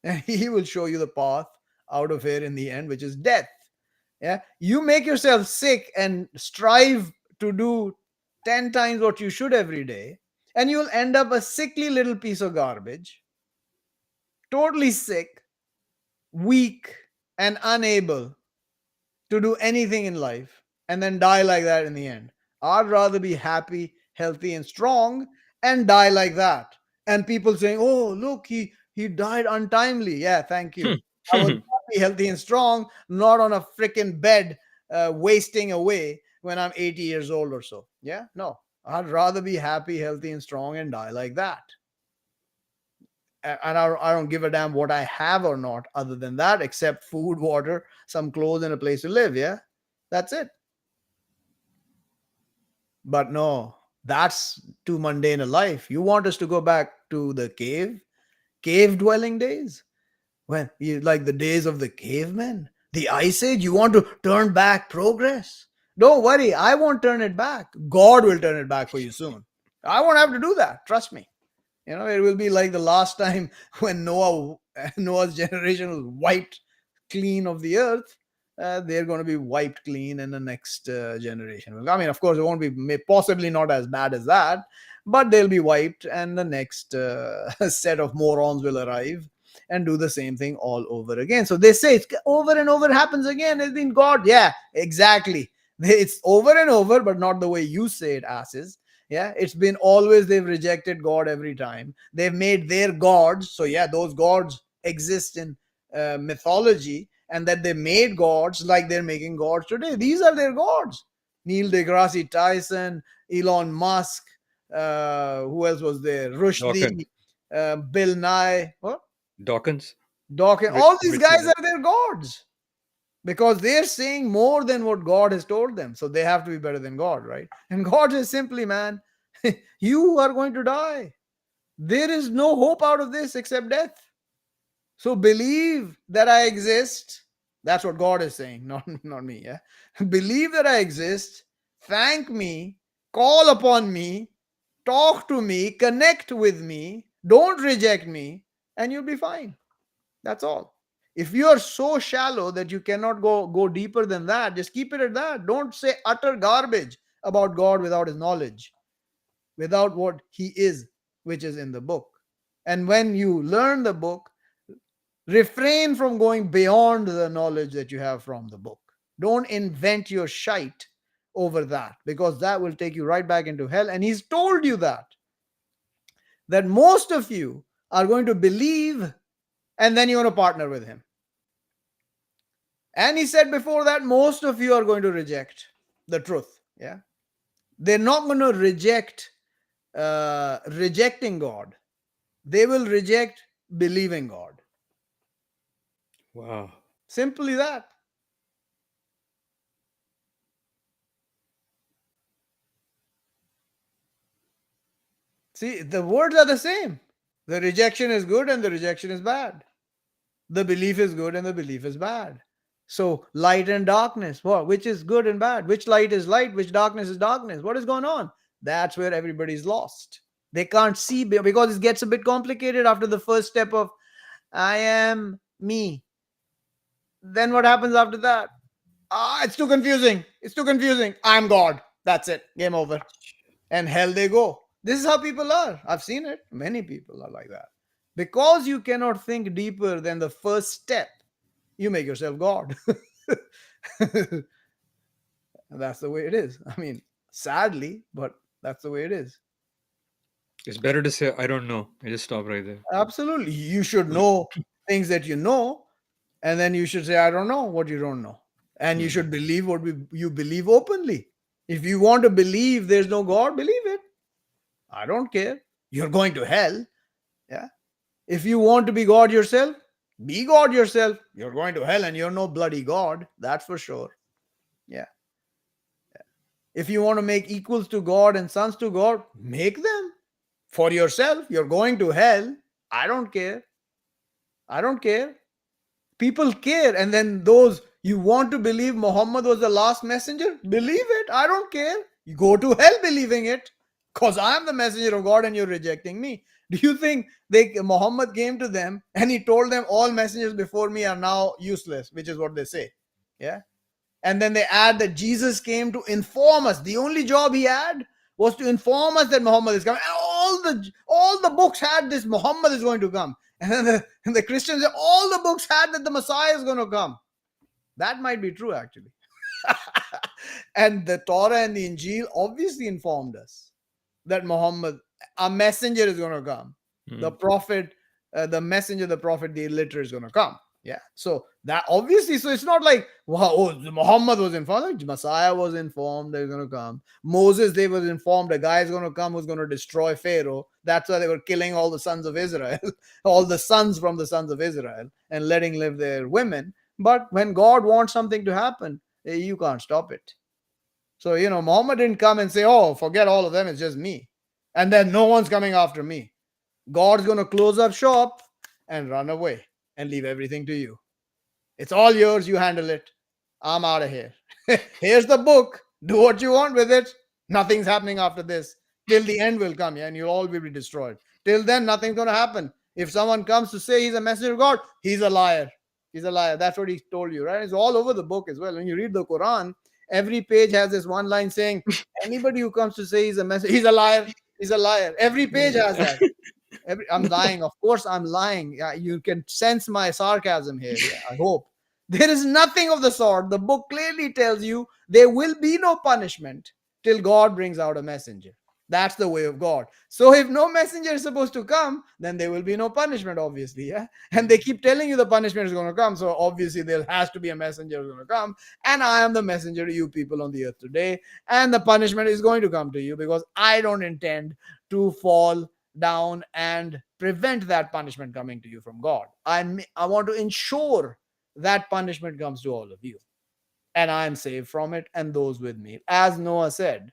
And He will show you the path out of here in the end, which is death. Yeah. You make yourself sick and strive to do 10 times what you should every day, and you'll end up a sickly little piece of garbage, totally sick, weak, and unable to do anything in life, and then die like that in the end. I'd rather be happy, healthy, and strong and die like that. And people saying, oh, look, he died untimely. Yeah, thank you. I was happy, healthy, and strong, not on a freaking bed wasting away when I'm 80 years old or so. Yeah, no. I'd rather be happy, healthy, and strong and die like that. And I don't give a damn what I have or not, other than that, except food, water, some clothes, and a place to live. Yeah, that's it. But no, that's too mundane a life. You want us to go back to the cave dwelling days, when you like the days of the cavemen, the ice age. You want to turn back progress? Don't worry, I won't turn it back. God will turn it back for you soon. I won't have to do that. Trust me. It will be like the last time when Noah's generation was wiped clean of the earth. They're going to be wiped clean in the next generation. I mean, of course, it won't be possibly not as bad as that, but they'll be wiped, and the next set of morons will arrive and do the same thing all over again. So they say it's over and over, happens again. It's been God. Yeah, exactly. It's over and over, but not the way you say it, asses. Yeah, it's been always they've rejected God every time. They've made their gods. So yeah, those gods exist in mythology, and that they made gods like they're making gods today. These are their gods. Neil deGrasse Tyson, Elon Musk, who else was there? Dawkins. Rushdie, Bill Nye, what? Dawkins. Dawkins. All these Richard. guys are their gods because they're saying more than what God has told them. So they have to be better than God, right? And God is simply, man, you are going to die. There is no hope out of this except death. So believe that I exist. That's what God is saying, not me. Yeah. Believe that I exist. Thank me. Call upon me. Talk to me. Connect with me. Don't reject me, and you'll be fine. That's all. If you are so shallow that you cannot go deeper than that, just keep it at that. Don't say utter garbage about God without His knowledge, without what He is, which is in the book. And when you learn the book, refrain from going beyond the knowledge that you have from the book. Don't invent your shite over that, because that will take you right back into hell. And He's told you that most of you are going to believe, and then you're going to partner with him. And he said before that, most of you are going to reject the truth. Yeah. They're not going to reject rejecting God. They will reject believing God. Wow. Simply that. See, the words are the same. The rejection is good and the rejection is bad. The belief is good and the belief is bad. So light and darkness, what? Which is good and bad? Which light is light? Which darkness is darkness? What is going on? That's where everybody's lost. They can't see because it gets a bit complicated after the first step of I am me. Then what happens after that? It's too confusing. It's too confusing. I'm God. That's it. Game over. And hell they go. This is how people are. I've seen it. Many people are like that. Because you cannot think deeper than the first step, you make yourself God. That's the way it is. I mean, sadly, but that's the way it is. It's better to say, I don't know. I just stop right there. Absolutely. You should know things that you know, and then you should say, I don't know what you don't know. And you should believe what you believe openly. If you want to believe there's no God, believe it. I don't care. You're going to hell. Yeah. If you want to be God yourself, be God yourself. You're going to hell and you're no bloody God. That's for sure. Yeah. If you want to make equals to God and sons to God, make them for yourself. You're going to hell. I don't care. I don't care. People care. And then those you want to believe Muhammad was the last messenger, believe it. I don't care. You go to hell believing it because I'm the messenger of God and you're rejecting me. Do you think Muhammad came to them and he told them all messengers before me are now useless, which is what they say. Yeah. And then they add that Jesus came to inform us. The only job he had was to inform us that Muhammad is coming. And all the books had this Muhammad is going to come. And then the Christians say all the books had that the Messiah is going to come. That might be true, actually. And the Torah and the Injil obviously informed us that Muhammad, a messenger, is going to come. The prophet, the messenger, the prophet, the illiterate is going to come. Yeah. So that obviously, so it's not like, wow, Muhammad was informed. Messiah was informed they're going to come. Moses, they were informed a guy is going to come who's going to destroy Pharaoh. That's why they were killing all the sons of Israel, all the sons from the sons of Israel, and letting live their women. But when God wants something to happen, you can't stop it. So, Muhammad didn't come and say, oh, forget all of them, it's just me. And then no one's coming after me. God's going to close up shop and run away and leave everything to you. It's all yours. You handle it. I'm out of here. Here's the book. Do what you want with it. Nothing's happening after this. Till the end will come, and you'll all be destroyed. Till then, nothing's going to happen. If someone comes to say he's a messenger of God, he's a liar. He's a liar. That's what he told you, right? It's all over the book as well. When you read the Quran, every page has this one line saying, anybody who comes to say he's a messenger, he's a liar. He's a liar. Every page has that. I'm lying. Of course, I'm lying. Yeah, you can sense my sarcasm here. Yeah, I hope. There is nothing of the sort. The book clearly tells you there will be no punishment till God brings out a messenger. That's the way of God. So if no messenger is supposed to come, then there will be no punishment, obviously. Yeah. And they keep telling you the punishment is going to come. So obviously there has to be a messenger who's going to come. And I am the messenger to you people on the earth today. And the punishment is going to come to you because I don't intend to fall down and prevent that punishment coming to you from God. I want to ensure that punishment comes to all of you. And I am saved from it and those with me. As Noah said,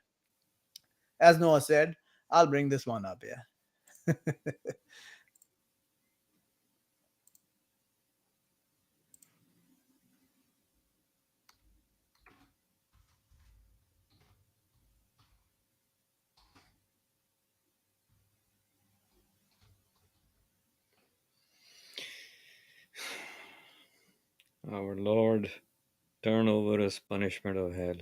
I'll bring this one up here. Our Lord, turn over us punishment of hell.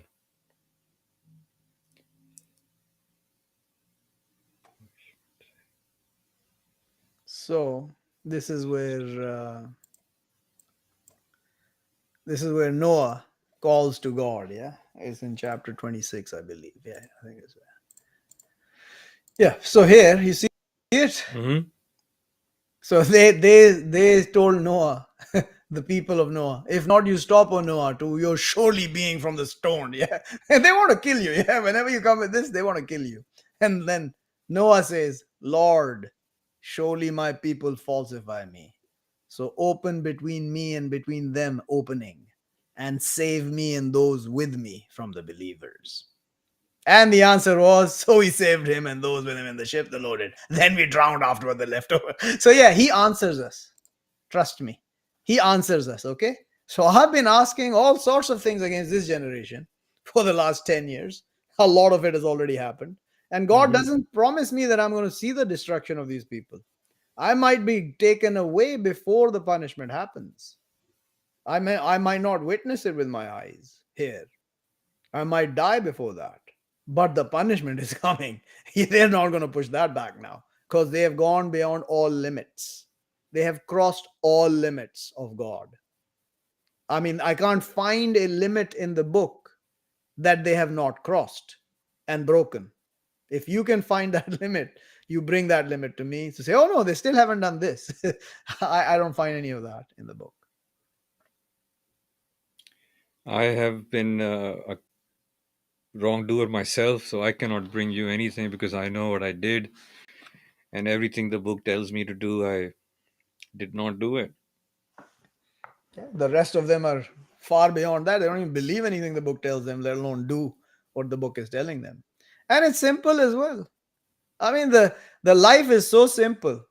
So this is where Noah calls to God. Yeah, it's in chapter 26, I believe. Yeah, I think it's there. Yeah. So here you see it. Mm-hmm. So they told Noah, the people of Noah, if not you stop, O Noah, to you're surely being from the stone. Yeah. And they want to kill you. Yeah. Whenever you come with this, they want to kill you. And then Noah says, Lord, surely my people falsify me. So open between me and between them opening, and save me and those with me from the believers. And the answer was, so he saved him and those with him in the ship, the loaded. Then we drowned afterward, the leftover. So yeah, he answers us. Trust me. He answers us, okay? So I've been asking all sorts of things against this generation for the last 10 years. A lot of it has already happened. And God doesn't promise me that I'm going to see the destruction of these people. I might be taken away before the punishment happens. I might not witness it with my eyes here. I might die before that. But the punishment is coming. They're not going to push that back now because they have gone beyond all limits. They have crossed all limits of God. I mean, I can't find a limit in the book that they have not crossed and broken. If you can find that limit, you bring that limit to me to say, oh no, they still haven't done this. I don't find any of that in the book. I have been a wrongdoer myself, so I cannot bring you anything because I know what I did, and everything the book tells me to do, I did not do it. The rest of them are far beyond that. They don't even believe anything the book tells them, let alone do what the book is telling them. And it's simple as well. I mean, the life is so simple.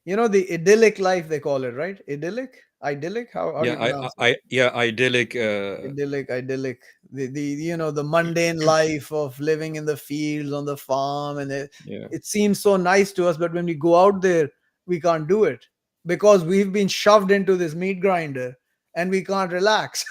You know, the idyllic life, they call it, right? Idyllic. How do you pronounce it? Idyllic. Idyllic. The mundane life of living in the fields on the farm, and Yeah. it seems so nice to us, but when we go out there, we can't do it because we've been shoved into this meat grinder and we can't relax.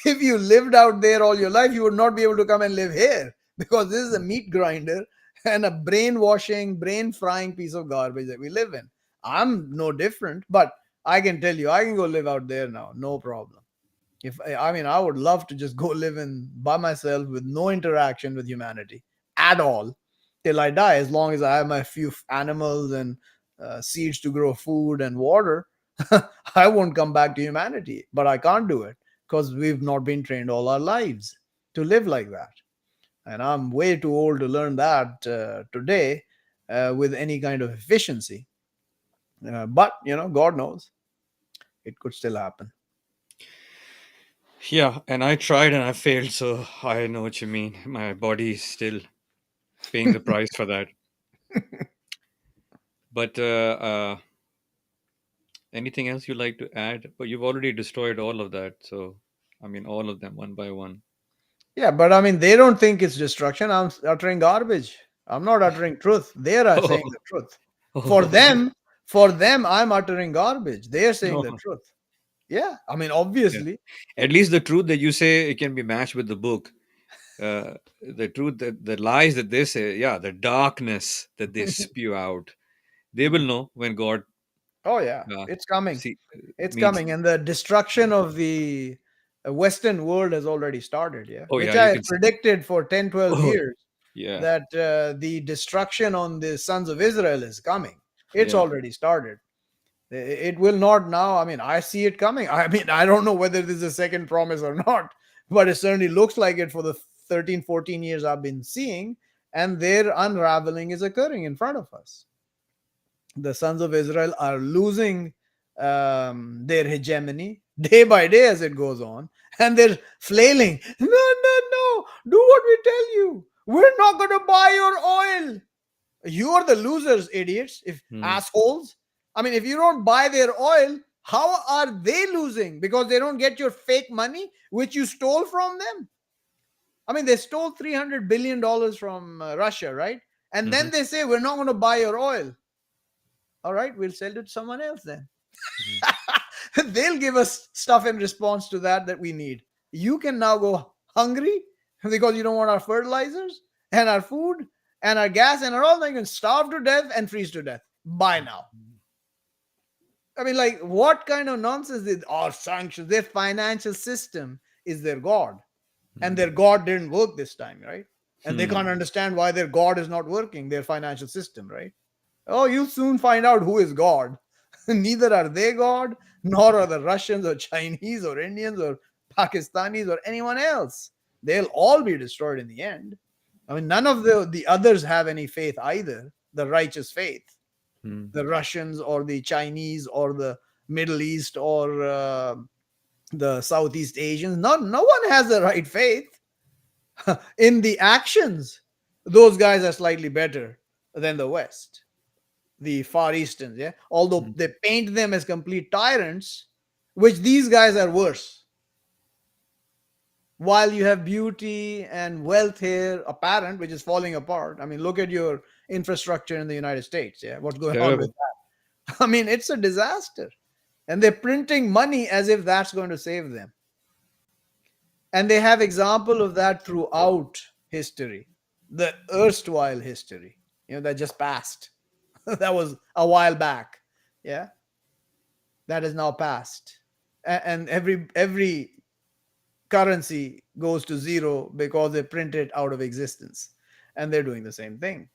If you lived out there all your life, you would not be able to come and live here because this is a meat grinder and a brainwashing, brain frying piece of garbage that we live in. I'm no different, but I can tell you, I can go live out there now, no problem. I would love to just go live in by myself with no interaction with humanity at all till I die, as long as I have my few animals and seeds to grow food and water. I won't come back to humanity, but I can't do it because we've not been trained all our lives to live like that. And I'm way too old to learn that today with any kind of efficiency. But, God knows it could still happen. Yeah, and I tried and I failed, so I know what you mean. My body is still paying the price for that. But anything else you'd like to add? But you've already destroyed all of that, so I mean, all of them one by one. Yeah, but I mean, they don't think it's destruction. I'm uttering garbage. I'm not uttering truth. They're saying the truth. For them, I'm uttering garbage. They're saying the No. truth. Yeah, I mean, Yeah. obviously. At least the truth that you say, it can be matched with the book. The truth, the lies that they say, yeah, the darkness that they spew out, they will know when God Oh yeah, it's coming. see It's meets. coming, and the destruction of the Western world has already started. Yeah, Oh which yeah, you I can. predicted for 10, 12 Oh years yeah, that the destruction on the sons of Israel is coming. It's yeah. already started. It will not now. I mean, I see it coming. I mean, I don't know whether this is a second promise or not, but it certainly looks like it for the 13, 14 years I've been seeing, and their unraveling is occurring in front of us. The sons of Israel are losing their hegemony day by day as it goes on, and they're flailing. No, no, no, do what we tell you. We're not going to buy your oil. You are the losers, idiots, if assholes. I mean, if you don't buy their oil, how are they losing? Because they don't get your fake money, which you stole from them. I mean, they stole $300 billion from Russia, right? And then they say, we're not going to buy your oil. All right, we'll sell it to someone else then. They'll give us stuff in response to that we need. You can now go hungry because you don't want our fertilizers and our food and our gas and our all. You can starve to death and freeze to death. Buy now. I mean, like, what kind of nonsense is our sanctions? Their financial system is their God. And their God didn't work this time, right? And they can't understand why their God is not working, their financial system, right? Oh, you'll soon find out who is God. Neither are they God, nor are the Russians or Chinese or Indians or Pakistanis or anyone else. They'll all be destroyed in the end. I mean, none of the others have any faith either, the righteous faith. Hmm. The Russians or the Chinese or the Middle East or the Southeast Asians. No one has the right faith. In the actions, those guys are slightly better than the West, the Far Easterns. Yeah, although they paint them as complete tyrants, which these guys are worse. While you have beauty and wealth here apparent, which is falling apart. I mean, look at your infrastructure in the United States. Yeah, what's going on with Terrible. that? I mean, it's a disaster. And they're printing money as if that's going to save them. And they have example of that throughout history, the erstwhile history, that just passed. That was a while back. Yeah, that is now past. And every currency goes to zero because they print it out of existence. And they're doing the same thing.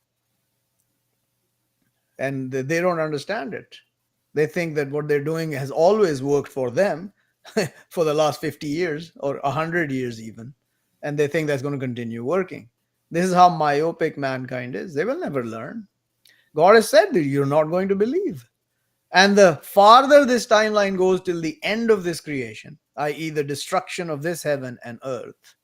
And they don't understand it. They think that what they're doing has always worked for them for the last 50 years or 100 years even. And they think that's going to continue working. This is how myopic mankind is. They will never learn. God has said that you're not going to believe. And the farther this timeline goes till the end of this creation, i.e., the destruction of this heaven and earth,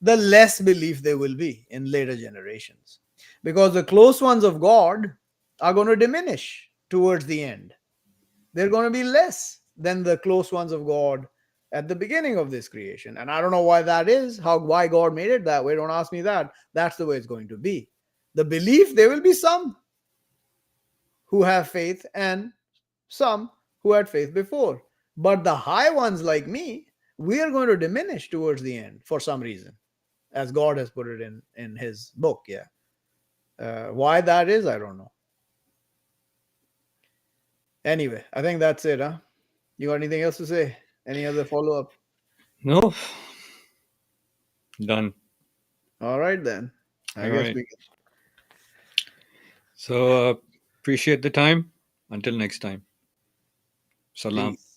the less belief there will be in later generations. Because the close ones of God are going to diminish towards the end. They're going to be less than the close ones of God at the beginning of this creation. And I don't know why that is, why God made it that way. Don't ask me that. That's the way it's going to be. The belief, there will be some who have faith and some who had faith before. But the high ones like me, we are going to diminish towards the end for some reason, as God has put it in his book. Yeah. Why that is, I don't know. Anyway, I think that's it, huh? You got anything else to say? Any other follow-up? No. Done. All right, then. I All guess right. we can. So appreciate the time. Until next time. Salam. Peace.